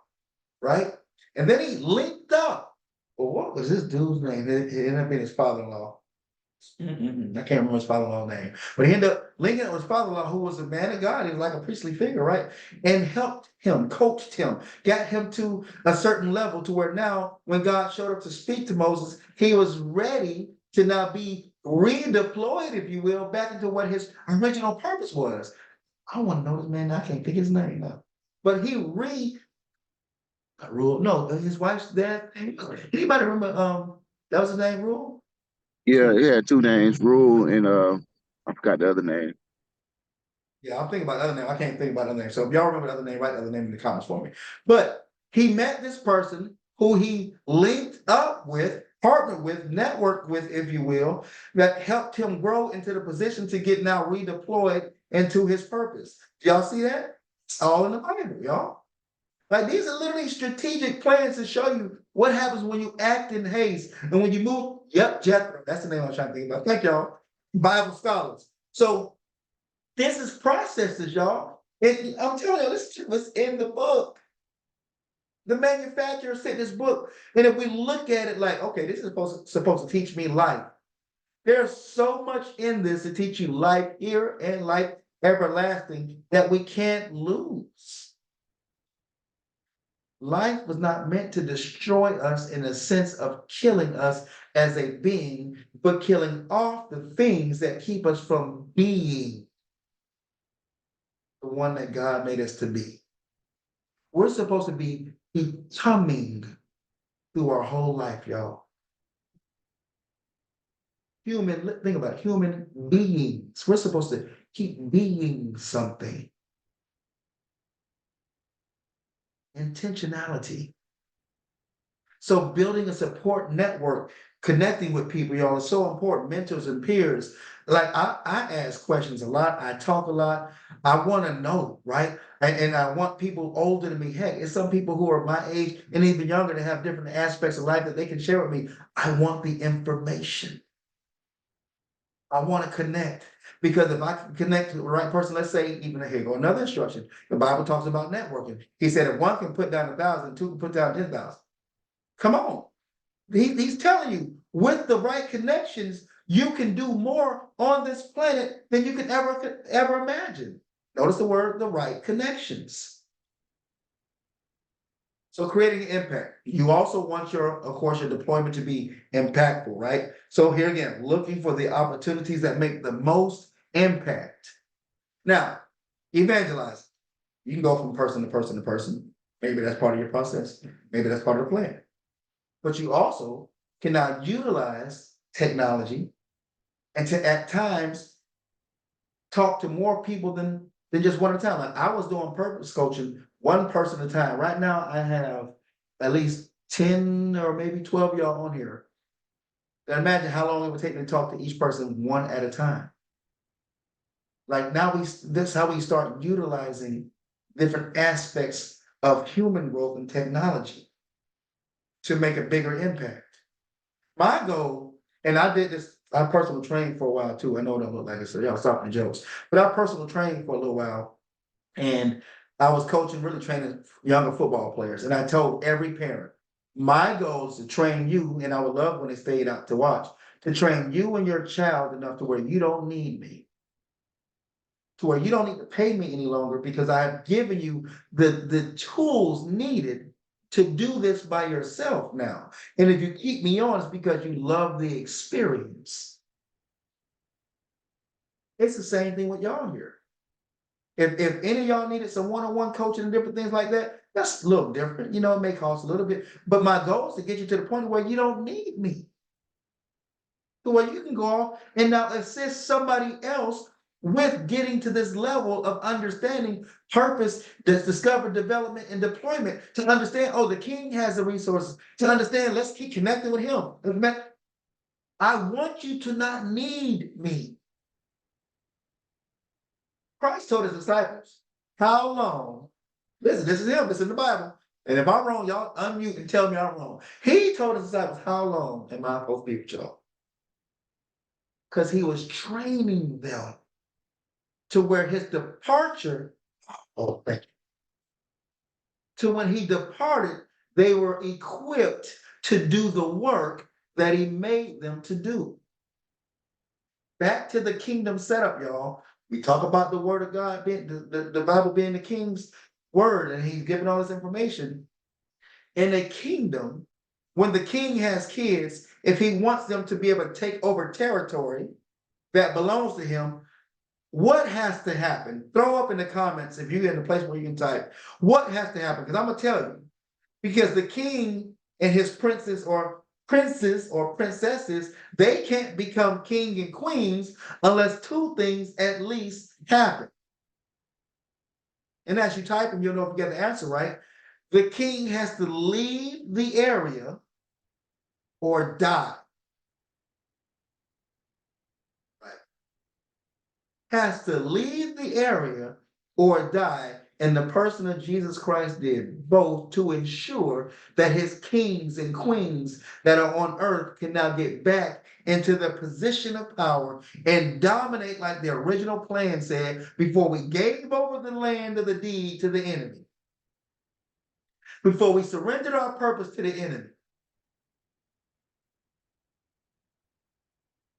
Right? And then he linked up. Well, what was this dude's name? It ended up being his father-in-law. I can't remember his father-in-law's name. But he ended up linking up with his father-in-law, who was a man of God. He was like a priestly figure, right? And helped him, coached him, got him to a certain level to where now, when God showed up to speak to Moses, he was ready to now be redeployed, if you will, back into what his original purpose was. I want to know this man. I can't think his name now. But he Rule. No, his wife's dad. Anybody remember? That was his name, Rule. Yeah, he had two names, Rule and I forgot the other name. Yeah, I'm thinking about the other name. I can't think about the other name. So if y'all remember the other name, write the other name in the comments for me. But he met this person who he linked up with, partnered with, networked with, if you will, that helped him grow into the position to get now redeployed into his purpose. Y'all see that? It's all in the Bible, y'all. Like these are literally strategic plans to show you what happens when you act in haste and when you move. Yep, Jethro. That's the name I'm trying to think about. Thank y'all, Bible scholars. So this is processes, y'all. I'm telling you, this was in the book. The manufacturer sent this book, and if we look at it like, okay, this is supposed to teach me life. There's so much in this to teach you life here and life everlasting that we can't lose. Life was not meant to destroy us in the sense of killing us as a being, but killing off the things that keep us from being the one that God made us to be. We're supposed to be becoming through our whole life, y'all. Think about it, human beings. We're supposed to keep being something. Intentionality. So building a support network, connecting with people, y'all, is so important. Mentors and peers. Like I ask questions a lot. I talk a lot. I want to know, right? And I want people older than me. Heck, it's some people who are my age and even younger that have different aspects of life that they can share with me. I want the information. I want to connect. Because if I can connect to the right person, let's say, even here go another instruction. The Bible talks about networking. He said, if one can put down 1,000, two can put down 10,000. Come on. He's telling you, with the right connections, you can do more on this planet than you could ever imagine. Notice the word, the right connections. So creating an impact. You also want of course, your deployment to be impactful, right? So here again, looking for the opportunities that make the most impact. Now, evangelize. You can go from person to person to person. Maybe that's part of your process. Maybe that's part of the plan. But you also can now utilize technology and to at times talk to more people than just one at a time. Like I was doing purpose coaching one person at a time. Right now I have at least 10 or maybe 12 of y'all on here. Now imagine how long it would take me to talk to each person one at a time. Like now this is how we start utilizing different aspects of human growth and technology to make a bigger impact. My goal, and I did this, I personal trained for a while too. I know it don't look like it, so y'all stop the jokes. But I personal trained for a little while, and I was coaching, really training younger football players. And I told every parent, my goal is to train you, and I would love when they stayed out to watch, to train you and your child enough to where you don't need me. To where you don't need to pay me any longer because I have given you the tools needed to do this by yourself now. And if you keep me on, it's because you love the experience. It's the same thing with y'all here. If any of y'all needed some one-on-one coaching and different things like that, that's a little different. You know, it may cost a little bit, but my goal is to get you to the point where you don't need me. To where you can go off and now assist somebody else with getting to this level of understanding purpose, that's discovered development and deployment, to understand, oh, the king has the resources, to understand, let's keep connecting with him. I want you to not need me. Christ told his disciples, how long, listen, this is him, this is in the Bible, and if I'm wrong, y'all unmute and tell me I'm wrong. He told his disciples, how long am I supposed to be with y'all? Because he was training them to where his departure, oh, thank you. To when he departed, they were equipped to do the work that he made them to do. Back to the kingdom setup, y'all. We talk about the word of God being the Bible being the king's word, and he's giving all this information. In a kingdom, when the king has kids, if he wants them to be able to take over territory that belongs to him, what has to happen? Throw up in the comments if you're in a place where you can type. What has to happen? Because I'm gonna tell you. Because the king and his princes or princesses, they can't become king and queens unless two things at least happen. And as you type them, you'll know if you get the answer right. The king has to leave the area or die. Right. Has to leave the area or die And the person of Jesus Christ did both to ensure that his kings and queens that are on earth can now get back into the position of power and dominate like the original plan said before we gave over the land of the deed to the enemy, before we surrendered our purpose to the enemy.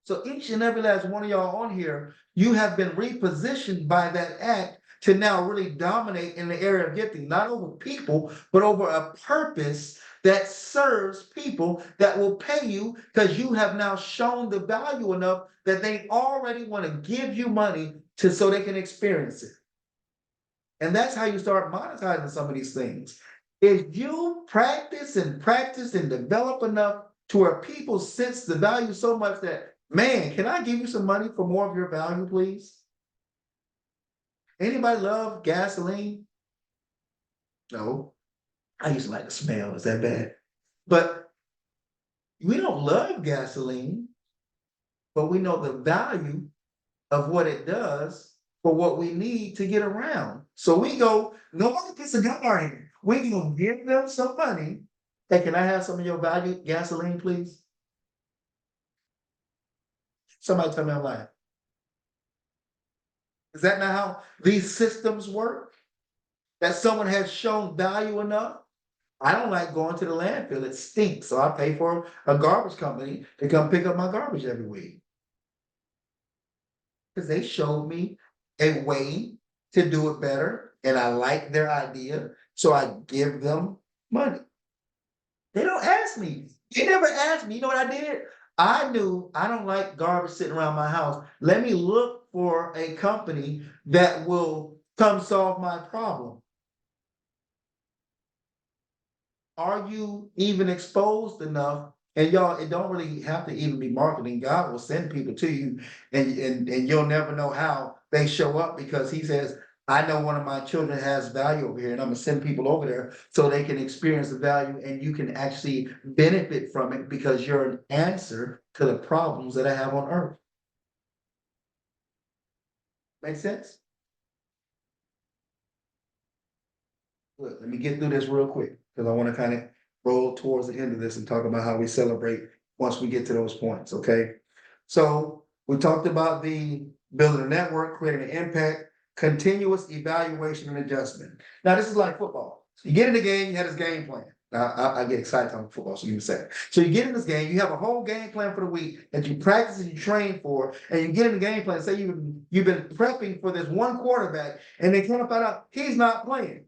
So each and every last one of y'all on here, you have been repositioned by that act to now really dominate in the area of gifting, not over people, but over a purpose that serves people that will pay you because you have now shown the value enough that they already want to give you money to so they can experience it. And that's how you start monetizing some of these things. If you practice and develop enough to where people sense the value so much that, man, can I give you some money for more of your value, please? Anybody love gasoline? No. I used to like the smell. Is that bad? But we don't love gasoline, but we know the value of what it does for what we need to get around. So we go, nobody puts a gun on here. We gonna give them some money. Hey, can I have some of your value gasoline, please? Somebody tell me I'm lying. Is that not how these systems work? That someone has shown value enough? I don't like going to the landfill. It stinks. So I pay for a garbage company to come pick up my garbage every week. Because they showed me a way to do it better. And I like their idea. So I give them money. They don't ask me. They never asked me. You know what I did? I knew I don't like garbage sitting around my house. Let me look for a company that will come solve my problem. Are you even exposed enough? And y'all, it don't really have to even be marketing. God will send people to you, and you'll never know how they show up because he says, I know one of my children has value over here, and I'm gonna send people over there so they can experience the value and you can actually benefit from it because you're an answer to the problems that I have on earth. Make sense? Look, let me get through this real quick because I want to kind of roll towards the end of this and talk about how we celebrate once we get to those points, okay? So we talked about the building a network, creating an impact, continuous evaluation and adjustment. Now, this is like football. So you get in the game, you have this game plan. Now, I get excited talking football, so give me a second. So you get in this game, you have a whole game plan for the week that you practice and you train for, and you get in the game plan, say you've been prepping for this one quarterback, and they come find out he's not playing.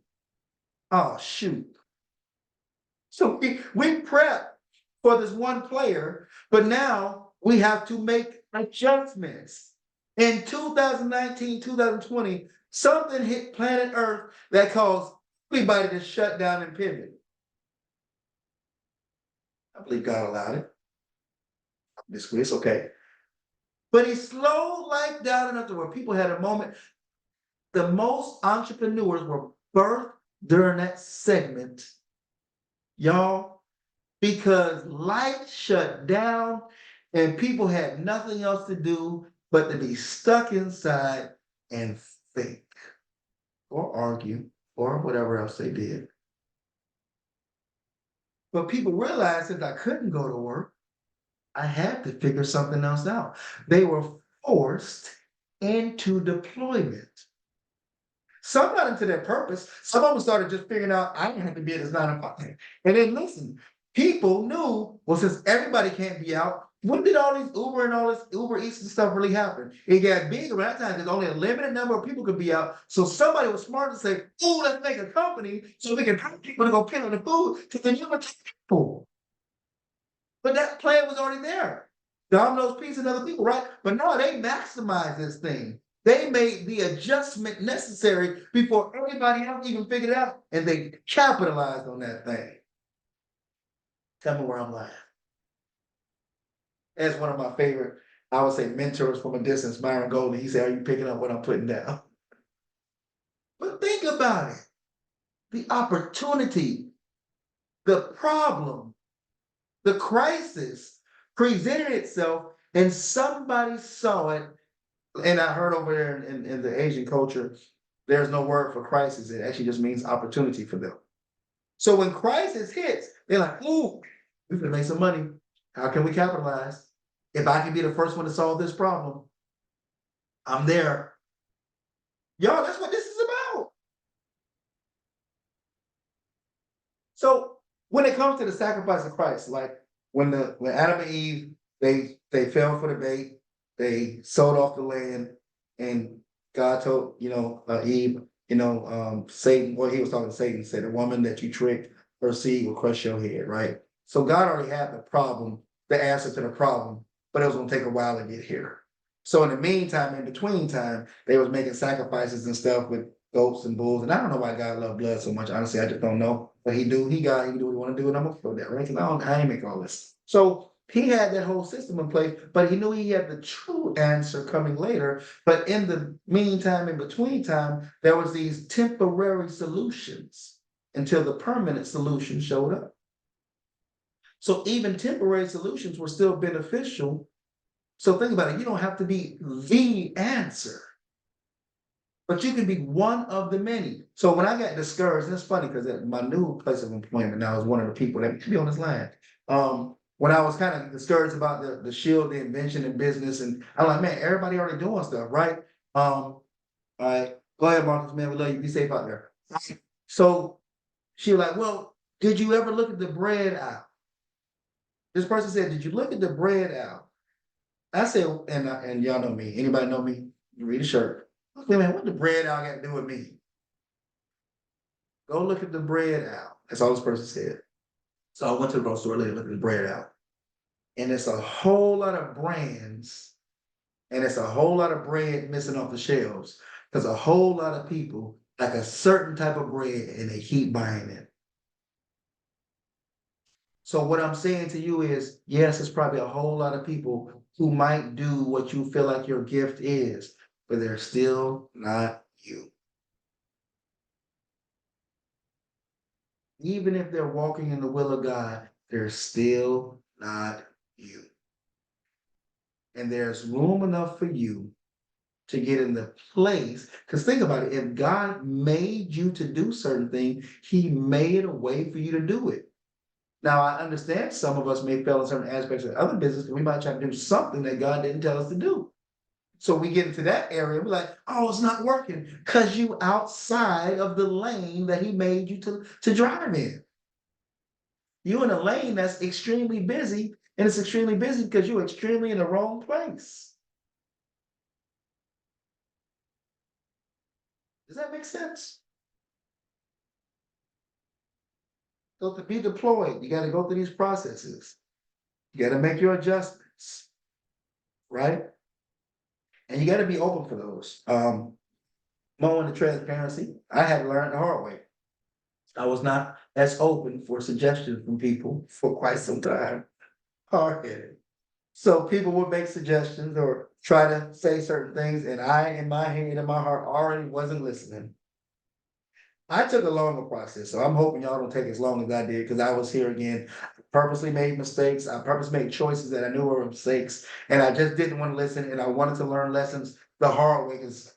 Oh, shoot. So we prep for this one player, but now we have to make adjustments. In 2019, 2020, something hit planet Earth that caused everybody to shut down and pivot. I believe God allowed it. It's okay. But he slowed life down enough to where people had a moment. The most entrepreneurs were birthed during that segment, y'all, because life shut down and people had nothing else to do but to be stuck inside and think or argue or whatever else they did. But people realized that I couldn't go to work. I had to figure something else out. They were forced into deployment. Some got into their purpose. Some of them started just figuring out I don't have to be at this 9 to 5. And then listen, people knew, well, since everybody can't be out, when did all these Uber and all this Uber Eats and stuff really happen? It got big around that time. There's only a limited number of people could be out. So somebody was smart to say, oh, let's make a company so we can pay people to go pick up the food because then you're going to take people. But that plan was already there. Domino's Pizza and other people, right? But no, they maximized this thing. They made the adjustment necessary before everybody else even figured it out, and they capitalized on that thing. Tell me where I'm lying. As one of my favorite, I would say, mentors from a distance, Byron Golden, he said, are you picking up what I'm putting down? But think about it. The opportunity, the problem, the crisis presented itself, and somebody saw it. And I heard over there in the Asian culture, there's no word for crisis. It actually just means opportunity for them. So when crisis hits, they're like, ooh, we're gonna make some money. How can we capitalize? If I can be the first one to solve this problem, I'm there. Y'all, that's what this is about. So when it comes to the sacrifice of Christ, like when Adam and Eve, they fell for the bait, they sold off the land, and God told, Eve, Satan, well, he was talking to Satan, said, the woman that you tricked, her seed will crush your head, right? So God already had the problem, the answer to the problem, but it was gonna take a while to get here. So in the meantime, in between time, they was making sacrifices and stuff with goats and bulls. And I don't know why God loved blood so much. Honestly, I just don't know. But he do what he want to do, and I'm gonna feel that, right? Because I ain't make all this. So he had that whole system in place, but he knew he had the true answer coming later. But in the meantime, in between time, there was these temporary solutions until the permanent solution showed up. So even temporary solutions were still beneficial. So think about it, you don't have to be the answer, but you can be one of the many. So when I got discouraged, and it's funny because at my new place of employment, now I was one of the people that should be on this line. When I was kind of discouraged about the shield, the invention in business, and I'm like, man, everybody already doing stuff, right? All right, go ahead, Marcus, man, we love you, be safe out there. So she was like, well, did you ever look at the bread aisle? This person said, did you look at the bread aisle? I said, and y'all know me, anybody know me? You read a shirt. Okay, man, what the bread aisle got to do with me? Go look at the bread aisle. That's all this person said. So I went to the grocery store, looked at the bread aisle. And it's a whole lot of brands, and it's a whole lot of bread missing off the shelves. Because a whole lot of people like a certain type of bread and they keep buying it. So what I'm saying to you is, yes, it's probably a whole lot of people who might do what you feel like your gift is, but they're still not you. Even if they're walking in the will of God, they're still not you. And there's room enough for you to get in the place. Because think about it, if God made you to do certain things, he made a way for you to do it. Now, I understand some of us may fail in certain aspects of other business, and we might try to do something that God didn't tell us to do. So we get into that area, we're like, oh, it's not working because you outside of the lane that he made you to drive in. You're in a lane that's extremely busy, and it's extremely busy because you're extremely in the wrong place. Does that make sense? So to be deployed, you got to go through these processes. You got to make your adjustments, right? And you got to be open for those. More into transparency, I had to learn the hard way. I was not as open for suggestions from people for quite some time. Hard-headed. So people would make suggestions or try to say certain things, and I, in my head and my heart, already wasn't listening. I took a longer process, so I'm hoping y'all don't take as long as I did, because I was here again. I purposely made mistakes. I purposely made choices that I knew were mistakes, and I just didn't want to listen, and I wanted to learn lessons the hard way, because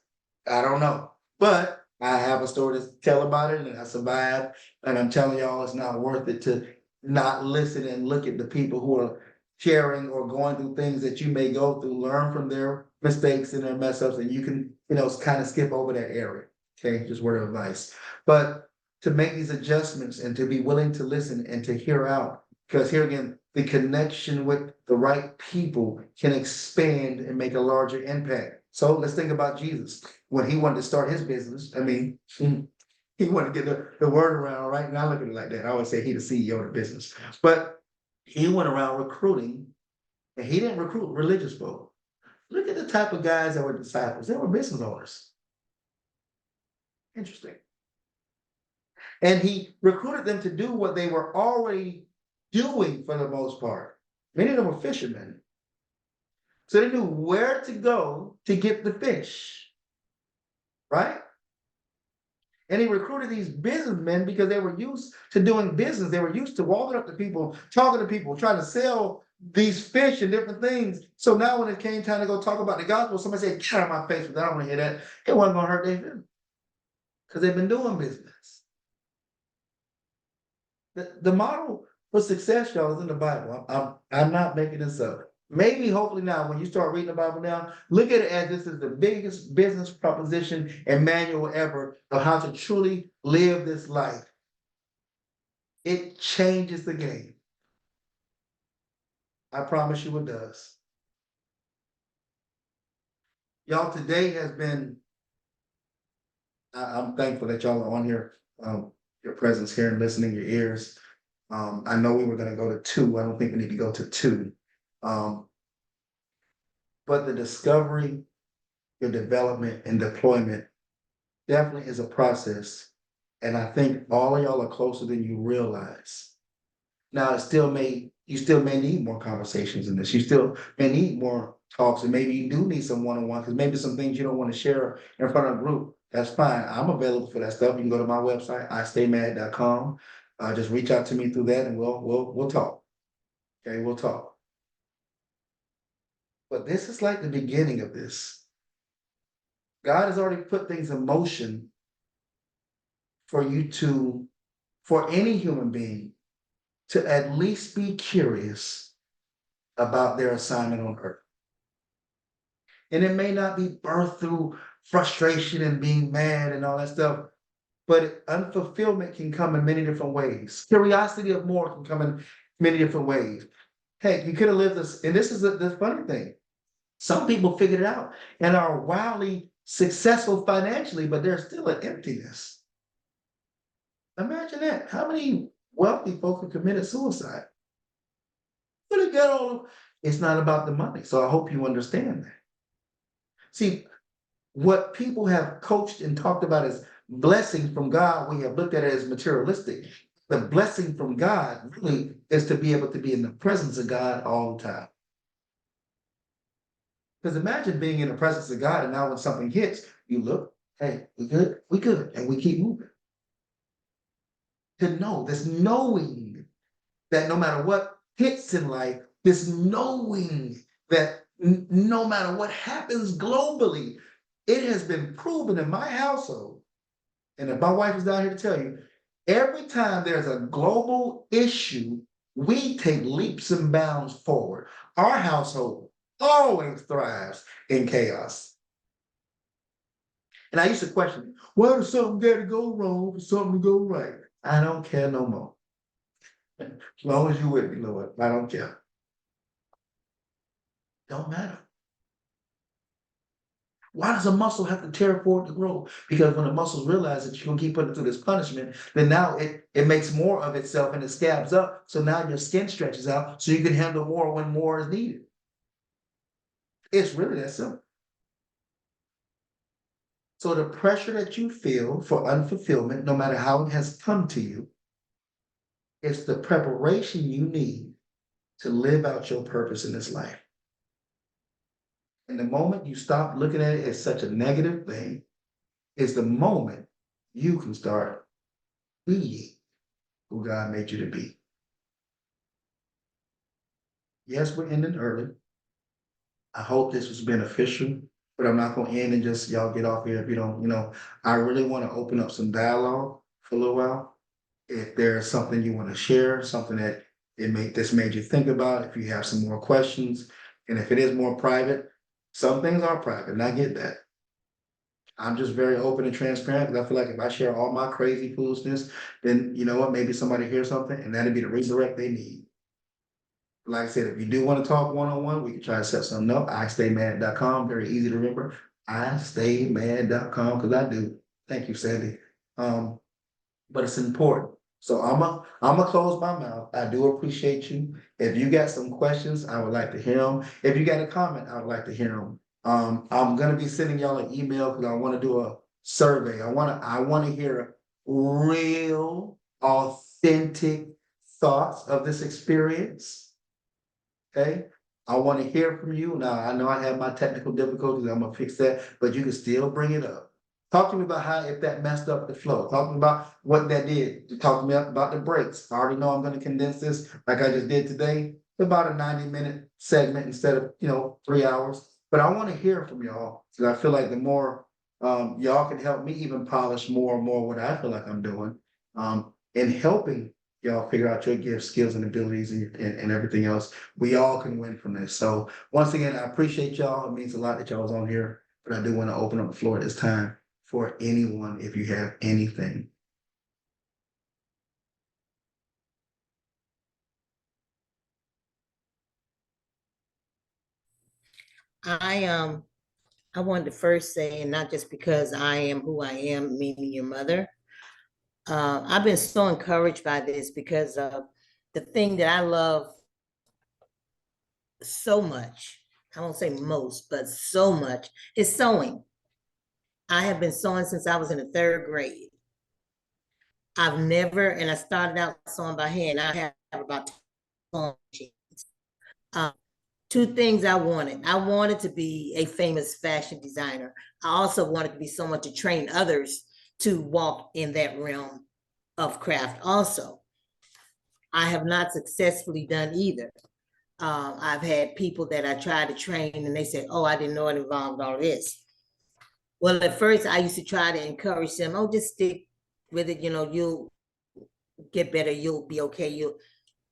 I don't know. But I have a story to tell about it, and I survived, and I'm telling y'all it's not worth it to not listen and look at the people who are sharing or going through things that you may go through, learn from their mistakes and their mess ups, and you can, kind of skip over that area. Okay, just word of advice. But to make these adjustments and to be willing to listen and to hear out, because here again, the connection with the right people can expand and make a larger impact. So let's think about Jesus. When he wanted to start his business, he wanted to get the word around, right? Now look at it like that. I always say he the CEO of the business. But he went around recruiting, and he didn't recruit religious folk. Look at the type of guys that were disciples. They were business owners. Interesting. And he recruited them to do what they were already doing for the most part. Many of them were fishermen. So they knew where to go to get the fish, right? And he recruited these businessmen because they were used to doing business. They were used to walking up to people, talking to people, trying to sell these fish and different things. So now when it came time to go talk about the gospel, somebody said, get out of my face, but I don't want to hear that. It wasn't going to hurt their business. because they've been doing business. The model for success, y'all, is in the Bible. I'm not making this up. Maybe, hopefully now, when you start reading the Bible now, look at it as this is the biggest business proposition and manual ever of how to truly live this life. It changes the game. I promise you it does. Y'all, today has been, I'm thankful that y'all are on here, your presence here and listening, your ears. I know we were gonna go to 2. I don't think we need to go to 2. But the discovery, your development and deployment definitely is a process. And I think all of y'all are closer than you realize. Now, you still may need more conversations in this. You still may need more talks, and maybe you do need some one-on-one, because maybe some things you don't want to share in front of a group. That's fine. I'm available for that stuff. You can go to my website, istaymad.com. Just reach out to me through that and we'll talk. Okay, we'll talk. But this is like the beginning of this. God has already put things in motion for any human being to at least be curious about their assignment on earth. And it may not be birthed through frustration and being mad and all that stuff, but unfulfillment can come in many different ways. Curiosity of more can come in many different ways. Heck, you could have lived this, and this is the funny thing. Some people figured it out and are wildly successful financially, but there's still an emptiness. Imagine that. How many wealthy folks have committed suicide? But they got all. It's not about the money. So I hope you understand that. See, what people have coached and talked about as blessings from God, we have looked at it as materialistic. The blessing from God really is to be able to be in the presence of God all the time. Because imagine being in the presence of God, and now when something hits, you look, hey, we good, and we keep moving. To know, this knowing that no matter what hits in life, this knowing that no matter what happens globally, it has been proven in my household, and if my wife is down here to tell you, every time there's a global issue, we take leaps and bounds forward. Our household always thrives in chaos. And I used to question, why does something got to go wrong for something to go right? I don't care no more. As long as you with me, Lord, I don't care. Don't matter. Why does a muscle have to tear for it to grow? Because when the muscles realize that you're gonna keep putting it through this punishment, then now it makes more of itself and it scabs up. So now your skin stretches out so you can handle more when more is needed. It's really that simple. So the pressure that you feel for unfulfillment, no matter how it has come to you, it's the preparation you need to live out your purpose in this life. And the moment you stop looking at it as such a negative thing, is the moment you can start being who God made you to be. Yes, we're ending early. I hope this was beneficial, but I'm not going to end and just y'all get off here if you don't, I really want to open up some dialogue for a little while. If there's something you want to share, something that this made you think about, if you have some more questions, and if it is more private, some things are private, and I get that. I'm just very open and transparent because I feel like if I share all my crazy foolishness, then you know what, maybe somebody hears something and that'd be the redirect they need. Like I said, if you do want to talk one-on-one, we can try to set something up. istaymad.com, very easy to remember. istaymad.com, because I do. Thank you, Sandy. But it's important. So I'm a close my mouth. I do appreciate you. If you got some questions, I would like to hear them. If you got a comment, I would like to hear them. I'm gonna be sending y'all an email because I want to do a survey. I want to hear real, authentic thoughts of this experience. Okay, I want to hear from you. Now I know I have my technical difficulties. I'm gonna fix that, but you can still bring it up. Talk to me about how if that messed up the flow. Talk to me about what that did. Talk to me about the breaks. I already know I'm going to condense this like I just did today. About a 90-minute segment instead of 3 hours. But I want to hear from y'all because I feel like the more Y'all can help me even polish more and more what I feel like I'm doing. And helping y'all figure out your gifts, skills, and abilities and everything else. We all can win from this. So once again, I appreciate y'all. It means a lot that y'all was on here, but I do want to open up the floor at this time for anyone if you have anything. I I wanted to first say, and not just because I am who I am, meaning your mother. I've been so encouraged by this because the thing that I love so much, I won't say most, but so much, is sewing. I have been sewing since I was in the 3rd grade. I've never, and I started out sewing by hand. I have about 2 machines. Two things I wanted. I wanted to be a famous fashion designer. I also wanted to be someone to train others to walk in that realm of craft also. I have not successfully done either. I've had people that I tried to train and they said, oh, I didn't know it involved all this. Well, at first I used to try to encourage them, oh, just stick with it, you'll get better, you'll be okay,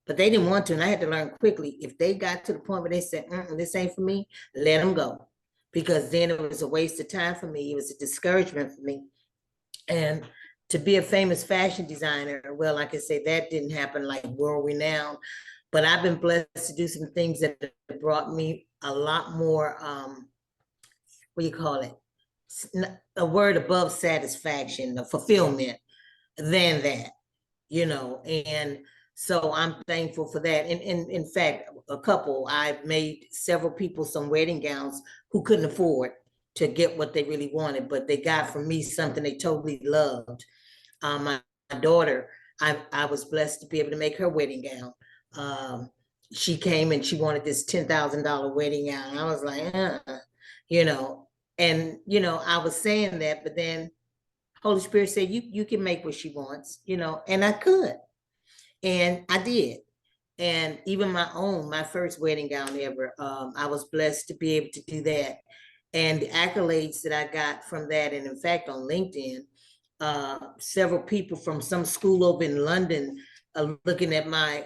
but they didn't want to, and I had to learn quickly. If they got to the point where they said, this ain't for me, let them go. Because then it was a waste of time for me. It was a discouragement for me. And to be a famous fashion designer, well, like I said, that didn't happen like world renowned. But I've been blessed to do some things that brought me a lot more, what do you call it? A word above satisfaction, the fulfillment than that, and so I'm thankful for that. And in fact, I've made several people some wedding gowns who couldn't afford to get what they really wanted, but they got from me something they totally loved. My daughter, I was blessed to be able to make her wedding gown. She came and she wanted this $10,000 wedding gown. I was like, and I was saying that, but then Holy Spirit said, you can make what she wants, and I could. And I did. And even my first wedding gown ever, I was blessed to be able to do that. And the accolades that I got from that, and in fact, on LinkedIn, several people from some school over in London looking at my,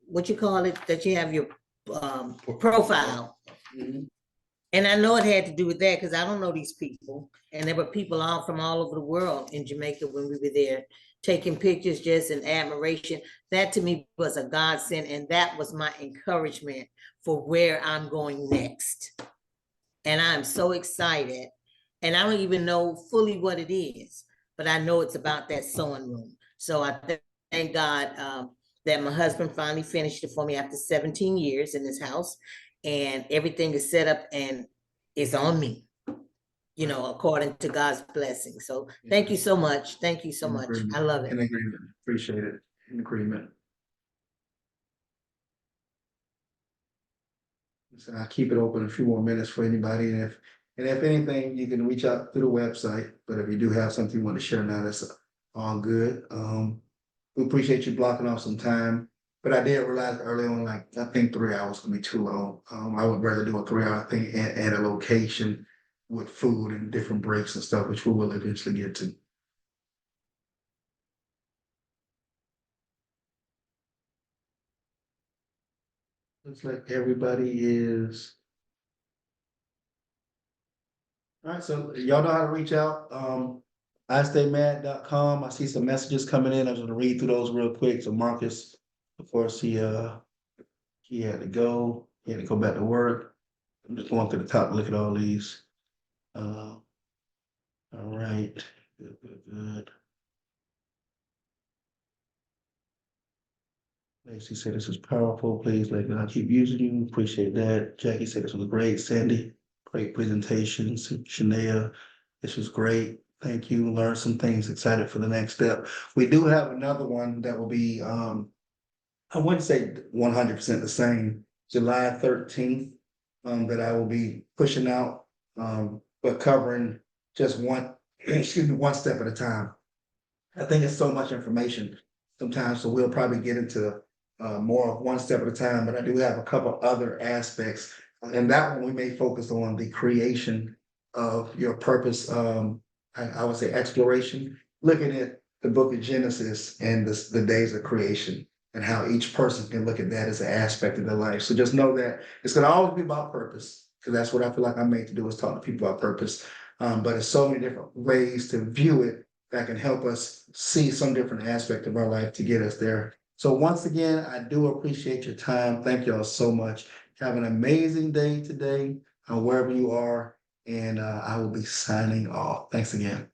what you call it, that you have your profile. Mm-hmm. And I know it had to do with that because I don't know these people. And there were people all from all over the world in Jamaica when we were there, taking pictures just in admiration. That to me was a godsend, and that was my encouragement for where I'm going next. And I'm so excited. And I don't even know fully what it is, but I know it's about that sewing room. So I thank God that my husband finally finished it for me after 17 years in this house. And everything is set up and it's on me, according to God's blessing. So thank you so much. Thank you so much. I love it. In agreement. Appreciate it. In agreement. So I'll keep it open a few more minutes for anybody. And if anything, you can reach out through the website. But if you do have something you want to share now, that's all good. We appreciate you blocking off some time. But I did realize early on, like, I think 3 hours can be too long. I would rather do a 3-hour thing at a location with food and different breaks and stuff, which we will eventually get to. Looks like everybody is. All right, so y'all know how to reach out. IStayMad.com. I see some messages coming in. I'm gonna read through those real quick. So Marcus, of course, he had to go. He had to go back to work. I'm just going to the top, look at all these. All right, good. Lacey said this was powerful. Please let God keep using you. Appreciate that. Jackie said this was great. Sandy, great presentation. Shania, this was great. Thank you. Learned some things. Excited for the next step. We do have another one that will be, I wouldn't say 100% the same. July 13th, that I will be pushing out, but covering just one step at a time. I think it's so much information sometimes, so we'll probably get into more of one step at a time, but I do have a couple other aspects. And that one we may focus on the creation of your purpose, I would say exploration, looking at the book of Genesis and the days of creation and how each person can look at that as an aspect of their life. So just know that it's gonna always be about purpose, because that's what I feel like I'm made to do, is talk to people about purpose. But there's so many different ways to view it that can help us see some different aspect of our life to get us there. So once again, I do appreciate your time. Thank y'all so much. Have an amazing day today, wherever you are, and I will be signing off. Thanks again.